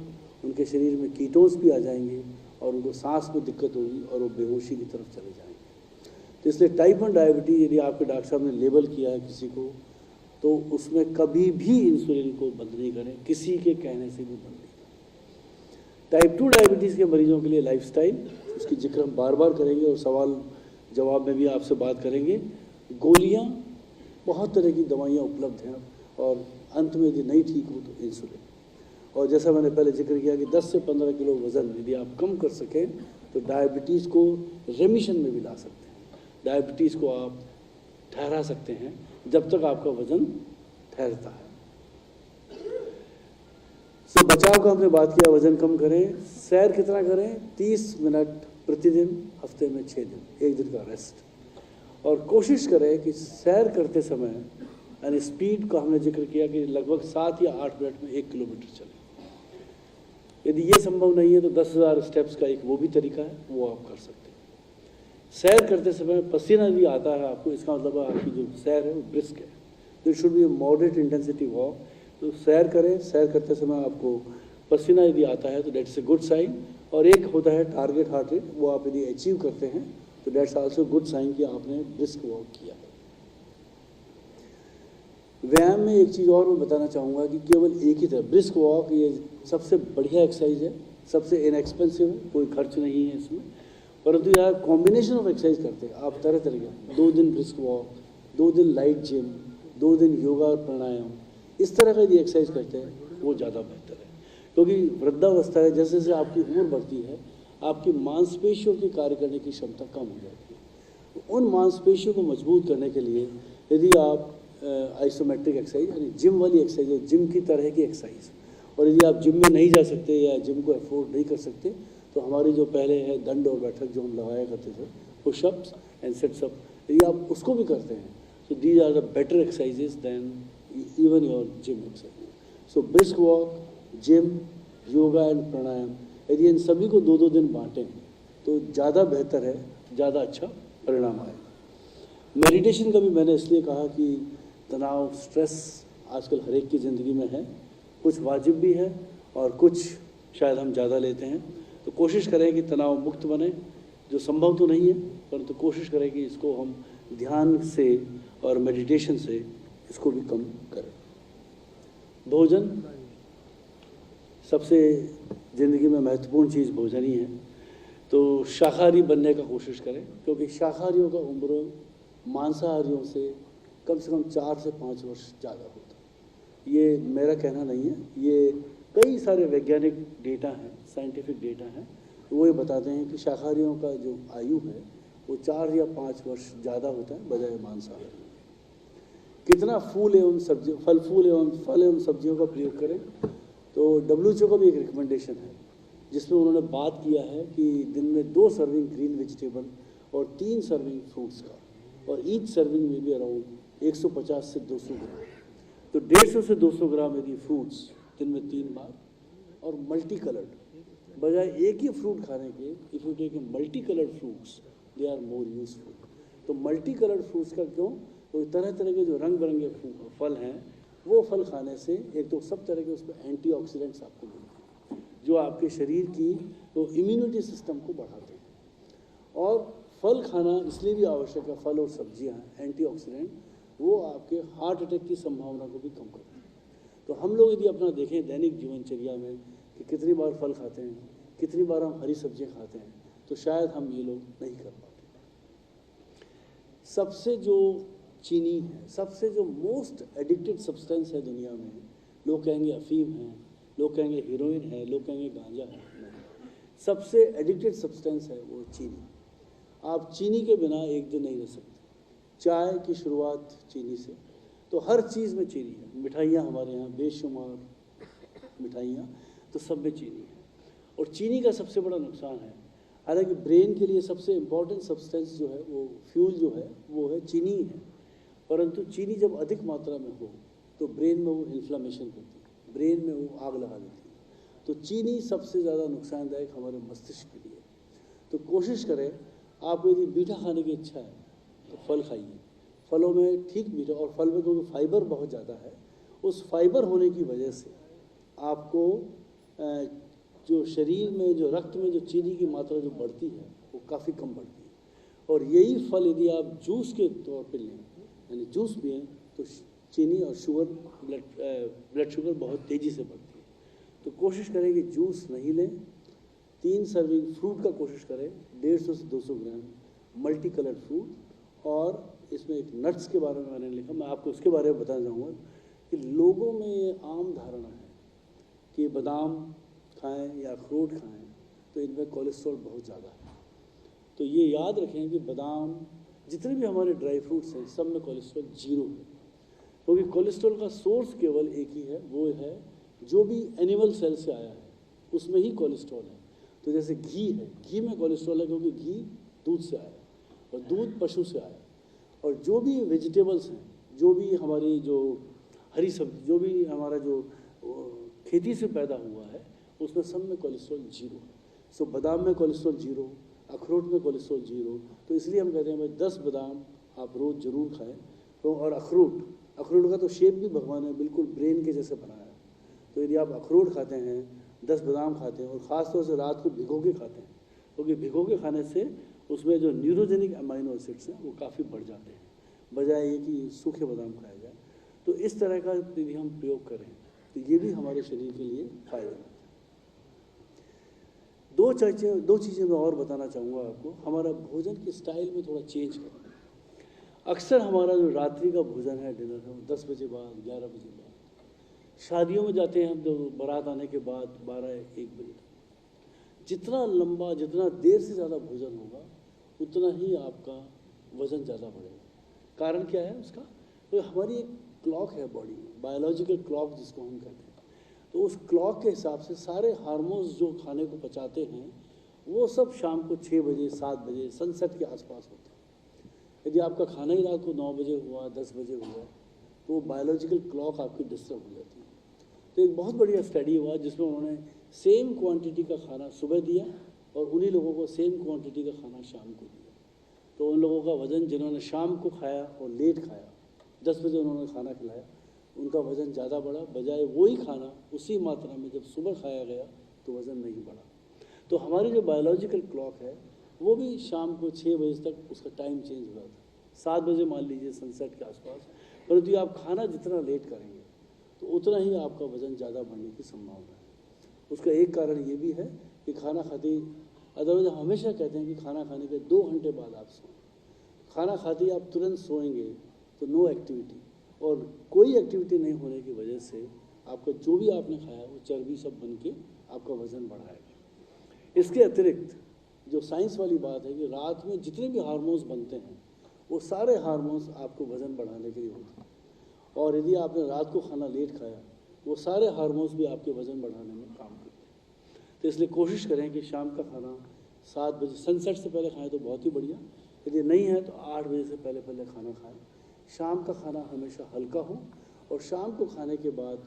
उनके शरीर में कीटोन्स भी आ जाएंगे और उनको सांस में दिक्कत होगी और वो बेहोशी की तरफ चले जाएंगे। तो इसलिए टाइप 1 डायबिटीज़ यदि आपके डॉक्टर साहब ने लेबल किया है किसी को, तो उसमें कभी भी इंसुलिन को बंद नहीं करें, किसी के कहने से भी बंद नहीं करें। टाइप 2 डायबिटीज़ के मरीजों के लिए लाइफस्टाइल, उसकी जिक्र हम बार बार करेंगे और सवाल जवाब में भी आपसे बात करेंगे। गोलियाँ, बहुत तरह की दवाइयाँ उपलब्ध हैं और अंत में यदि नहीं ठीक हो तो इंसुलिन। और जैसा मैंने पहले जिक्र किया कि 10 से 15 किलो वज़न यदि आप कम कर सकें तो डायबिटीज़ को रेमिशन में भी ला सकते हैं, डायबिटीज़ को आप ठहरा सकते हैं जब तक आपका वज़न ठहरता है। सो बचाव का हमने बात किया, वज़न कम करें, सैर कितना करें, 30 मिनट प्रतिदिन, हफ्ते में 6 दिन, 1 दिन का रेस्ट। और कोशिश करें कि सैर करते समय यानी स्पीड का हमने जिक्र किया कि लगभग 7 या 8 मिनट में 1 किलोमीटर चलें। यदि ये संभव नहीं है तो 10,000 स्टेप्स का एक वो भी तरीका है, वो आप कर सकते हैं। सैर करते समय पसीना यदि आता है आपको, इसका मतलब आपकी जो सैर है वो ब्रिस्क है, तो it should be moderate intensity walk. तो सैर करें, सैर करते समय आपको पसीना यदि आता है तो दैट्स ए गुड साइन। और एक होता है टारगेट हार्ट रेट, वो आप यदि अचीव करते हैं तो दैट्स आल्सो गुड साइन कि आपने ब्रिस्क वॉक किया है। व्यायाम में एक चीज़ और मैं बताना चाहूँगा कि केवल एक ही तरह ब्रिस्क वॉक, ये सबसे बढ़िया एक्सरसाइज है, सबसे इनएक्सपेंसिव है, कोई खर्च नहीं है इसमें। परंतु यार कॉम्बिनेशन ऑफ एक्सरसाइज करते हैं आप तरह तरह के, 2 दिन ब्रिस्क वॉक, 2 दिन लाइट जिम, 2 दिन योगा और प्राणायाम, इस तरह का यदि एक्सरसाइज करते हैं वो ज़्यादा बेहतर है। क्योंकि वृद्धावस्था है, जैसे जैसे आपकी उम्र बढ़ती है आपकी मांसपेशियों की कार्य करने की क्षमता कम हो जाती है। तो उन मांसपेशियों को मजबूत करने के लिए यदि आप आइसोमेट्रिक एक्सरसाइज यानी जिम वाली एक्सरसाइज, जिम की तरह की एक्सरसाइज, और यदि आप जिम में नहीं जा सकते या जिम को अफोर्ड नहीं कर सकते तो तो हमारी जो पहले है दंड और बैठक जो हम लगाया करते थे, पुशअप्स एंड सेट्सअप, यदि आप उसको भी करते हैं तो these are the better exercises than even your gym exercise. So brisk walk, gym, yoga and pranayama, यदि इन सभी को 2-2 दिन बांटें तो ज़्यादा बेहतर है, ज़्यादा अच्छा परिणाम आए। मेडिटेशन का भी मैंने इसलिए कहा कि तनाव, स्ट्रेस आजकल हर एक की ज़िंदगी में है, कुछ वाजिब भी है और कुछ शायद हम ज़्यादा लेते हैं। तो कोशिश करें कि तनाव मुक्त बने, जो संभव तो नहीं है, परंतु कोशिश करें कि इसको हम ध्यान से और मेडिटेशन से इसको भी कम करें। भोजन सबसे ज़िंदगी में महत्वपूर्ण चीज़ भोजन ही है, तो शाकाहारी बनने का कोशिश करें, क्योंकि शाकाहारियों का उम्र मांसाहारियों से कम 4 से 5 वर्ष ज़्यादा होता है। ये मेरा कहना नहीं है, ये कई सारे वैज्ञानिक डेटा हैं, साइंटिफिक डेटा हैं, वो ये बताते हैं कि शाकाहारियों का जो आयु है वो 4 या 5 वर्ष ज़्यादा होता है बजाय मांसाहारी। कितना फल एवं सब्जियों का प्रयोग करें, तो WHO का भी एक रिकमेंडेशन है जिसमें उन्होंने बात किया है कि दिन में 2 सर्विंग ग्रीन वेजिटेबल और 3 सर्विंग फ्रूट्स का, और ईच सर्विंग में भी अराउंड 150 से 200 ग्राम, तो 150 से 200 ग्राम यदि फ्रूट्स दिन में 3 बार, और मल्टी कलर्ड बजाय एक ही फ्रूट खाने के, if you take a multi coloured fruits they are more useful. तो मल्टी कलर्ड फ्रूट्स का क्यों, तो तरह तरह के जो रंग बिरंगे फल हैं वो फल खाने से एक तो सब तरह के उसमें एंटीऑक्सीडेंट्स आपको मिलते हैं जो आपके शरीर की तो इम्यूनिटी सिस्टम को बढ़ाते हैं। और फल खाना इसलिए भी आवश्यक है, फल और सब्जियां एंटीऑक्सीडेंट, वो आपके हार्ट अटैक की संभावना को भी कम करते हैं। तो हम लोग यदि अपना देखें दैनिक जीवनचर्या में कि कितनी बार फल खाते हैं, कितनी बार हम हरी सब्जियां खाते हैं, तो शायद हम ये लोग नहीं कर पाते। सबसे जो चीनी है, सबसे जो मोस्ट एडिक्टेड सब्सटेंस है दुनिया में, लोग कहेंगे अफीम है, लोग कहेंगे हीरोइन है, लोग कहेंगे गांजा है, नहीं, सबसे एडिक्टेड सब्सटेंस है वो चीनी। आप चीनी के बिना एक दिन नहीं रह सकते। चाय की शुरुआत चीनी से, तो हर चीज़ में चीनी है। मिठाइयाँ हमारे यहाँ बेशुमार मिठाइयाँ, तो सब में चीनी है। और चीनी का सबसे बड़ा नुकसान है, हालांकि ब्रेन के लिए सबसे इम्पॉर्टेंट सब्सटेंस जो है वो फ्यूल जो है वो है चीनी है, परंतु चीनी जब अधिक मात्रा में हो तो ब्रेन में वो इन्फ्लामेशन करती है, ब्रेन में वो आग लगा देती है। तो चीनी सबसे ज़्यादा नुकसानदायक हमारे मस्तिष्क के लिए। तो कोशिश करें, आपको यदि मीठा खाने की इच्छा है तो फल खाइए, फलों में ठीक मीठा, और फल में क्योंकि फाइबर बहुत ज़्यादा है, उस फाइबर होने की वजह से आपको जो शरीर में जो रक्त में जो चीनी की मात्रा जो बढ़ती है वो काफ़ी कम बढ़ती है। और यही फल यदि आप जूस के तौर पे लें, यानी जूस पिएं, तो चीनी और शुगर ब्लड शुगर बहुत तेज़ी से बढ़ती है। तो कोशिश करें कि जूस नहीं लें। 3 सर्विंग फ्रूट का कोशिश करें, 150 से 200 ग्राम मल्टी कलर्ड फ्रूट। और इसमें एक नट्स के बारे में मैंने लिखा, मैं आपको उसके बारे में बताना चाहूँगा कि लोगों में ये आम धारणा है कि बादाम खाएं या अखरोट खाएं तो इनमें कोलेस्ट्रॉल बहुत ज़्यादा है। तो ये याद रखें कि बादाम, जितने भी हमारे ड्राई फ्रूट्स हैं, सब में कोलेस्ट्रॉल 0 है, क्योंकि कोलेस्ट्रॉल का सोर्स केवल एक ही है, वो है जो भी एनिमल सेल से आया है उसमें ही कोलेस्ट्रॉल है। तो जैसे घी है, घी में कोलेस्ट्रॉल है क्योंकि घी दूध से आया और दूध पशु से आया। और जो भी वेजिटेबल्स हैं, जो भी हमारी जो हरी सब्जी, जो भी हमारा जो खेती से पैदा हुआ है, उसमें सब में कोलेस्ट्रॉल 0 है। सो बादाम में कोलेस्ट्रॉल 0, अखरोट में कोलेस्ट्रॉल 0। तो इसलिए हम कहते हैं भाई 10 बादाम आप रोज़ ज़रूर खाएं। तो और अखरोट का तो शेप भी भगवान ने बिल्कुल ब्रेन के जैसे बनाया है। तो यदि आप अखरोट खाते हैं, 10 बादाम खाते हैं, और ख़ास तौर से रात को भिगो के खाते हैं, क्योंकि भिगो के खाने से उसमें जो न्यूरोजेनिक अमाइनो एसिड्स हैं वो काफ़ी बढ़ जाते हैं, बजाय ये कि सूखे बादाम खाया जाए। तो इस तरह का यदि हम प्रयोग करें तो ये भी हमारे शरीर के लिए फ़ायदेमंद है। दो चीज़ें मैं और बताना चाहूँगा आपको। हमारा भोजन के स्टाइल में थोड़ा चेंज करें। अक्सर हमारा जो रात्रि का भोजन है, डिनर है, 10 बजे बाद, 11 बजे बाद। शादियों में जाते हैं हम तो बारात आने के बाद 12-1 बजे तक। जितना लंबा, जितना देर से ज़्यादा भोजन होगा उतना ही आपका वज़न ज़्यादा बढ़ेगा। कारण क्या है उसका? तो हमारी एक क्लॉक है बॉडी में, बायोलॉजिकल क्लॉक जिसको हम कहते हैं। तो उस क्लॉक के हिसाब से सारे हार्मोन्स जो खाने को पचाते हैं वो सब शाम को 6 बजे 7 बजे सनसेट के आसपास होता है। यदि आपका खाना ही रात को 9 बजे हुआ 10 बजे हुआ तो वो बायोलॉजिकल क्लॉक आपकी डिस्टर्ब हो जाती है। तो एक बहुत बढ़िया स्टडी हुआ जिसमें उन्होंने सेम क्वांटिटी का खाना सुबह दिया और उन्हीं लोगों को सेम क्वांटिटी का खाना शाम को दिया। तो उन लोगों का वज़न जिन्होंने शाम को खाया और लेट खाया, 10 बजे उन्होंने खाना खिलाया, उनका वज़न ज़्यादा बढ़ा, बजाय वही खाना उसी मात्रा में जब सुबह खाया गया तो वज़न नहीं बढ़ा। तो हमारी जो बायोलॉजिकल क्लॉक है वो भी शाम को 6 बजे तक उसका टाइम चेंज हुआ था, 7 बजे मान लीजिए सनसेट के आसपास। परंतु आप खाना जितना लेट करेंगे तो उतना ही आपका वज़न ज़्यादा बढ़ने की संभावना है। उसका एक कारण ये भी है कि खाना खाते ही, अदरवाइज हमेशा कहते हैं कि खाना खाने के 2 घंटे बाद आप सोएं। खाना खाते ही आप तुरंत सोएंगे तो नो एक्टिविटी, और कोई एक्टिविटी नहीं होने की वजह से आपका जो भी आपने खाया वो चर्बी सब बन के आपका वज़न बढ़ाएगा। इसके अतिरिक्त जो साइंस वाली बात है कि रात में जितने भी हार्मोन्स बनते हैं वो सारे हार्मोन्स आपको वज़न बढ़ाने के लिए होते हैं, और यदि आपने रात को खाना लेट खाया वो सारे हार्मोन्स भी आपके वज़न बढ़ाने में काम करते हैं। तो इसलिए कोशिश करें कि शाम का खाना 7 बजे सनसेट से पहले खाएं तो बहुत ही बढ़िया, यदि नहीं है तो 8 बजे से पहले खाना खाएं। शाम का खाना हमेशा हल्का हो और शाम को खाने के बाद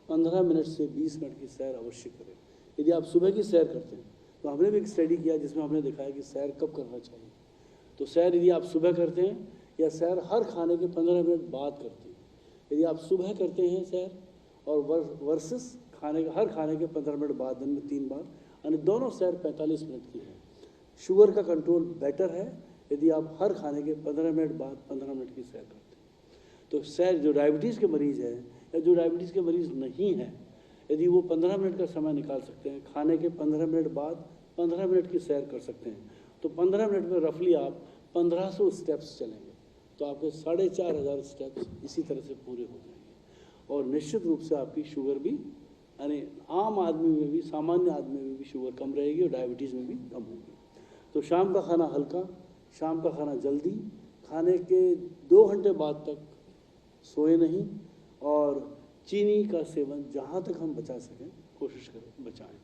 15 मिनट से 20 मिनट की सैर अवश्य करें। यदि आप सुबह की सैर करते हैं तो हमने भी एक स्टडी किया जिसमें हमने दिखाया कि सैर कब करना चाहिए। तो सैर यदि आप सुबह करते हैं या सैर हर खाने के 15 मिनट बाद करते हैं, यदि आप सुबह करते हैं सैर और वर्सेस हर खाने के 15 मिनट बाद दिन में 3 बार, यानी दोनों सैर 45 मिनट की है। शुगर का कंट्रोल बेटर है यदि आप हर खाने के 15 मिनट बाद 15 मिनट की सैर करते हैं। तो सैर जो डायबिटीज़ के मरीज़ हैं या जो डायबिटीज़ के मरीज़ नहीं हैं, यदि वो 15 मिनट का समय निकाल सकते हैं, खाने के 15 मिनट बाद 15 मिनट की सैर कर सकते हैं, तो 15 मिनट में रफली आप 1500 स्टेप्स चलेंगे तो आपके 4500 स्टेप्स इसी तरह से पूरे हो जाएंगे। और निश्चित रूप से आपकी शुगर भी, यानी आम आदमी में भी, सामान्य आदमी में भी शुगर कम रहेगी और डायबिटीज़ में भी कम होगी। तो शाम का खाना हल्का, शाम का खाना जल्दी, खाने के 2 घंटे बाद तक सोए नहीं, और चीनी का सेवन जहाँ तक हम बचा सकें कोशिश करें बचाएं,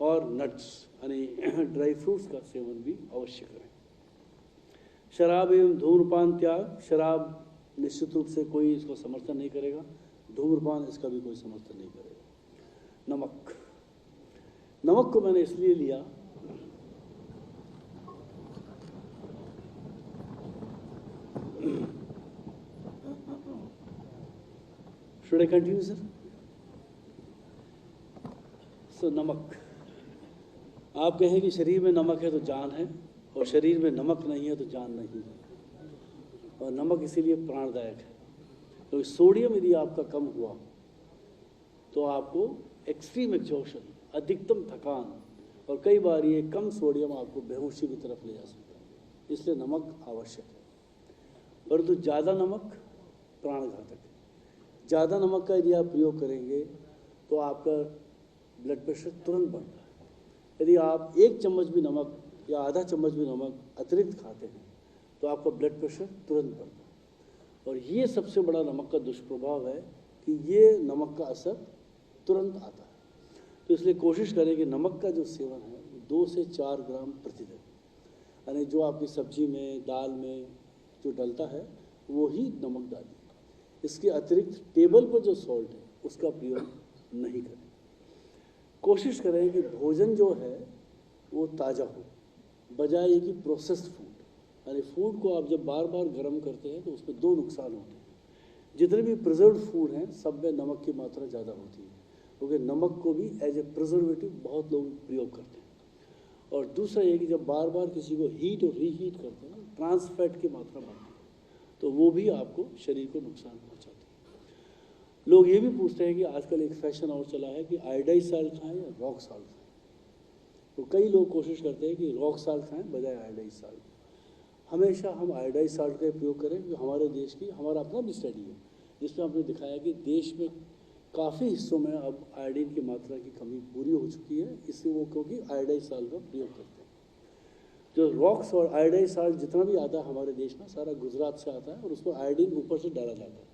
और नट्स यानी ड्राई फ्रूट्स का सेवन भी अवश्य करें। शराब एवं धूम्रपान त्याग, शराब निश्चित रूप से कोई इसको समर्थन नहीं करेगा, धूम्रपान इसका भी कोई समर्थन नहीं करेगा। नमक को मैंने इसलिए लिया, शुड आई कंटिन्यू सर? सो नमक, आप कहें कि शरीर में नमक है तो जान है, और शरीर में नमक नहीं है तो जान नहीं है। और नमक इसीलिए प्राणदायक है क्योंकि सोडियम यदि आपका कम हुआ तो आपको एक्सट्रीम एग्जॉशन, अधिकतम थकान, और कई बार ये कम सोडियम आपको बेहोशी की तरफ ले जा सकता है। इसलिए नमक आवश्यक है, परंतु ज़्यादा नमक प्राणघातक है। ज़्यादा नमक का यदि आप प्रयोग करेंगे तो आपका ब्लड प्रेशर तुरंत बढ़ता है। यदि आप 1 चम्मच भी नमक या आधा चम्मच भी नमक अतिरिक्त खाते हैं तो आपका ब्लड प्रेशर तुरंत बढ़ता है। और ये सबसे बड़ा नमक का दुष्प्रभाव है कि ये नमक का असर तुरंत आता है। तो इसलिए कोशिश करें कि नमक का जो सेवन है 2 से 4 ग्राम प्रतिदिन, यानी जो आपकी सब्जी में, दाल में जो डलता है वो ही नमक डालिए। इसके अतिरिक्त टेबल पर जो सॉल्ट है उसका प्रयोग नहीं करें। कोशिश करें कि भोजन जो है वो ताज़ा हो, बजाय ये कि प्रोसेस्ड फूड, यानी फूड को आप जब बार बार गर्म करते हैं तो उसमें 2 नुकसान होते हैं। जितने भी प्रिजर्व्ड फूड हैं सब में नमक की मात्रा ज़्यादा होती है, क्योंकि नमक को भी एज ए प्रिजर्वेटिव बहुत लोग प्रयोग करते हैं। और दूसरा ये कि जब बार बार किसी को हीट और रीहीट करते हैं ट्रांस फैट की मात्रा बढ़ती है, तो वो भी आपको शरीर को नुकसान पहुंचाती है। लोग ये भी पूछते हैं कि आजकल एक फैशन और चला है कि आयोडाइज साल्ट खाएं या रॉक साल्ट खाएं। तो कई लोग कोशिश करते हैं कि रॉक साल्ट खाएं बजाय आयोडाइज साल्ट। हमेशा हम आयोडाइज साल्ट का प्रयोग करें, क्योंकि हमारे देश की, हमारा अपना भी स्टडी है जिसमें हमने दिखाया कि देश में काफ़ी हिस्सों में अब आयोडीन की मात्रा की कमी पूरी हो चुकी है, इससे वो क्योंकि आयोडाइज साल्ट का प्रयोग करते हैं। जो रॉक्स और आयोडाइज साल्ट जितना भी आता है हमारे देश में सारा गुजरात से आता है, और उसमें आयोडीन ऊपर से डाला जाता है,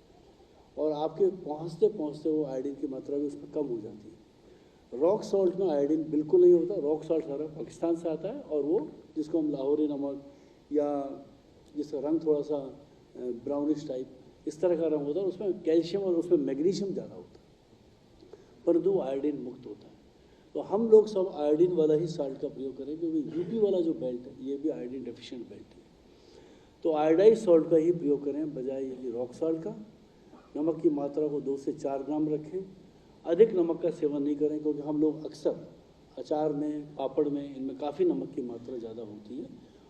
और आपके पहुँचते पहुँचते वो आयोडीन की मात्रा भी उसमें कम हो जाती है। रॉक सॉल्ट में आयोडीन बिल्कुल नहीं होता। रॉक सॉल्ट सारा पाकिस्तान से आता है और वो जिसको हम लाहौरी नमक या जिसका रंग थोड़ा सा ब्राउनिश टाइप इस तरह का रंग होता है, उसमें कैल्शियम और उसमें मैग्नीशियम ज़्यादा होता है, परंतु वो आयोडीन मुक्त होता है। तो हम लोग सब आयोडीन वाला ही साल्ट का प्रयोग करें, क्योंकि यूपी वाला जो बेल्ट है ये भी आयोडीन डेफिशिएंट बेल्ट है। तो आयोडाइज सॉल्ट का ही प्रयोग करें बजाय ये रॉक सॉल्ट का। नमक की मात्रा को 2 से 4 ग्राम रखें। अधिक नमक का सेवन नहीं करें, क्योंकि हम लोग अक्सर अचार में, पापड़ में, इनमें काफ़ी नमक की मात्रा ज़्यादा होती है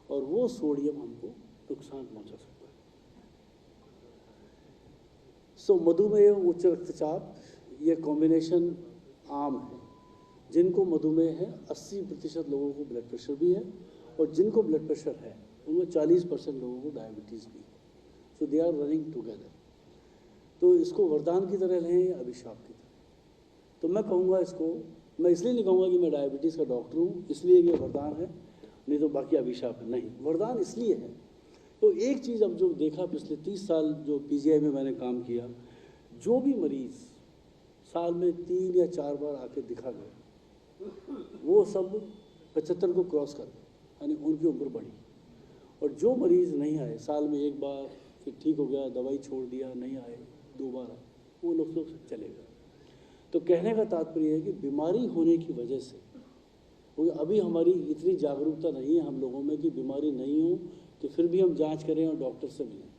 और वो सोडियम हमको नुकसान पहुंचा सकता है। सो मधुमेह, उच्च रक्तचाप, ये कॉम्बिनेशन आम है। जिनको मधुमेह है 80% लोगों को ब्लड प्रेशर भी है, और जिनको ब्लड प्रेशर है उनमें 40% लोगों को डायबिटीज़ भी है। सो दे आर रनिंग टुगेदर। तो इसको वरदान की तरह लें या अभिशाप की तरह? तो मैं कहूँगा इसको, मैं इसलिए नहीं कहूँगा कि मैं डायबिटीज़ का डॉक्टर हूँ इसलिए ये वरदान है, नहीं तो बाकी अभिशाप है। नहीं, वरदान इसलिए है। तो एक चीज़ अब जो देखा पिछले 30 साल जो PGI में मैंने काम किया, जो भी मरीज़ साल में 3 या 4 बार आके दिखा गए वो सब 75 को क्रॉस कर गए, यानी उनकी उम्र बढ़ी। और जो मरीज़ नहीं आए, साल में 1 बार फिर ठीक हो गया, दवाई छोड़ दिया, नहीं आए, 2 बार आए, वो लोग चले गए। तो कहने का तात्पर्य है कि बीमारी होने की वजह से, क्योंकि अभी हमारी इतनी जागरूकता नहीं है हम लोगों में कि बीमारी नहीं हो तो फिर भी हम जांच करें और डॉक्टर से मिलें।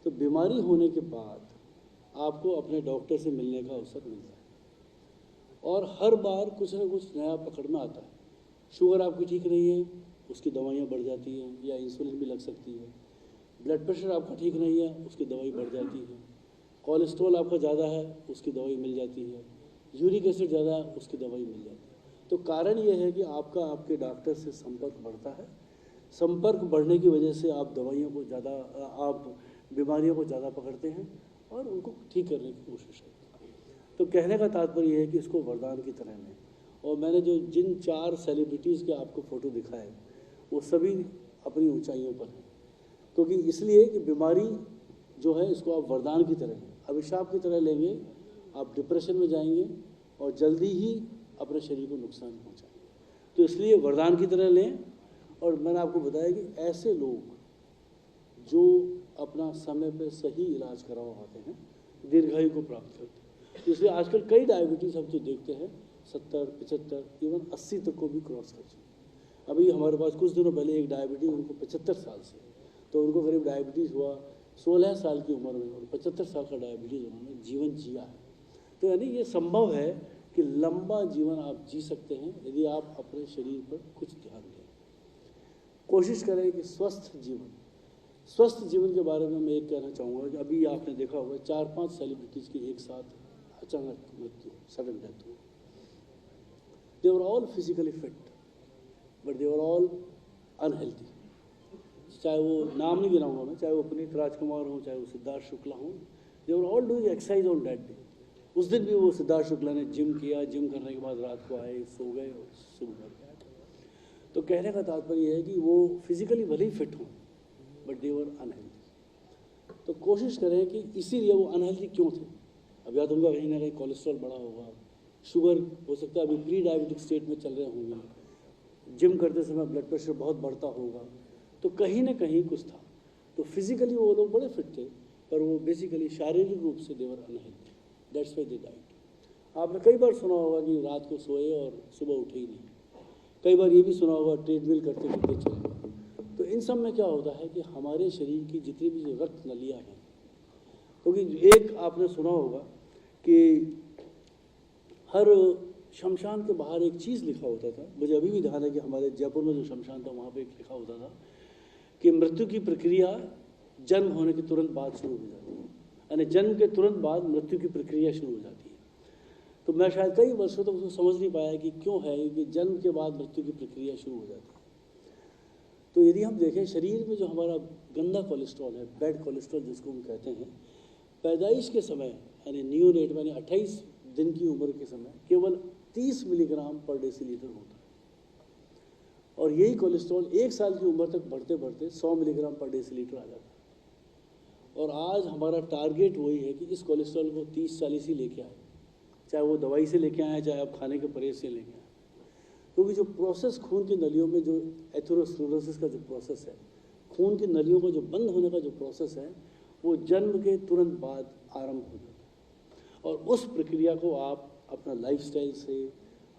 तो बीमारी होने के बाद आपको अपने डॉक्टर से मिलने का अवसर मिलता है, और हर बार कुछ ना कुछ नया पकड़ में आता है। शुगर आपकी ठीक नहीं है, उसकी दवाइयाँ बढ़ जाती हैं या इंसुलिन भी लग सकती है। ब्लड प्रेशर आपका ठीक नहीं है, उसकी दवाई बढ़ जाती है। कोलेस्ट्रॉल आपका ज़्यादा है, उसकी दवाई मिल जाती है। यूरिक एसिड ज़्यादा है, उसकी दवाई मिल जाती है। तो कारण ये है कि आपका आपके डॉक्टर से संपर्क बढ़ता है। संपर्क बढ़ने की वजह से आप दवाइयों को ज़्यादा, आप बीमारियों को ज़्यादा पकड़ते हैं और उनको ठीक करने की कोशिश करते हैं। तो कहने का तात्पर्य है कि इसको वरदान की तरह लें। और मैंने जो जिन 4 सेलिब्रिटीज़ के आपको फ़ोटो दिखाए वो सभी अपनी ऊंचाइयों पर हैं, क्योंकि इसलिए कि बीमारी जो है इसको आप वरदान की तरह लें। अभिशाप की तरह लेंगे आप डिप्रेशन में जाएंगे और जल्दी ही अपने शरीर को नुकसान पहुंचाएंगे। तो इसलिए वरदान की तरह लें। और मैंने आपको बताया कि ऐसे लोग जो अपना समय पे सही इलाज करवाते हैं दीर्घायु को प्राप्त करते हैं। तो इसलिए आजकल कई डायबिटीज़ हम जो देखते हैं 70, 75, इवन 80 तक को भी क्रॉस कर चुके हैं। अभी हमारे पास कुछ दिनों पहले एक डायबिटीज़, उनको 75 साल से, तो उनको करीब डायबिटीज़ हुआ 16 साल की उम्र में, और 75 साल का डायबिटीज़ उन्होंने जीवन जिया है। तो यानी ये संभव है कि लंबा जीवन आप जी सकते हैं यदि आप अपने शरीर पर कुछ ध्यान दें। कोशिश करें कि स्वस्थ जीवन के बारे में मैं एक कहना चाहूँगा कि अभी आपने देखा होगा 4-5 सेलिब्रिटीज़ की एक साथ अचानक मृत्यु, सडन डेथ हुई। They were all physically fit but they were all unhealthy. चाहे वो नाम नहीं गिनाऊंगा मैं, चाहे वो पुनीत राजकुमार हो, चाहे वो सिद्धार्थ शुक्ला हो, they were all doing exercise on that day. उस दिन भी वो सिद्धार्थ शुक्ला ने जिम किया, जिम करने के बाद रात को आए, सो गए और सुबह गए। तो कहने का तात्पर्य है कि वो फिजिकली भले ही फिट हों बट दे वर अनहेल्थी। तो कोशिश करें कि इसीलिए वो अनहेल्थी क्यों थे। अब या तो उनका कहीं ना कहीं कोलेस्ट्रॉल बढ़ा होगा, शुगर हो सकता है अभी प्री डायबिटिक स्टेट में चल रहे होंगे, जिम करते समय ब्लड प्रेशर बहुत बढ़ता होगा, तो कहीं ना कहीं कुछ था। तो फिजिकली वो लोग बड़े फिट थे पर वो बेसिकली शारीरिक रूप से they were unhealthy, that's why they died. आपने कई बार सुना होगा कि रात को सोए और सुबह उठे ही नहीं। कई बार ये भी सुना होगा ट्रेडमिल करते करते चले गए। तो इन सब में क्या होता है कि हमारे शरीर की जितनी भी जो रक्त नलियाँ हैं, क्योंकि एक आपने सुना होगा कि हर शमशान के बाहर एक चीज़ लिखा होता था, मुझे अभी भी ध्यान है कि हमारे जयपुर में जो शमशान था वहाँ पे एक लिखा होता था कि मृत्यु की प्रक्रिया जन्म होने के तुरंत बाद शुरू हो जाती है, यानी जन्म के तुरंत बाद मृत्यु की प्रक्रिया शुरू हो जाती है। तो मैं शायद कई वर्षों तक उसको समझ नहीं पाया कि क्यों है कि जन्म के बाद मृत्यु की प्रक्रिया शुरू हो जाती है। तो यदि हम देखें शरीर में जो हमारा गंदा कोलेस्ट्रॉल है, बैड कोलेस्ट्रॉल जिसको हम कहते हैं, पैदाइश के समय यानी नियोनेट में 28 दिन की उम्र के समय केवल 30 मिलीग्राम पर डेसीलीटर होता है, और यही कोलेस्ट्रॉल 1 साल की उम्र तक बढ़ते बढ़ते 100 मिलीग्राम पर डेसीलीटर आ जाता है। और आज हमारा टारगेट वही है कि इस कोलेस्ट्रॉल को 30-40 ही लेके आए, चाहे वो दवाई से लेके आए, चाहे आप खाने के परहेज से लेके आए। क्योंकि जो प्रोसेस खून की नलियों में, जो एथेरोस्क्लेरोसिस का जो प्रोसेस है, खून की नलियों का जो बंद होने का जो प्रोसेस है, वो जन्म के तुरंत बाद आरंभ हो जाता है। और उस प्रक्रिया को आप अपना लाइफस्टाइल से,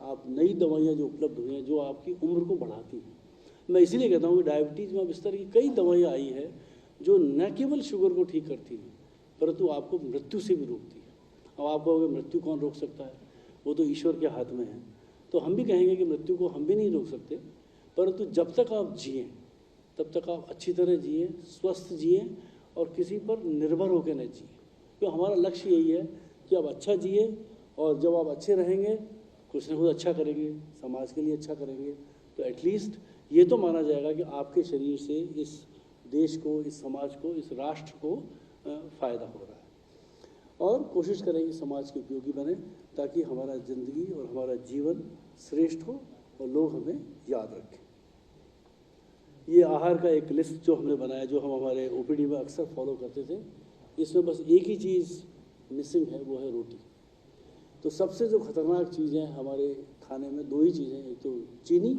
आप नई दवाइयाँ जो उपलब्ध हुई हैं जो आपकी उम्र को बढ़ाती हैं। मैं इसीलिए कहता हूँ कि डायबिटीज़ में अब इस तरह की कई दवाइयाँ आई है जो न केवल शुगर को ठीक करती हैं, परंतु आपको मृत्यु से भी रोकती है। अब आप कहोगे मृत्यु कौन रोक सकता है, वो तो ईश्वर के हाथ में है। तो हम भी कहेंगे कि मृत्यु को हम भी नहीं रोक सकते, परंतु जब तक आप जिए तब तक आप अच्छी तरह जिए, स्वस्थ जिए और किसी पर निर्भर होकर न जिए। तो हमारा लक्ष्य यही है कि आप अच्छा जिए, और जब आप अच्छे रहेंगे कुछ न कुछ अच्छा करेंगे, समाज के लिए अच्छा करेंगे, तो एटलीस्ट ये तो माना जाएगा कि आपके शरीर से इस देश को, इस समाज को, इस राष्ट्र को फ़ायदा हो रहा है। और कोशिश करें कि समाज के उपयोगी बने, ताकि हमारा ज़िंदगी और हमारा जीवन श्रेष्ठ हो और लोग हमें याद रखें। ये आहार का एक लिस्ट जो हमने बनाया, जो हम हमारे ओपीडी में अक्सर फॉलो करते थे, इसमें बस एक ही चीज़ मिसिंग है, वो है रोटी। तो सबसे जो खतरनाक चीज़ है हमारे खाने में, दो ही चीज़ें, एक तो चीनी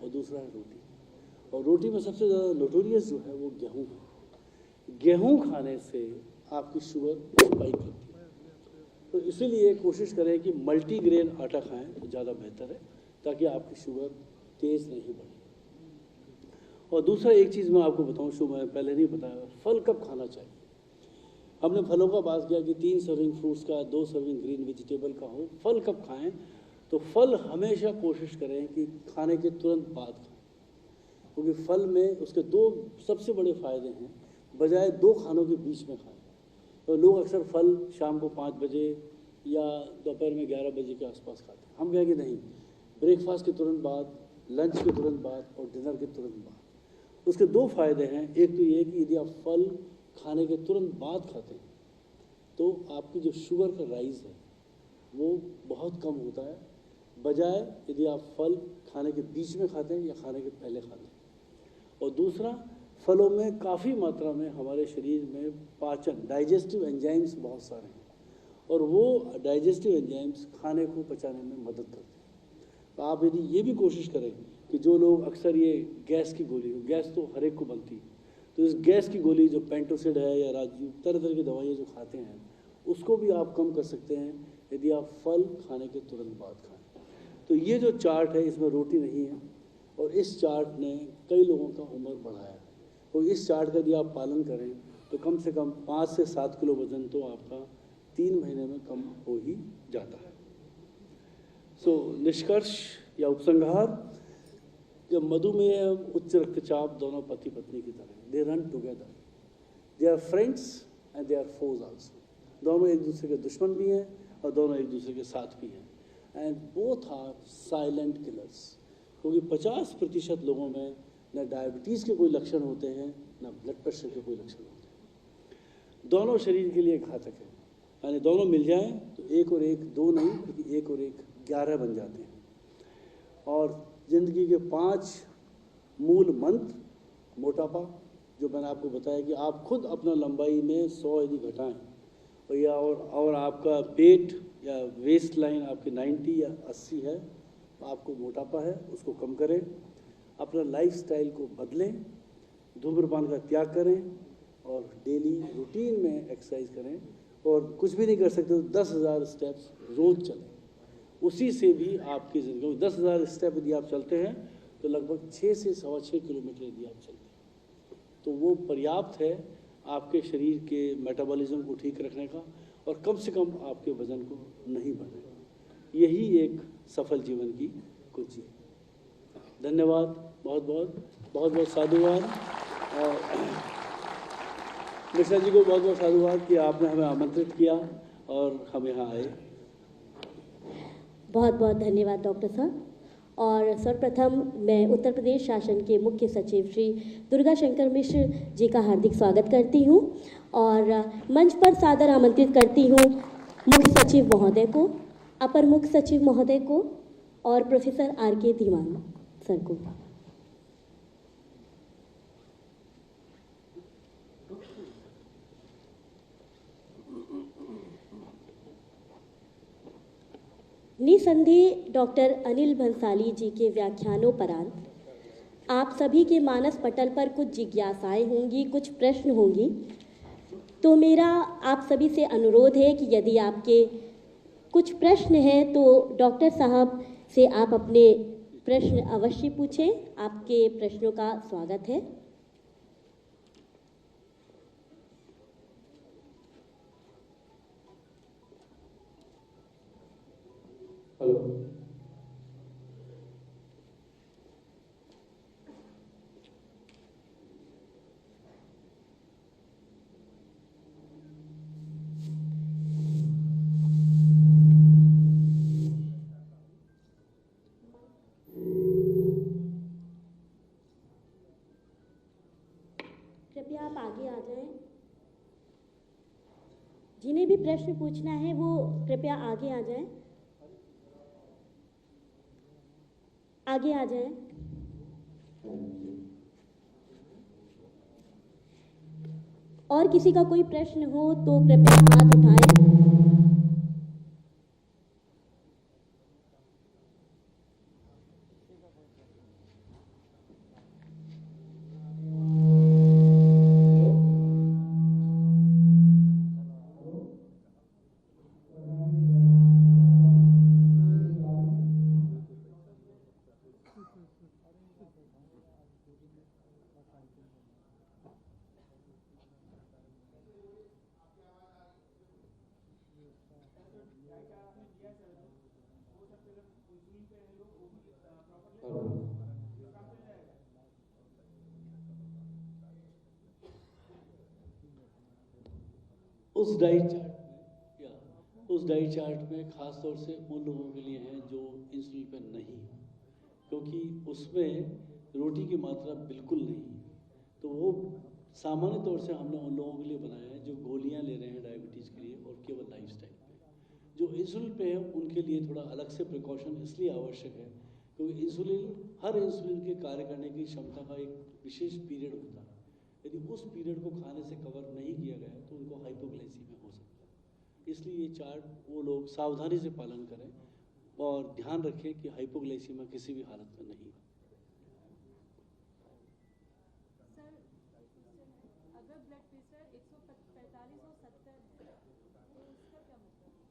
और दूसरा है रोटी। और रोटी में सबसे ज़्यादा नोटोरियस जो है वो गेहूँ है। गेहूँ खाने से आपकी शुगर स्पाइक करती है। तो इसीलिए कोशिश करें कि मल्टीग्रेन आटा खाएं तो ज़्यादा बेहतर है, ताकि आपकी शुगर तेज़ नहीं बढ़े। और दूसरा एक चीज़ मैं आपको बताऊं, जो मैं पहले नहीं बताया, फल कब खाना चाहिए। हमने फलों का बात किया कि 3 सर्विंग फ्रूट्स का, 2 सर्विंग ग्रीन वेजिटेबल का हो। फल कब खाएं, तो फल हमेशा कोशिश करें कि खाने के तुरंत बाद खाएं, क्योंकि फल में उसके 2 सबसे बड़े फ़ायदे हैं, बजाय 2 खानों के बीच में खाएं। तो लोग अक्सर फल शाम को 5 बजे या दोपहर में 11 बजे के आसपास खाते हैं। हम कहेंगे नहीं, ब्रेकफास्ट के तुरंत बाद, लंच के तुरंत बाद और डिनर के तुरंत बाद। उसके 2 फ़ायदे हैं। एक तो ये कि यदि आप फल खाने के तुरंत बाद खाते हैं तो आपकी जो शुगर का राइज है वो बहुत कम होता है, बजाय यदि आप फल खाने के बीच में खाते हैं या खाने के पहले खाते हैं। और दूसरा, फलों में काफ़ी मात्रा में हमारे शरीर में पाचन, डाइजेस्टिव एंजाइम्स बहुत सारे हैं, और वो डाइजेस्टिव एंजाइम्स खाने को पचाने में मदद करते हैं। तो आप यदि ये भी कोशिश करें कि जो लोग अक्सर ये गैस की गोली, गैस तो हर एक को बनती है, तो इस गैस की गोली जो पेंटोसिड है या राजू, तरह तरह की दवाइयाँ जो खाते हैं, उसको भी आप कम कर सकते हैं यदि आप फल खाने के तुरंत बाद खाएं। तो ये जो चार्ट है इसमें रोटी नहीं है, और इस चार्ट ने कई लोगों का उम्र बढ़ाया है। तो इस चार्ट का यदि आप पालन करें तो कम से कम 5 से 7 किलो वजन तो आपका 3 महीने में कम हो ही जाता है। सो निष्कर्ष या उपसंहार, जब मधुमेह और उच्च रक्तचाप दोनों पति पत्नी की तरह, they run together, they are friends and they are foes also. दोनों एक दूसरे के दुश्मन भी हैं और दोनों एक दूसरे के साथ भी हैं। And both are silent killers, क्योंकि 50% लोगों में न डायबिटीज़ के कोई लक्षण होते हैं, न ब्लड प्रेशर के कोई लक्षण होते हैं। दोनों शरीर के लिए घातक है। यानी दोनों मिल जाएं तो 1 और 1 2 नहीं, क्योंकि 1 और 1 11 बन जाते हैं। और ज़िंदगी के 5 मूल मंत्र, मोटापा, जो मैंने आपको बताया कि आप खुद अपना लंबाई में 100 यदि घटाएं, और आपका वेट या वेस्ट लाइन आपकी 90 या 80 है, तो आपको मोटापा है, उसको कम करें। अपना लाइफस्टाइल को बदलें, धूम्रपान का त्याग करें और डेली रूटीन में एक्सरसाइज करें। और कुछ भी नहीं कर सकते तो 10,000 स्टेप्स रोज़ चलें। उसी से भी आपकी ज़िंदगी, 10,000 स्टेप यदि आप चलते हैं तो लगभग 6 से 6.25 किलोमीटर यदि आप चलते हैं तो वो पर्याप्त है आपके शरीर के मेटाबॉलिज्म को ठीक रखने का, और कम से कम आपके वज़न को नहीं बढ़ाएगा। यही एक सफल जीवन की कुंजी है। धन्यवाद, बहुत बहुत साधुवाद। और मिश्रा जी को बहुत बहुत साधुवाद कि आपने हमें आमंत्रित किया और हम यहाँ आए। बहुत बहुत धन्यवाद डॉक्टर साहब। और सर्वप्रथम मैं उत्तर प्रदेश शासन के मुख्य सचिव श्री दुर्गा शंकर मिश्र जी का हार्दिक स्वागत करती हूँ, और मंच पर सादर आमंत्रित करती हूँ मुख्य सचिव महोदय को, अपर मुख्य सचिव महोदय को और प्रोफेसर RK धीमान सर को। निसंदेह डॉक्टर अनिल भंसाली जी के व्याख्यानोपरांत आप सभी के मानस पटल पर कुछ जिज्ञासाएं होंगी, कुछ प्रश्न होंगी। तो मेरा आप सभी से अनुरोध है कि यदि आपके कुछ प्रश्न हैं तो डॉक्टर साहब से आप अपने प्रश्न अवश्य पूछें। आपके प्रश्नों का स्वागत है। हेलो। कृपया आप आगे आ जाएं। जिन्हें भी प्रश्न पूछना है वो कृपया आगे आ जाएं। आगे आ जाएं। और किसी का कोई प्रश्न हो तो कृपया हाथ उठाएं। उस डाइट चार्ट में खास तौर से उन लोगों के लिए है जो इंसुलिन पे नहीं है, क्योंकि उसमें रोटी की मात्रा बिल्कुल नहीं है। तो वो सामान्य तौर से हमने उन लोगों के लिए बनाया है जो गोलियां ले रहे हैं डायबिटीज़ के लिए और केवल लाइफस्टाइल पे। जो इंसुलिन पे है उनके लिए थोड़ा अलग से प्रिकॉशन इसलिए आवश्यक है क्योंकि हर इंसुलिन के कार्य करने की क्षमता का एक विशेष पीरियड होता है। यदि उस पीरियड को खाने से कवर नहीं किया गया तो उनको हाइपोग्लाइसीमिया हो सकता है। इसलिए ये चार्ट वो लोग सावधानी से पालन करें और ध्यान रखें कि हाइपोग्लाइसीमिया किसी भी हालत में नहीं।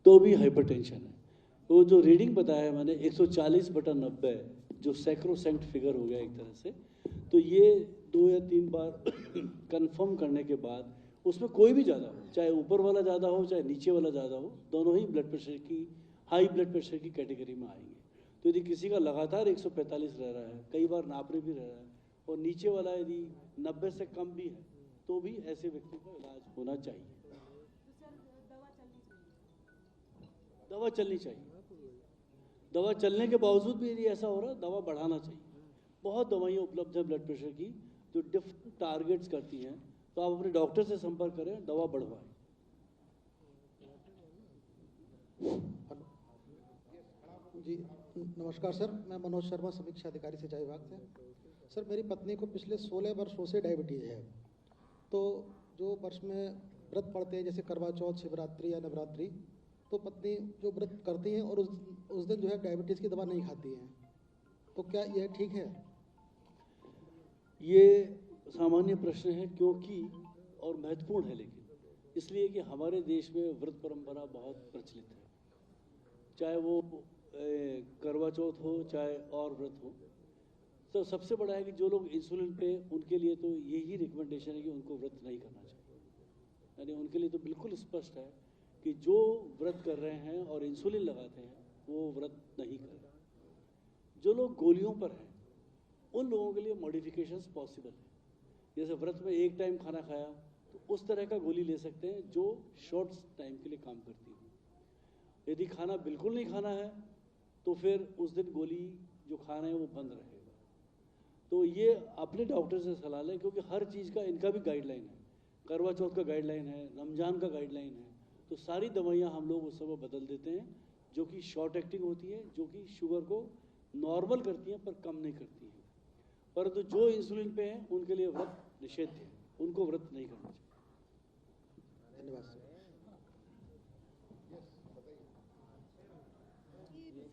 तो भी हाइपरटेंशन है। तो जो रीडिंग बताया मैंने 140/90 जो सैक्रोसेंक्ट फिगर हो गया एक तरह से, तो ये 2 या 3 बार कंफर्म करने के बाद उसमें कोई भी ज़्यादा हो, चाहे ऊपर वाला ज़्यादा हो चाहे नीचे वाला ज़्यादा हो, दोनों ही हाई ब्लड प्रेशर की कैटेगरी में आएंगे। तो यदि किसी का लगातार 145 रह रहा है, कई बार नापरे भी रह रहा है और नीचे वाला यदि 90 से कम भी है तो भी ऐसे व्यक्ति का इलाज होना चाहिए। दवा चलनी चाहिए। दवा चलने के बावजूद भी यदि ऐसा हो रहा है, दवा बढ़ाना चाहिए। बहुत दवाइयाँ उपलब्ध हैं ब्लड प्रेशर की जो डिफरेंट टारगेट्स करती हैं, तो आप अपने डॉक्टर से संपर्क करें, दवा बढ़वाएं। जी नमस्कार सर, मैं मनोज शर्मा, समीक्षा अधिकारी सिंचाई विभाग से। सर मेरी पत्नी को पिछले 16 वर्षों से डायबिटीज़ है। तो जो वर्ष में व्रत पड़ते हैं जैसे करवा चौथ, शिवरात्रि या नवरात्रि, तो पत्नी जो व्रत करती हैं और उस दिन जो है डायबिटीज़ की दवा नहीं खाती हैं, तो क्या यह ठीक है? ये सामान्य प्रश्न है क्योंकि और महत्वपूर्ण है, लेकिन इसलिए कि हमारे देश में व्रत परंपरा बहुत प्रचलित है, चाहे वो करवा चौथ हो चाहे और व्रत हो। तो सबसे बड़ा है कि जो लोग इंसुलिन पे, उनके लिए तो यही रिकमेंडेशन है कि उनको व्रत नहीं करना चाहिए। यानी उनके लिए तो बिल्कुल स्पष्ट है कि जो व्रत कर रहे हैं और इंसुलिन लगाते हैं वो व्रत नहीं कर रहे। जो लोग गोलियों पर हैं उन लोगों के लिए मॉडिफिकेशंस पॉसिबल है। जैसे व्रत में एक टाइम खाना खाया तो उस तरह का गोली ले सकते हैं जो शॉर्ट टाइम के लिए काम करती है। यदि खाना बिल्कुल नहीं खाना है तो फिर उस दिन गोली जो खाना है वो बंद रहेगा। तो ये अपने डॉक्टर से सलाह लें, क्योंकि हर चीज़ का इनका भी गाइडलाइन है। करवा चौथ का गाइडलाइन है, रमजान का गाइडलाइन है। तो सारी दवाइयाँ हम लोग उस समय बदल देते हैं जो कि शॉर्ट एक्टिंग होती है, जो कि शुगर को नॉर्मल करती हैं पर कम नहीं करती हैं। परंतु जो इंसुलिन पे हैं उनके लिए व्रत निषेध है, उनको व्रत नहीं करना चाहिए। धन्यवाद सर।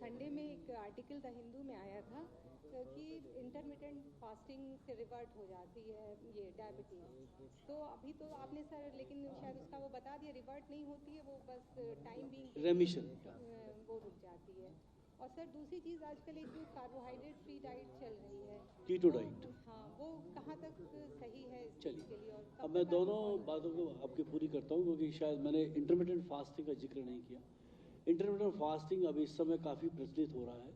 संडे में एक आर्टिकल द हिंदू में आया था कि इंटरमिटेंट फास्टिंग से रिवर्ट हो जाती है ये डायबिटीज़। तो अभी तो आपने सर लेकिन शायद उसका वो बता दिया, रिवर्ट नहीं होती है वो, बस टाइम भी रेमिशन वो रुक जाती है। और सर दूसरी चीज़ आजकल एक जो कार्बोहाइड्रेट फ्री डाइट चल रही है, कीटो डाइट, हाँ, वो कहाँ तक सही है इस चीज़ के लिए? और अब मैं दोनों बातों को आपकी पूरी करता हूँ, क्योंकि शायद मैंने इंटरमिटेंट फास्टिंग का जिक्र नहीं किया। इंटरमिटेंट फास्टिंग अभी इस समय काफ़ी प्रचलित हो रहा है,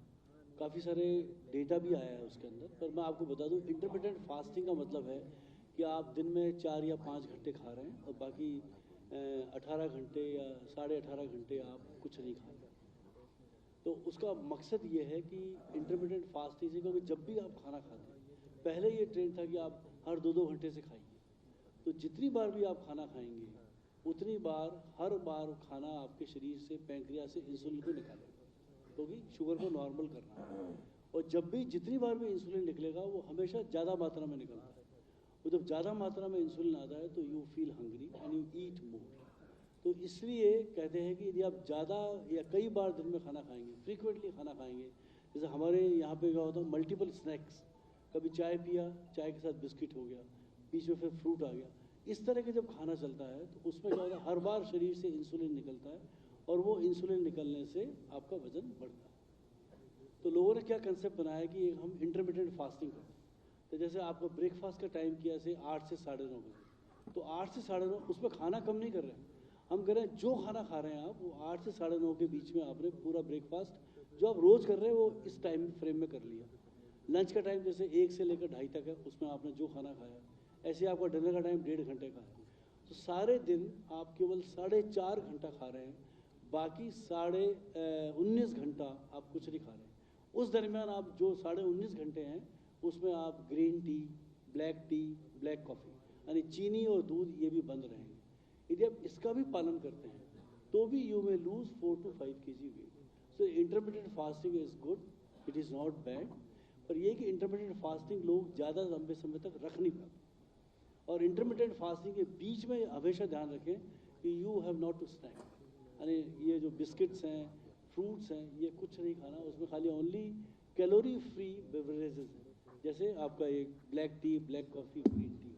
काफ़ी सारे डेटा भी आया है उसके अंदर। पर मैं आपको बता दूं, इंटरमिटेंट फास्टिंग का मतलब है कि आप दिन में 4 या 5 घंटे खा रहे हैं और बाकी 18 घंटे या 18.5 घंटे आप कुछ नहीं खा रहे। तो उसका मकसद ये है कि इंटरमिटेंट फास्टिंग से, क्योंकि जब भी आप खाना खाते हैं, पहले ये ट्रेंड था कि आप हर 2-2 घंटे से खाइए, तो जितनी बार भी आप खाना खाएंगे उतनी बार हर बार खाना आपके शरीर से, पैंक्रियास से इंसुलिन को निकालेगा, क्योंकि शुगर को नॉर्मल करना है। और जब भी जितनी बार भी इंसुलिन निकलेगा वो हमेशा ज़्यादा मात्रा में निकलता है। तो जब ज़्यादा मात्रा में इंसुलिन आता है तो you feel hungry and you eat more. तो इसलिए कहते हैं कि यदि आप ज़्यादा या कई बार दिन में खाना खाएंगे, फ्रीक्वेंटली खाना खाएंगे, जैसे हमारे यहाँ पे क्या होता है, मल्टीपल स्नैक्स, कभी चाय पिया, चाय के साथ बिस्किट हो गया, बीच में फिर फ्रूट आ गया, इस तरह के जब खाना चलता है तो उसमें क्या होता है, हर बार शरीर से इंसुलिन निकलता है और वो इंसुलिन निकलने से आपका वजन बढ़ता है। तो लोगों ने क्या कंसेप्ट बनाया कि हम इंटरमिटेंट फास्टिंग करते हैं। तो जैसे आपका ब्रेकफास्ट का टाइम किया से 8 से 9:30 बजे, तो 8 से 9:30 उसमें खाना कम नहीं कर रहे हैं, हम कह रहे हैं जो खाना खा रहे हैं आप वो 8 से 9:30 के बीच में आपने पूरा ब्रेकफास्ट जो आप रोज़ कर रहे हैं वो इस टाइम फ्रेम में कर लिया। लंच का टाइम जैसे 1 से लेकर 2:30 तक है, उसमें आपने जो खाना खाया, ऐसे आपका डिनर का टाइम 1.5 घंटे का है। तो सारे दिन आप केवल 4.5 घंटा खा रहे हैं, बाकी 19.5 घंटा आप कुछ नहीं खा रहे हैं। उस दरमियान आप जो 19.5 घंटे हैं उसमें आप ग्रीन टी, ब्लैक कॉफ़ी, यानी चीनी और दूध ये भी बंद रहेंगे। यदि आप इसका भी पालन करते हैं तो भी you may lose 4 to 5 kg weight. So intermittent fasting is good, it is not bad. पर यह कि इंटरमिटेंट फास्टिंग लोग ज़्यादा लंबे समय तक रख नहीं पाते। और इंटरमिटेंट फास्टिंग के बीच में हमेशा ध्यान रखें कि you have not to snack, यानी ये जो बिस्किट्स हैं, फ्रूट्स हैं, ये कुछ नहीं खाना, उसमें खाली ओनली कैलोरी फ्री बेवरेजेस हैं, जैसे आपका एक black T, black coffee, green tea.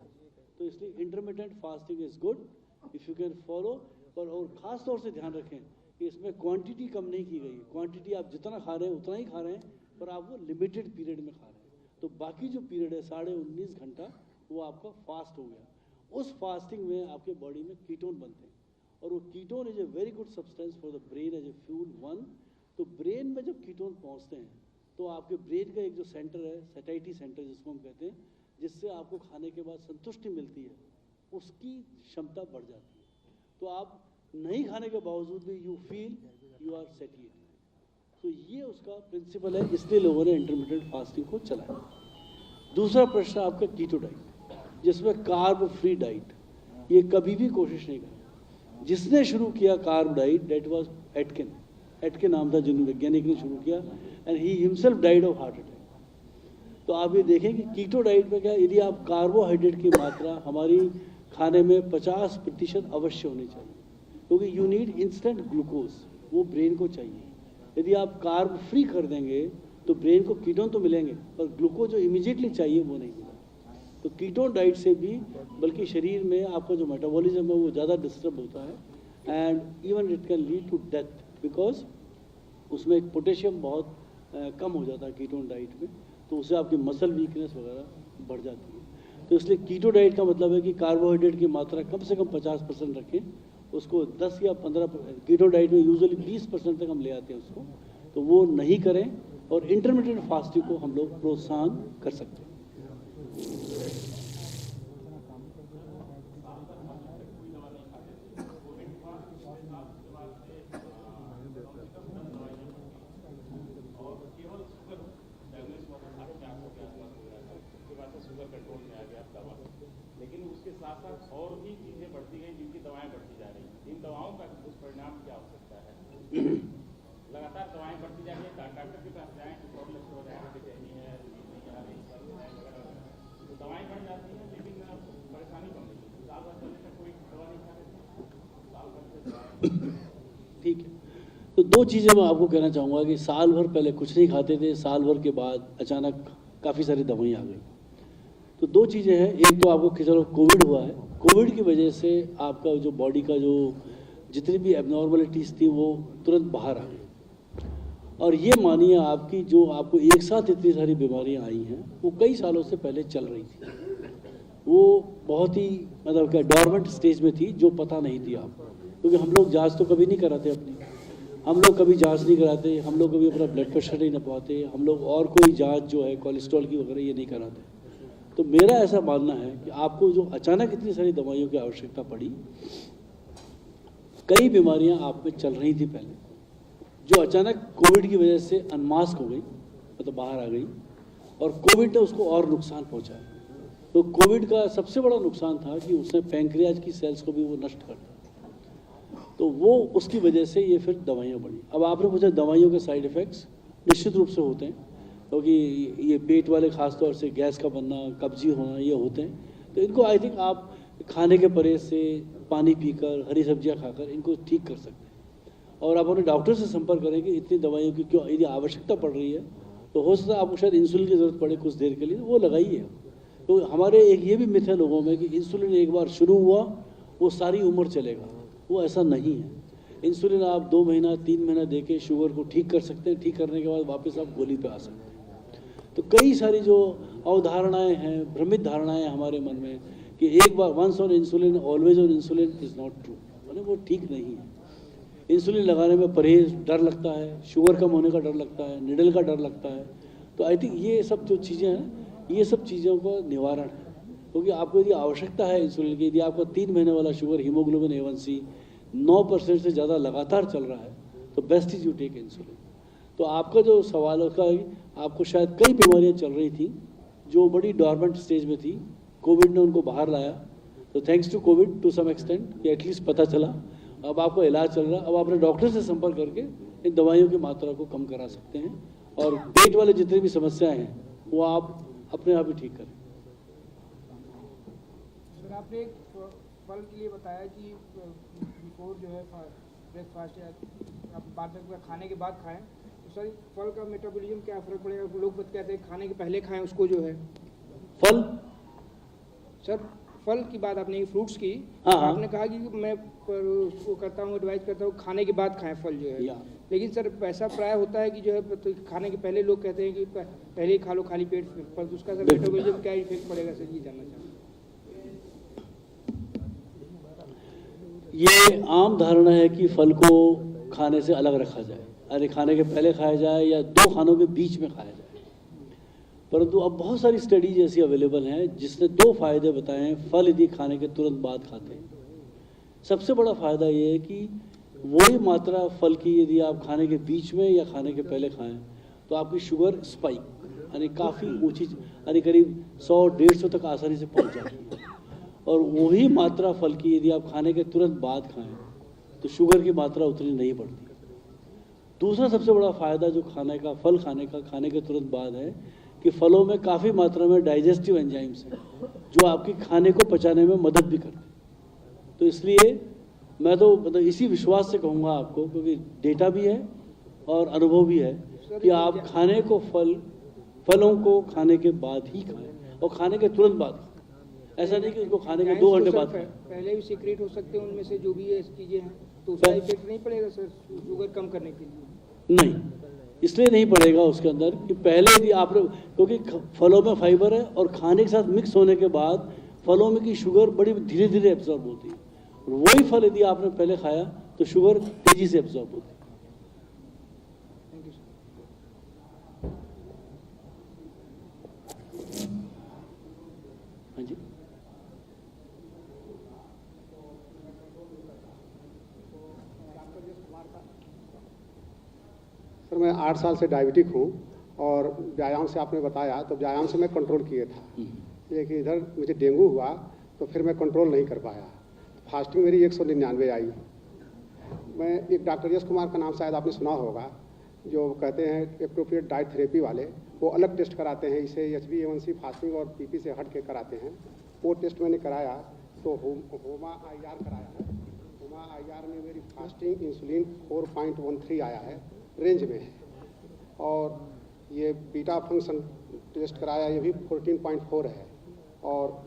तो इसलिए intermittent fasting is good if you can follow. पर और ख़ास तौर से ध्यान रखें कि इसमें क्वांटिटी कम नहीं की गई है। क्वांटिटी आप जितना खा रहे हैं उतना ही खा रहे हैं, पर आप वो लिमिटेड पीरियड में खा रहे हैं। तो बाकी जो पीरियड है 19.5 घंटा, वो आपका फास्ट हो गया। उस फास्टिंग में आपके बॉडी में कीटोन बनते हैं, और वो ketone is a very good substance for the brain as a fuel one. तो ब्रेन में जब कीटोन पहुंचते हैं तो आपके ब्रेन का एक जो सेंटर है, सैटाइटी सेंटर जिसको हम कहते हैं, जिससे आपको खाने के बाद संतुष्टि मिलती है, उसकी क्षमता बढ़ जाती है। तो आप नहीं खाने के बावजूद भी you feel you are satiated. तो ये उसका प्रिंसिपल है, इसलिए लोगों ने इंटरमिटेंट फास्टिंग को चलाया। दूसरा प्रश्न आपका कीटो डाइट, जिसमें कार्ब फ्री डाइट, ये कभी भी कोशिश नहीं करें। जिसने शुरू किया carb diet that was Atkin नाम था जिन वैज्ञानिक ने शुरू किया, and he himself died of heart attack. तो आप ये देखें कि कीटो डाइट में क्या, यदि आप कार्बोहाइड्रेट की मात्रा हमारी खाने में 50% अवश्य होनी चाहिए, क्योंकि यू नीड इंस्टेंट ग्लूकोज, वो ब्रेन को चाहिए। यदि आप कार्ब फ्री कर देंगे तो ब्रेन को कीटोन तो मिलेंगे, पर ग्लूकोज जो इमीडिएटली चाहिए वो नहीं मिलेगा। तो कीटोन डाइट से भी बल्कि शरीर में आपका जो मेटाबॉलिज्म है वो ज़्यादा डिस्टर्ब होता है, and even it can lead to death, because उसमें एक पोटेशियम बहुत कम हो जाता है कीटोन डाइट में, तो उससे आपकी मसल वीकनेस वगैरह बढ़ जाती है। तो इसलिए कीटो डाइट का मतलब है कि कार्बोहाइड्रेट की मात्रा कम से कम 50% रखें, उसको 10 या 15, कीटो डाइट में यूजुअली 20% तक हम ले आते हैं उसको, तो वो नहीं करें। और इंटरमिटेंट फास्टिंग को हम लोग प्रोत्साहन कर सकते हैं। लेकिन उसके साथ साथ और भी चीज़ें बढ़ती गई, जिनकी दवाएं बढ़ती जा रही हैं। इन दवाओं का दुष्परिणाम क्या हो सकता है? लगातार दवाएं बढ़ती जा रही है, डॉक्टर के पास जाएं, प्रॉब्लम हो रहा है, तो दो चीज़ें मैं आपको कहना चाहूँगा कि साल भर पहले कुछ नहीं खाते थे, साल भर के बाद अचानक काफ़ी सारी दवाइयाँ आ गई। तो दो चीज़ें हैं, एक तो आपको कि चलो कोविड हुआ है, कोविड की वजह से आपका जो बॉडी का जो जितनी भी एबनॉर्मलिटीज़ थी वो तुरंत बाहर आ गई। और ये मानिए आपकी जो आपको एक साथ इतनी सारी बीमारियाँ आई हैं वो कई सालों से पहले चल रही थी, वो बहुत ही मतलब क्या डॉर्मेंट स्टेज में थी जो पता नहीं थी आपको, क्योंकि हम लोग जांच तो कभी नहीं कराते अपनी, हम लोग कभी जांच नहीं कराते, हम लोग कभी अपना ब्लड प्रेशर नहीं नपाते, हम लोग और कोई जांच जो है कोलेस्ट्रॉल की वगैरह ये नहीं कराते। तो मेरा ऐसा मानना है कि आपको जो अचानक इतनी सारी दवाइयों की आवश्यकता पड़ी, कई बीमारियां आप में चल रही थी पहले, जो अचानक कोविड की वजह से अनमास्क हो गई, मतलब बाहर आ गई, और कोविड ने उसको और नुकसान पहुंचाया। तो कोविड का सबसे बड़ा नुकसान था कि उसने पैंक्रियाज की सेल्स को भी वो नष्ट कर दिया, तो वो उसकी वजह से ये फिर दवाइयाँ बढ़ी। अब आपने पूछा दवाइयों के साइड इफ़ेक्ट्स, निश्चित रूप से होते हैं, क्योंकि ये पेट वाले खासतौर से गैस का बनना, कब्जी होना, ये होते हैं। तो इनको आई थिंक आप खाने के परहेज से, पानी पीकर, हरी सब्जियां खाकर इनको ठीक कर सकते हैं। और आप अपने डॉक्टर से संपर्क करें कि इतनी दवाइयों की क्यों, यदि आवश्यकता पड़ रही है तो हो सकता है आपको शायद इंसुलिन की ज़रूरत पड़े कुछ देर के लिए, वो लगाइए। तो हमारे एक ये भी मिथ है लोगों में कि इंसुलिन एक बार शुरू हुआ वो सारी उम्र चलेगा, वो ऐसा नहीं है। इंसुलिन आप 2 महीना 3 महीना दे के शुगर को ठीक कर सकते हैं, ठीक करने के बाद वापस आप गोली पे आ सकते हैं। तो कई सारी जो अवधारणाएं हैं, भ्रमित धारणाएं हमारे मन में कि एक बार once on insulin always on insulin is not true, मतलब वो ठीक नहीं है। इंसुलिन लगाने में परहेज, डर लगता है, शुगर कम होने का डर लगता है, निडल का डर लगता है। तो आई थिंक ये सब जो चीज़ें हैं, ये सब चीज़ों का निवारण है, क्योंकि आपको यदि आवश्यकता है इंसुलिन की, यदि आपका 3 महीने वाला शुगर हीमोग्लोबिन A1C 9% से ज़्यादा लगातार चल रहा है, तो best is you take insulin. तो आपका जो सवाल होता है, आपको शायद कई बीमारियां चल रही थी जो बड़ी डॉर्मेंट स्टेज में थी, कोविड ने उनको बाहर लाया। तो thanks to Covid to some extent कि एटलीस्ट पता चला, अब आपको इलाज चल रहा है। अब अपने डॉक्टर से संपर्क करके इन दवाइयों की मात्रा को कम करा सकते हैं, और पेट वाले जितनी भी समस्याएं हैं वो आप अपने आप ही ठीक करें। सर, आपने एक फल के लिए बताया कि बिफोर जो है ब्रेकफास्ट या आप बाद में खाने के बाद खाएं, तो सर फल का मेटाबॉलिज्म क्या फ़र्क पड़ेगा? लोग कहते हैं खाने के पहले खाएं उसको जो है फल। सर फल की बात आपने फ्रूट्स की, हाँ। आपने कहा कि मैं उसको करता हूँ, एडवाइस करता हूँ खाने के बाद खाएं फल जो है, लेकिन सर ऐसा प्राय होता है कि जो है तो खाने के पहले लोग कहते हैं कि पहले ही खा लो खाली पेट फल, तो उसका सर मेटाबॉलिज्म क्या इफेक्ट पड़ेगा सर, ये जानना चाहूँगा। ये आम धारणा है कि फल को खाने से अलग रखा जाए, अरे खाने के पहले खाया जाए या 2 खानों के बीच में खाया जाए, परंतु अब बहुत सारी स्टडीज ऐसी अवेलेबल हैं जिसने 2 फायदे बताए हैं फल यदि खाने के तुरंत बाद खाते हैं। सबसे बड़ा फायदा ये है कि वही मात्रा फल की यदि आप खाने के बीच में या खाने के पहले खाएं तो आपकी शुगर स्पाइक यानी काफ़ी ऊंची, यानी करीब 100-150 तक आसानी से पहुंच जाती है। और वही मात्रा फल की यदि आप खाने के तुरंत बाद खाएं तो शुगर की मात्रा उतनी नहीं बढ़ती। दूसरा सबसे बड़ा फायदा जो फल खाने के तुरंत बाद है कि फलों में काफ़ी मात्रा में डाइजेस्टिव एंजाइम्स हैं जो आपकी खाने को पचाने में मदद भी करते हैं। तो इसलिए मैं तो मतलब इसी विश्वास से कहूँगा आपको, क्योंकि डेटा भी है और अनुभव भी है कि आप खाने को फलों को खाने के बाद ही खाएं और खाने के तुरंत बाद खाएं। ऐसा नहीं कि उसको खाने के 2 घंटे बाद खाएं। पहले भी सीक्रेट हो सकते हैं उनमें से जो भी ये चीज़ें हैं, तो उसका इफेक्ट नहीं पड़ेगा सर शुगर कम करने के लिए? नहीं, इसलिए नहीं पड़ेगा उसके अंदर कि पहले भी आप, क्योंकि फलों में फाइबर है और खाने के साथ मिक्स होने के बाद फलों में की शुगर बड़ी धीरे धीरे एब्जॉर्ब होती है, और वही फल यदि आपने पहले खाया तो शुगर तेजी से एब्जॉर्ब होती है। Thank you sir. हाँ जी, सर मैं 8 साल से डायबिटिक हूँ और व्यायाम से आपने बताया तो व्यायाम से मैं कंट्रोल किया था, लेकिन इधर मुझे डेंगू हुआ तो फिर मैं कंट्रोल नहीं कर पाया। फास्टिंग मेरी 199 आई। मैं एक डॉक्टर यश कुमार का नाम शायद आपने सुना होगा, जो कहते हैं एप्रोप्रिएट डाइट थेरेपी वाले, वो अलग टेस्ट कराते हैं, इसे HbA1c फास्टिंग और PP से हट के कराते हैं। वो टेस्ट मैंने कराया तो होमा IR कराया है, होमा यहाँ IR में मेरी फास्टिंग इंसुलिन 4.13 आया है, रेंज में है। और ये बीटा फंक्शन टेस्ट कराया, ये भी 14.4 है। और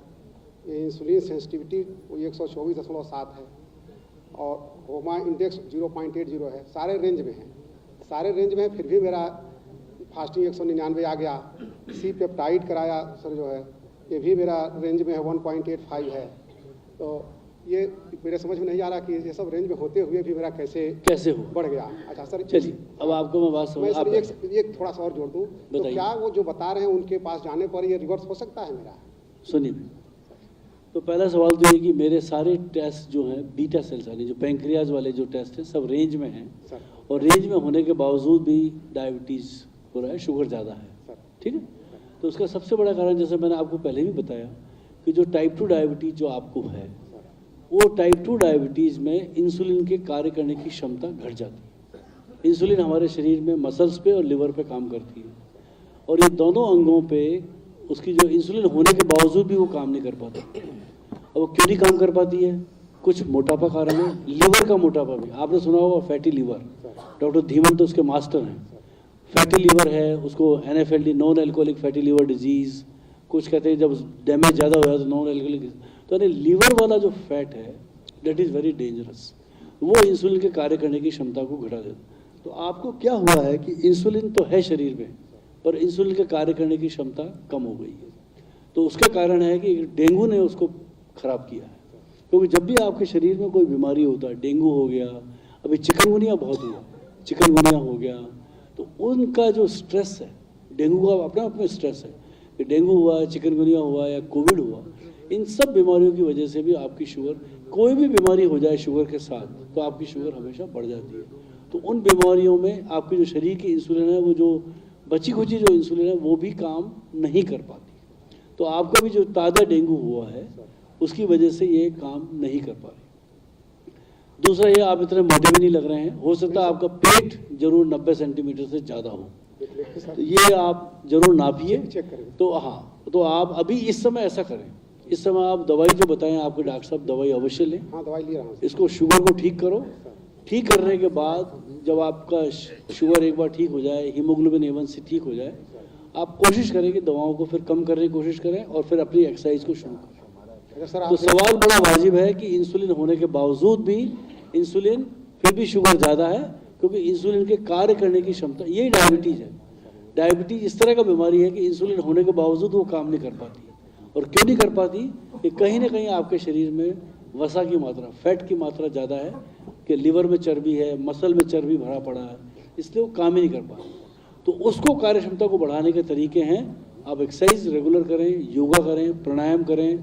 ये इंसुलिन सेंसिटिविटी 124.7 है। और होमा इंडेक्स 0.80 है। सारे रेंज में है, सारे रेंज में है। फिर भी मेरा फास्टिंग 199 आ गया। सी पेप्टाइड कराया सर जो है, ये भी मेरा रेंज में है, 1.85 है। तो ये मेरे समझ में नहीं आ रहा कि ये सब रेंज में होते हुए भी मेरा कैसे हो बढ़ गया। अच्छा सर, चलिए अब आपको मैं बात समझ, मैं सर एक थोड़ा सा और जोड़ दूँ तो क्या वो जो बता रहे हैं उनके पास जाने पर ये रिवर्स हो सकता है मेरा? सुनिए, तो पहला सवाल तो ये कि मेरे सारे टेस्ट जो हैं बीटा सेल्स वाले, जो पैंक्रियाज वाले जो टेस्ट हैं, सब रेंज में हैं सर। और रेंज में होने के बावजूद भी डायबिटीज़ हो रहा है, शुगर ज़्यादा है सर। ठीक है। तो उसका सबसे बड़ा कारण, जैसे मैंने आपको पहले भी बताया, कि जो टाइप 2 डायबिटीज़ जो आपको है, वो टाइप 2 डायबिटीज़ में इंसुलिन के कार्य करने की क्षमता घट जाती है। इंसुलिन हमारे शरीर में मसल्स पे और लिवर पे काम करती है, और ये दोनों अंगों पे उसकी जो इंसुलिन होने के बावजूद भी वो काम नहीं कर पाती। अब वो क्यों नहीं काम कर पाती है? कुछ मोटापा कारण है, लीवर का मोटापा भी। आपने सुना होगा फैटी लीवर, डॉक्टर धीमन तो उसके मास्टर हैं। फैटी लीवर है, उसको NAFLD, non alcoholic fatty liver disease, कुछ कहते हैं जब डैमेज ज़्यादा हो जाए तो नॉन एल्कोहलिक। तो यानी लीवर वाला जो फैट है दैट इज़ वेरी डेंजरस, वो इंसुलिन के कार्य करने की क्षमता को घटा देता। तो आपको क्या हुआ है कि इंसुलिन तो है शरीर में, पर इंसुलिन के कार्य करने की क्षमता कम हो गई है। तो उसका कारण है कि डेंगू ने उसको खराब किया है। क्योंकि जब भी आपके शरीर में कोई बीमारी होता है, डेंगू हो गया, अभी चिकनगुनिया बहुत हुआ, चिकनगुनिया हो गया, तो उनका जो स्ट्रेस है, डेंगू का अपना अपना स्ट्रेस है कि डेंगू हुआ, चिकनगुनिया हुआ या कोविड हुआ, इन सब बीमारियों की वजह से भी आपकी शुगर, कोई भी बीमारी हो जाए शुगर के साथ, तो आपकी शुगर हमेशा बढ़ जाती है। तो उन बीमारियों में आपकी जो शरीर की इंसुलिन है, वो जो बची खुची जो इंसुलिन है, वो भी काम नहीं कर पाती। तो आपका भी जो ताज़ा डेंगू हुआ है, उसकी वजह से ये काम नहीं कर पा रही। दूसरा ये, आप इतने मोटे भी नहीं लग रहे हैं। हो सकता है आपका पेट जरूर 90 सेंटीमीटर से ज़्यादा हो, तो ये आप जरूर नापिए। तो हाँ, तो आप अभी इस समय ऐसा करें, इस समय आप दवाई जो बताएं आपके डॉक्टर साहब, दवाई अवश्य लें। हाँ, दवाई ले रहा हूँ। इसको शुगर को ठीक करो। ठीक करने के बाद जब आपका शुगर एक बार ठीक हो जाए, हीमोग्लोबिन A1C ठीक हो जाए, आप कोशिश करें कि दवाओं को फिर कम करने की कोशिश करें और फिर अपनी एक्सरसाइज को शुरू करें। तो सवाल बड़ा वाजिब है कि इंसुलिन होने के बावजूद भी इंसुलिन फिर भी शुगर ज़्यादा है, क्योंकि इंसुलिन के कार्य करने की क्षमता, यही डायबिटीज़ है। डायबिटीज़ इस तरह का बीमारी है कि इंसुलिन होने के बावजूद वो काम नहीं कर पाती। और क्यों नहीं कर पाती? कि कहीं ना कहीं आपके शरीर में वसा की मात्रा, फैट की मात्रा ज़्यादा है, कि लिवर में चर्बी है, मसल में चर्बी भरा पड़ा है, इसलिए वो काम ही नहीं कर पाती। तो उसको कार्य क्षमता को बढ़ाने के तरीके हैं, आप एक्सरसाइज रेगुलर करें, योगा करें, प्राणायाम करें,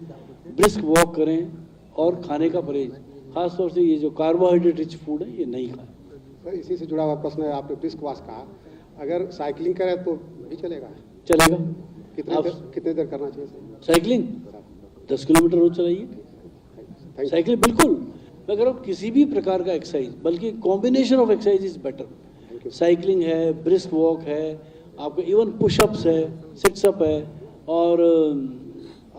ब्रिस्क वॉक करें और खाने का परहेज, खासतौर से ये जो कार्बोहाइड्रेट रिच फूड है ये नहीं खाएं। सर, इसी से जुड़ा हुआ प्रश्न है, आपने ब्रिस्क वॉक कहा, अगर साइकिलिंग करें तो भी चलेगा? कितने देर करना चाहिए साइकिलिंग? 10 किलोमीटर रोज चलाइए। साइकिलिंग बिल्कुल, मैं कह रहा हूँ किसी भी प्रकार का एक्सरसाइज, बल्कि combination of exercise is better. Cycling है, ब्रिस्क वॉक है, आपका इवन पुशअप्स है, सिट्सअप है, और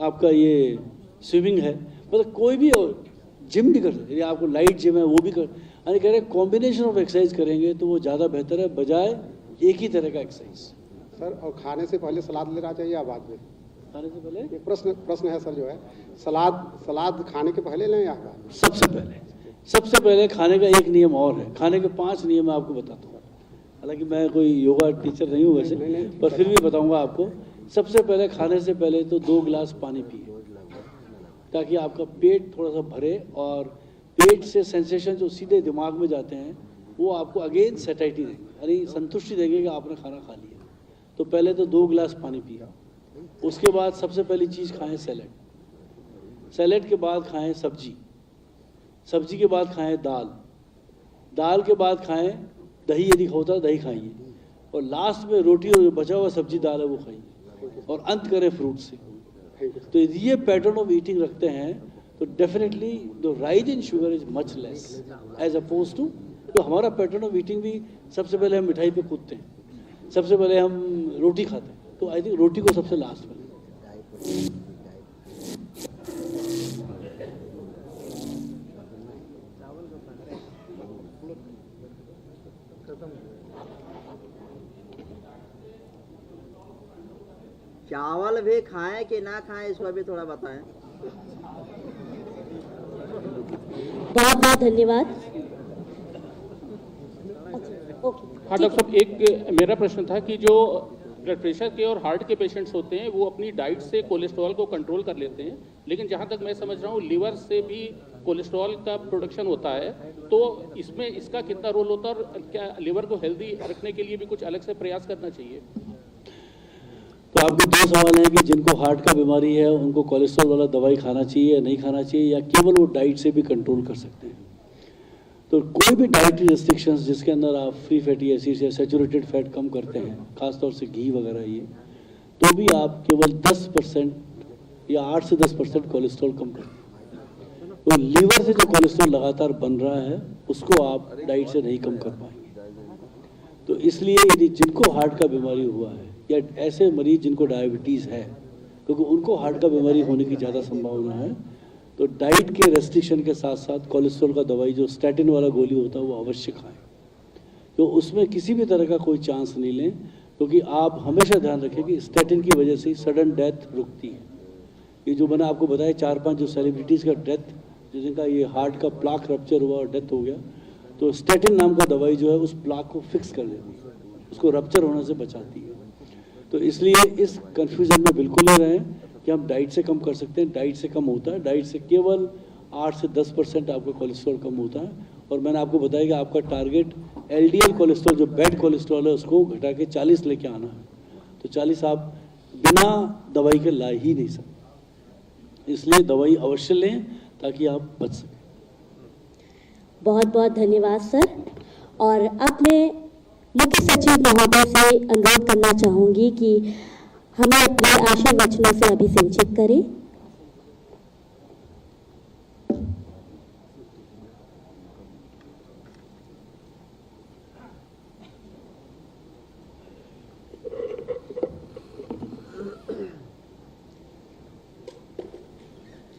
आपका ये स्विमिंग है, मतलब कोई भी, और जिम भी कर सकते हैं, आपको लाइट जिम है वो भी कर, यानी कह रहे हैं कॉम्बिनेशन ऑफ एक्सरसाइज करेंगे तो वो ज़्यादा बेहतर है, बजाय एक ही तरह का एक्सरसाइज। सर, और खाने से पहले सलाद लेना चाहिए या बाद में? खाने से पहले ये प्रश्न है सर, जो है सलाद खाने के पहले लें या बाद? सबसे पहले खाने का एक नियम और है, खाने के 5 नियम मैं आपको बताता हूँ। हालांकि मैं कोई योगा टीचर नहीं हूँ वैसे, पर फिर भी बताऊँगा आपको। सबसे पहले खाने से पहले तो 2 गिलास पानी पिए, ताकि आपका पेट थोड़ा सा भरे, और पेट से सेंसेशन जो सीधे दिमाग में जाते हैं वो आपको अगेन सेटाइटी देंगे, यानी संतुष्टि देंगे कि आपने खाना खा लिया। तो पहले तो 2 गिलास पानी पिया। उसके बाद सबसे पहली चीज़ खाएं सैलेड। सैलेड के बाद खाएं सब्जी। सब्जी के बाद खाएं दाल। दाल के बाद खाएं दही, यदि होता है दही खाइए, और लास्ट में रोटी और जो बचा हुआ सब्जी दाल है वो खाइए, और अंत करें फ्रूट से। तो यदि ये पैटर्न ऑफ ईटिंग रखते हैं तो definitely the rise in sugar is much less as opposed to, तो हमारा पैटर्न ऑफ ईटिंग भी, सबसे पहले हम मिठाई पे कूदते हैं, सबसे पहले हम रोटी खाते हैं, तो आई थिंक रोटी को सबसे लास्ट में। चावल भी खाएं कि ना खाएं, इस पर भी थोड़ा बताएं। बहुत बहुत धन्यवाद। ओके, हाँ डॉक्टर साहब, एक मेरा प्रश्न था कि जो ब्लड प्रेशर के और हार्ट के पेशेंट्स होते हैं वो अपनी डाइट से कोलेस्ट्रॉल को कंट्रोल कर लेते हैं, लेकिन जहाँ तक मैं समझ रहा हूँ लीवर से भी कोलेस्ट्रॉल का प्रोडक्शन होता है, तो इसमें इसका कितना रोल होता है और क्या लीवर को हेल्दी रखने के लिए भी कुछ अलग से प्रयास करना चाहिए? तो आपके दो सवाल हैं कि जिनको हार्ट का बीमारी है उनको कोलेस्ट्रॉल वाला दवाई खाना चाहिए या नहीं खाना चाहिए, या केवल वो डाइट से भी कंट्रोल कर सकते हैं। तो कोई भी डाइटरी रेस्ट्रिक्शंस जिसके अंदर आप फ्री फैटी एसिड्स या सैचुरेटेड फैट कम करते हैं, खासतौर से घी वगैरह, ये तो भी आप केवल 10% या 8 से 10% कोलेस्ट्रॉल कम करते हैं। तो लीवर से जो कोलेस्ट्रॉल लगातार बन रहा है उसको आप डाइट से नहीं कम कर पाएंगे। तो इसलिए यदि जिनको हार्ट का बीमारी हुआ है या ऐसे मरीज जिनको डायबिटीज़ है, क्योंकि उनको हार्ट का बीमारी होने की ज़्यादा संभावना है, तो डाइट के रेस्ट्रिक्शन के साथ साथ कोलेस्ट्रॉल का दवाई जो स्टैटिन वाला गोली होता है वो अवश्य खाएं। तो उसमें किसी भी तरह का कोई चांस नहीं लें, क्योंकि आप हमेशा ध्यान रखें कि स्टैटिन की वजह से ही सडन डेथ रुकती है। ये जो मैंने आपको बताया 4-5 जो सेलिब्रिटीज़ का डेथ, जिनका ये हार्ट का प्लाक रप्चर हुआ और डेथ हो गया, तो स्टैटिन नाम का दवाई जो है उस प्लाक को फिक्स कर देती है, उसको रप्चर होने से बचाती है। तो इसलिए इस कन्फ्यूज़न में बिल्कुल नहीं रहें कि हम डाइट से कम कर सकते हैं। डाइट से कम होता है, डाइट से केवल 8 से 10% आपका कोलेस्ट्रॉल कम होता है। और मैंने आपको बताया कि आपका टारगेट एलडीएल कोलेस्ट्रॉल जो बैड कोलेस्ट्रॉल है उसको घटा के 40 लेके आना है। तो 40 आप बिना दवाई के ला ही नहीं सकते, इसलिए दवाई अवश्य लें ताकि आप बच सकें। बहुत बहुत धन्यवाद सर। और अब मैं मुख्य सचिव महोदय से अनुरोध करना चाहूँगी कि हमें अपने आशीर्वचनों से अभिषेचित करें।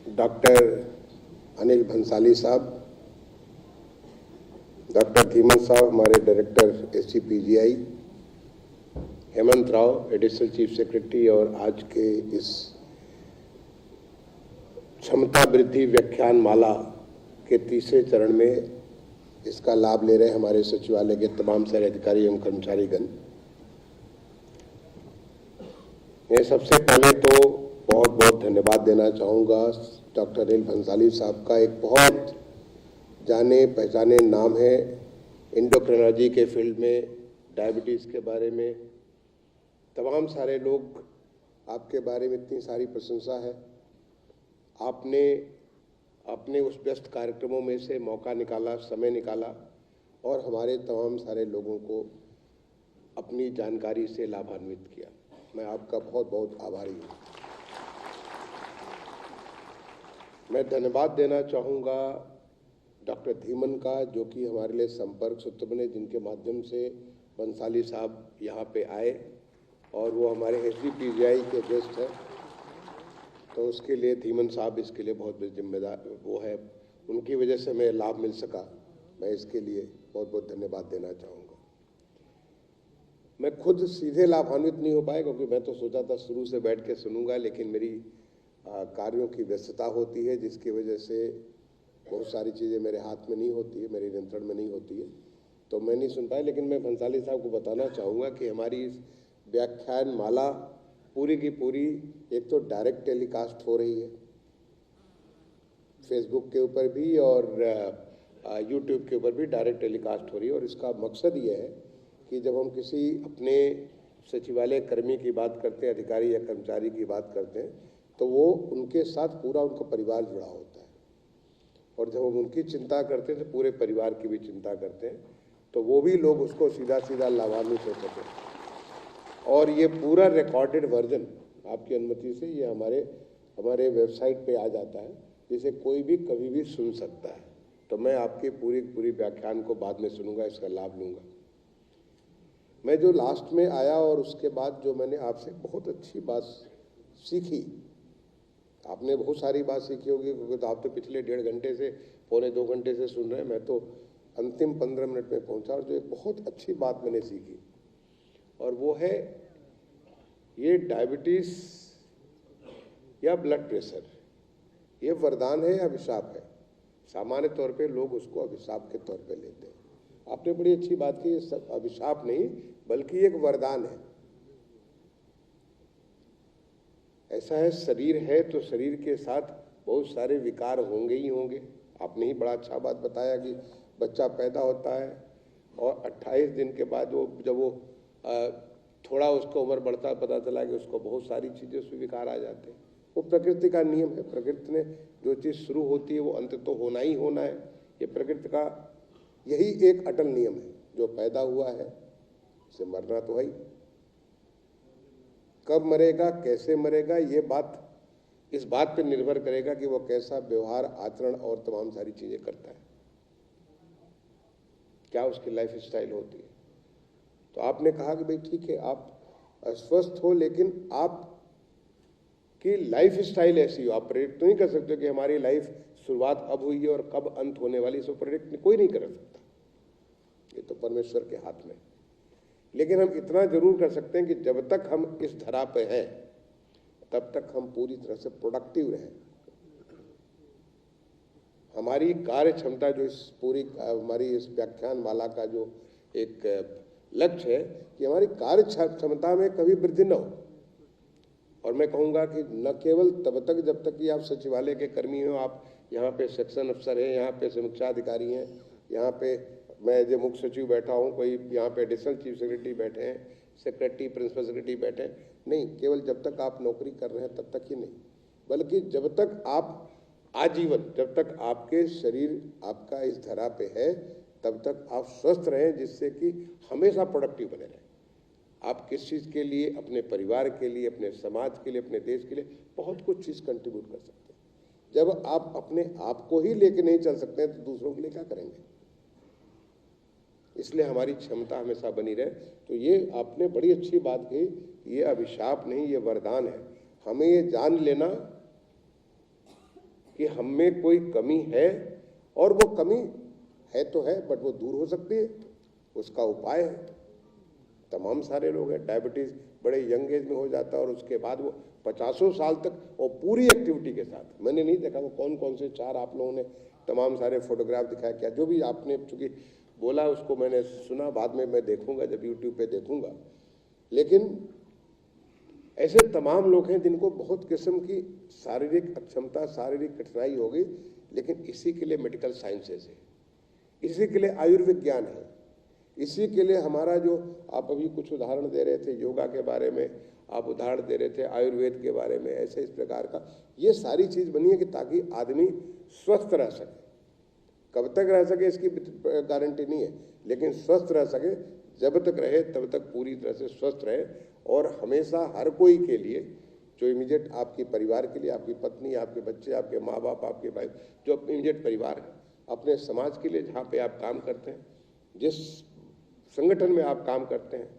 डॉक्टर अनिल भंसाली साहब, डॉक्टर धीमन साहब हमारे director SGPGI, Hemant Rao additional chief secretary, और आज के इस क्षमता वृद्धि व्याख्यान माला के तीसरे चरण में इसका लाभ ले रहे हमारे सचिवालय के तमाम सारे अधिकारी एवं कर्मचारीगण। मैं सबसे पहले तो बहुत बहुत धन्यवाद देना चाहूँगा डॉक्टर अनिल भंसाली साहब का। एक बहुत जाने पहचाने नाम है एंडोक्रिनोलॉजी के फील्ड में, डायबिटीज़ के बारे में तमाम सारे लोग आपके बारे में इतनी सारी प्रशंसा है। आपने अपने उस व्यस्त कार्यक्रमों में से मौका निकाला, समय निकाला और हमारे तमाम सारे लोगों को अपनी जानकारी से लाभान्वित किया। मैं आपका बहुत बहुत आभारी हूँ। मैं धन्यवाद देना चाहूँगा डॉक्टर धीमन का, जो कि हमारे लिए संपर्क सूत्र बने, जिनके माध्यम से बंसाली साहब यहाँ पे आए और वो हमारे एसजीपीजीआई के गेस्ट हैं। तो उसके लिए धीमन साहब इसके लिए बहुत जिम्मेदार वो है, उनकी वजह से मैं लाभ मिल सका। मैं इसके लिए बहुत बहुत धन्यवाद देना चाहूँगा। मैं खुद सीधे लाभान्वित नहीं हो पाया, क्योंकि मैं तो सोचा था शुरू से बैठ के सुनूंगा, लेकिन मेरी कार्यों की व्यस्तता होती है, जिसकी वजह से बहुत सारी चीज़ें मेरे हाथ में नहीं होती है, मेरे नियंत्रण में नहीं होती है, तो मैं नहीं सुन पाया। लेकिन मैं भंसाली साहब को बताना चाहूँगा कि हमारी इस व्याख्यान माला पूरी की पूरी एक तो डायरेक्ट टेलीकास्ट हो रही है फेसबुक के ऊपर भी और यूट्यूब के ऊपर भी डायरेक्ट टेलीकास्ट हो रही है। और इसका मकसद ये है कि जब हम किसी अपने सचिवालय कर्मी की बात करते हैं, अधिकारी या कर्मचारी की बात करते हैं, तो वो उनके साथ पूरा उनका परिवार जुड़ा होता है, और जब हम उनकी चिंता करते हैं तो पूरे परिवार की भी चिंता करते हैं, तो वो भी लोग उसको सीधा सीधा लाभान्वित हो सकें। और ये पूरा रिकॉर्डेड वर्जन आपकी अनुमति से ये हमारे वेबसाइट पे आ जाता है, जिसे कोई भी कभी भी सुन सकता है। तो मैं आपके पूरी व्याख्यान को बाद में सुनूंगा, इसका लाभ लूँगा। मैं जो लास्ट में आया और उसके बाद जो मैंने आपसे बहुत अच्छी बात सीखी, आपने बहुत सारी बात सीखी होगी, क्योंकि तो आप तो पिछले 1.5 घंटे से 1.25 घंटे से सुन रहे हैं। मैं तो अंतिम 15 मिनट में पहुंचा, और जो एक बहुत अच्छी बात मैंने सीखी, और वो है ये डायबिटीज या ब्लड प्रेशर, ये वरदान है या अभिशाप है। सामान्य तौर पे लोग उसको अभिशाप के तौर पे लेते हैं। आपने बड़ी अच्छी बात की, ये सब अभिशाप नहीं बल्कि एक वरदान है। ऐसा है, शरीर है तो शरीर के साथ बहुत सारे विकार होंगे ही होंगे। आपने ही बड़ा अच्छा बात बताया कि बच्चा पैदा होता है और 28 दिन के बाद जब वो थोड़ा उसका उम्र बढ़ता है, पता चला कि उसको बहुत सारी चीज़ें से विकार आ जाते हैं। वो प्रकृति का नियम है। प्रकृति ने जो चीज़ शुरू होती है वो अंत तो होना ही होना है। ये प्रकृति का यही एक अटल नियम है। जो पैदा हुआ है उसे मरना तो है ही। कब मरेगा, कैसे मरेगा, ये बात इस बात पर निर्भर करेगा कि वो कैसा व्यवहार, आचरण और तमाम सारी चीज़ें करता है, क्या उसकी लाइफ स्टाइल होती है। तो आपने कहा कि भाई ठीक है, आप अस्वस्थ हो लेकिन आपकी लाइफ स्टाइल ऐसी हो। आप प्रेडिक्ट तो नहीं कर सकते कि हमारी लाइफ शुरुआत अब हुई है और कब अंत होने वाली, इसको प्रेडिक्ट कोई नहीं कर सकता। ये तो परमेश्वर के हाथ में। लेकिन हम इतना जरूर कर सकते हैं कि जब तक हम इस धरा पे हैं तब तक हम पूरी तरह से प्रोडक्टिव रहें। हमारी कार्य क्षमता, जो इस पूरी हमारी इस व्याख्यान माला का जो एक लक्ष्य है कि हमारी कार्य क्षमता में कभी वृद्धि न हो। और मैं कहूँगा कि न केवल तब तक जब तक कि आप सचिवालय के कर्मी हो, आप यहाँ पे सेक्शन अफसर हैं, यहाँ पे समीक्षा अधिकारी हैं, यहाँ पे मैं जो मुख्य सचिव बैठा हूँ, कोई यहाँ पे एडिशनल चीफ सेक्रेटरी बैठे हैं, सेक्रेटरी, प्रिंसिपल सेक्रेटरी बैठे हैं, नहीं, केवल जब तक आप नौकरी कर रहे हैं तब तक ही नहीं, बल्कि जब तक आप आजीवन, जब तक आपके शरीर आपका इस धरा पे है तब तक आप स्वस्थ रहें, जिससे कि हमेशा प्रोडक्टिव बने रहें। आप किस चीज़ के लिए, अपने परिवार के लिए, अपने समाज के लिए, अपने देश के लिए बहुत कुछ चीज़ कंट्रीब्यूट कर सकते हैं। जब आप अपने आप को ही लेके नहीं चल सकते हैं तो दूसरों के लिए क्या करेंगे। इसलिए हमारी क्षमता हमेशा बनी रहे। तो ये आपने बड़ी अच्छी बात कही, ये अभिशाप नहीं, ये वरदान है। हमें ये जान लेना कि हम में कोई कमी है, और वो कमी है तो है, बट वो दूर हो सकती है, उसका उपाय है। तमाम सारे लोग हैं, डायबिटीज़ बड़े यंग एज में हो जाता है और उसके बाद वो 50 साल तक और पूरी एक्टिविटी के साथ। मैंने नहीं देखा वो कौन कौन से 4 आप लोगों ने तमाम सारे फोटोग्राफ दिखाया, क्या जो भी आपने चूँकि बोला उसको मैंने सुना, बाद में मैं देखूंगा जब यूट्यूब पे देखूंगा। लेकिन ऐसे तमाम लोग हैं जिनको बहुत किस्म की शारीरिक अक्षमता, शारीरिक कठिनाई होगी, लेकिन इसी के लिए मेडिकल साइंसेज है, इसी के लिए आयुर्विज्ञान है, इसी के लिए हमारा जो आप अभी कुछ उदाहरण दे रहे थे योगा के बारे में, आप उदाहरण दे रहे थे आयुर्वेद के बारे में, ऐसे इस प्रकार का ये सारी चीज़ बनी है कि ताकि आदमी स्वस्थ रह सके। कब तक रह सके इसकी गारंटी नहीं है, लेकिन स्वस्थ रह सके, जब तक रहे तब तक पूरी तरह से स्वस्थ रहे। और हमेशा हर कोई के लिए, जो इमीडिएट आपके परिवार के लिए, आपकी पत्नी, आपके बच्चे, आपके माँ बाप, आपके भाई, जो इमीडिएट परिवार है, अपने समाज के लिए जहाँ पे आप काम करते हैं, जिस संगठन में आप काम करते हैं,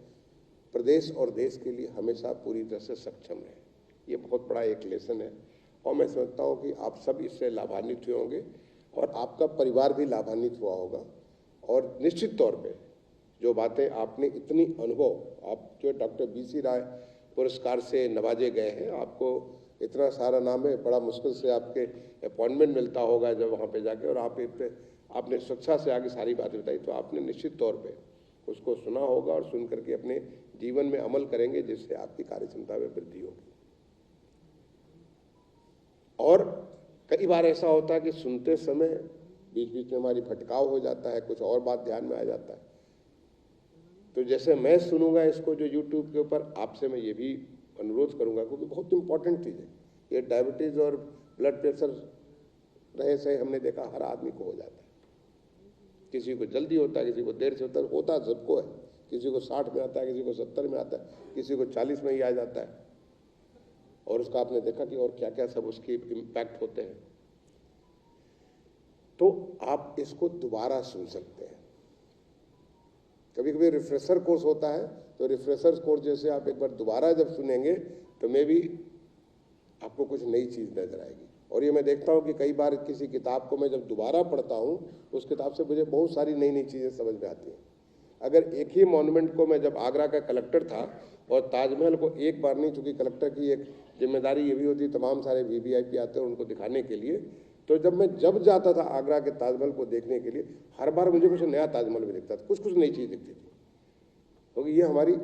प्रदेश और देश के लिए हमेशा पूरी तरह से सक्षम रहे। ये बहुत बड़ा एक लेसन है और मैं समझता हूँ कि आप सब इससे लाभान्वित हुए होंगे और आपका परिवार भी लाभान्वित हुआ होगा। और निश्चित तौर पे जो बातें आपने इतनी अनुभव, आप जो डॉक्टर BC राय पुरस्कार से नवाजे गए हैं, आपको इतना सारा नाम है, बड़ा मुश्किल से आपके अपॉइंटमेंट मिलता होगा जब वहाँ पे जाके, और आपने स्वच्छता से आगे सारी बातें बताई, तो आपने निश्चित तौर पे उसको सुना होगा और सुन करके अपने जीवन में अमल करेंगे, जिससे आपकी कार्यक्षमता में वृद्धि होगी। और कई बार ऐसा होता है कि सुनते समय बीच बीच में हमारी भटकाव हो जाता है, कुछ और बात ध्यान में आ जाता है। तो जैसे मैं सुनूंगा इसको जो यूट्यूब के ऊपर, आपसे मैं ये भी अनुरोध करूंगा, क्योंकि बहुत इंपॉर्टेंट चीज़ है ये। डायबिटीज़ और ब्लड प्रेशर रहे सही हमने देखा हर आदमी को हो जाता है, किसी को जल्दी होता है, किसी को देर से होता सबको है, किसी को 60 में आता है, किसी को 70 में आता है, किसी को 40 में ही आ जाता है। और उसका आपने देखा कि और क्या क्या सब उसके इम्पैक्ट होते हैं। तो आप इसको दोबारा सुन सकते हैं। कभी कभी रिफ्रेशर कोर्स होता है, तो रिफ्रेशर कोर्स जैसे आप एक बार दोबारा जब सुनेंगे तो मे भी आपको कुछ नई चीज़ नजर आएगी। और ये मैं देखता हूँ कि कई बार किसी किताब को मैं जब दोबारा पढ़ता हूँ तो उस किताब से मुझे बहुत सारी नई नई चीज़ें समझ में आती हैं। अगर एक ही मॉन्यूमेंट को मैं जब आगरा का कलेक्टर था और ताजमहल को एक बार नहीं, चूँकि कलेक्टर की एक जिम्मेदारी ये भी होती, तमाम सारे वीवीआईपी आते हैं उनको दिखाने के लिए, तो जब मैं जाता था आगरा के ताजमहल को देखने के लिए, हर बार मुझे कुछ नया ताजमहल भी दिखता था, कुछ नई चीज़ दिखती थी। क्योंकि ये हमारी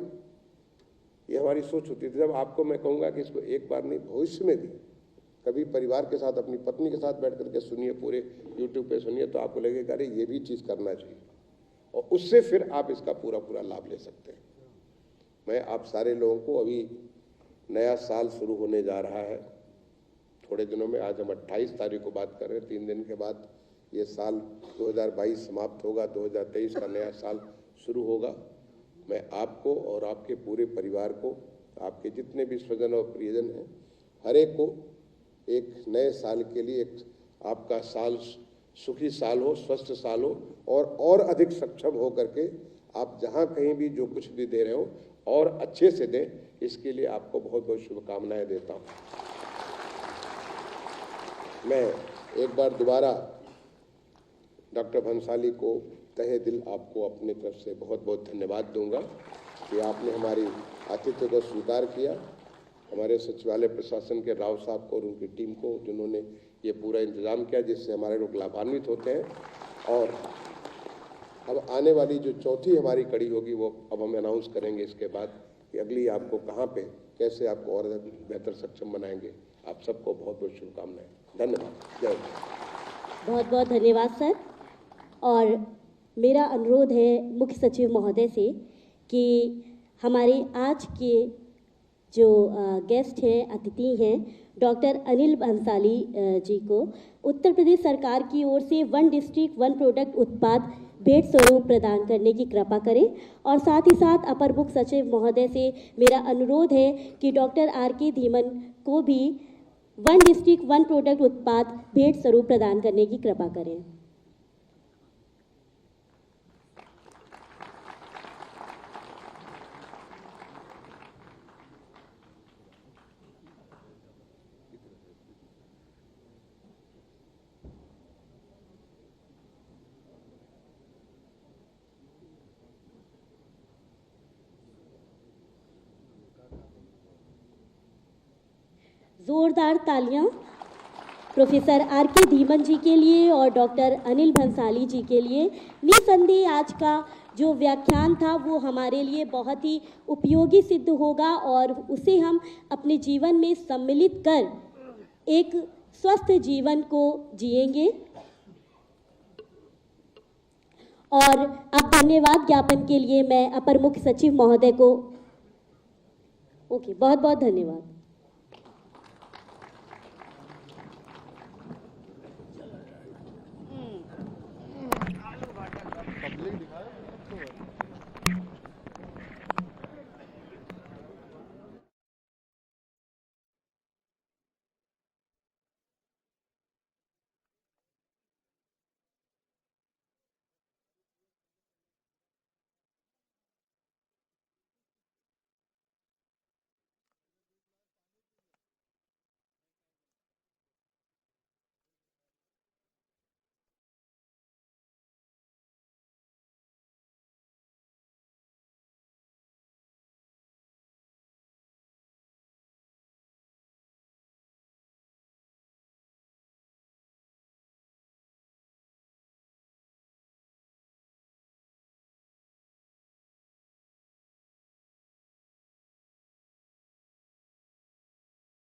सोच होती थी। जब आपको मैं कहूँगा कि इसको एक बार नहीं, भविष्य में भी कभी परिवार के साथ, अपनी पत्नी के साथ बैठ करके सुनिए, पूरे यूट्यूब पे सुनिए, तो आपको लगेगा अरे ये भी चीज़ करना चाहिए, और उससे फिर आप इसका पूरा लाभ ले सकते हैं। मैं आप सारे लोगों को, अभी नया साल शुरू होने जा रहा है थोड़े दिनों में, आज हम 28 तारीख को बात कर रहे हैं, 3 दिन के बाद ये साल 2022 समाप्त होगा, 2023 का नया साल शुरू होगा। मैं आपको और आपके पूरे परिवार को, आपके जितने भी स्वजन और प्रियजन हैं, हर एक को एक नए साल के लिए, एक आपका साल सुखी साल हो, स्वस्थ साल हो, और अधिक सक्षम हो करके आप जहाँ कहीं भी जो कुछ भी दे रहे हो और अच्छे से दें, इसके लिए आपको बहुत बहुत शुभकामनाएं देता हूँ। मैं एक बार दोबारा डॉक्टर भंसाली को तहे दिल आपको अपनी तरफ से बहुत बहुत धन्यवाद दूंगा कि आपने हमारी आतिथ्य को स्वीकार किया। हमारे सचिवालय प्रशासन के राव साहब को और उनकी टीम को, जिन्होंने ये पूरा इंतज़ाम किया, जिससे हमारे लोग लाभान्वित होते हैं। और अब आने वाली जो चौथी हमारी कड़ी होगी, वो अब हम अनाउंस करेंगे इसके बाद कि अगली आपको कहाँ पे कैसे आपको और बेहतर सक्षम बनाएंगे। आप सबको बहुत बहुत शुभकामनाएं। धन्यवाद। जय हिंद। बहुत बहुत धन्यवाद सर। और मेरा अनुरोध है मुख्य सचिव महोदय से कि हमारे आज के जो गेस्ट हैं, अतिथि हैं, डॉक्टर अनिल भंसाली जी को उत्तर प्रदेश सरकार की ओर से 1 डिस्ट्रिक्ट 1 प्रोडक्ट उत्पाद भेंट स्वरूप प्रदान करने की कृपा करें। और साथ ही साथ अपर मुख्य सचिव महोदय से मेरा अनुरोध है कि डॉक्टर R.K. धीमन को भी 1 डिस्ट्रिक्ट 1 प्रोडक्ट उत्पाद भेंट स्वरूप प्रदान करने की कृपा करें। जोरदार तालियां प्रोफेसर R.K. धीमन जी के लिए और डॉक्टर अनिल भंसाली जी के लिए। निसंदेह आज का जो व्याख्यान था वो हमारे लिए बहुत ही उपयोगी सिद्ध होगा और उसे हम अपने जीवन में सम्मिलित कर एक स्वस्थ जीवन को जिएंगे। और अब धन्यवाद ज्ञापन के लिए मैं अपर मुख्य सचिव महोदय को बहुत बहुत धन्यवाद।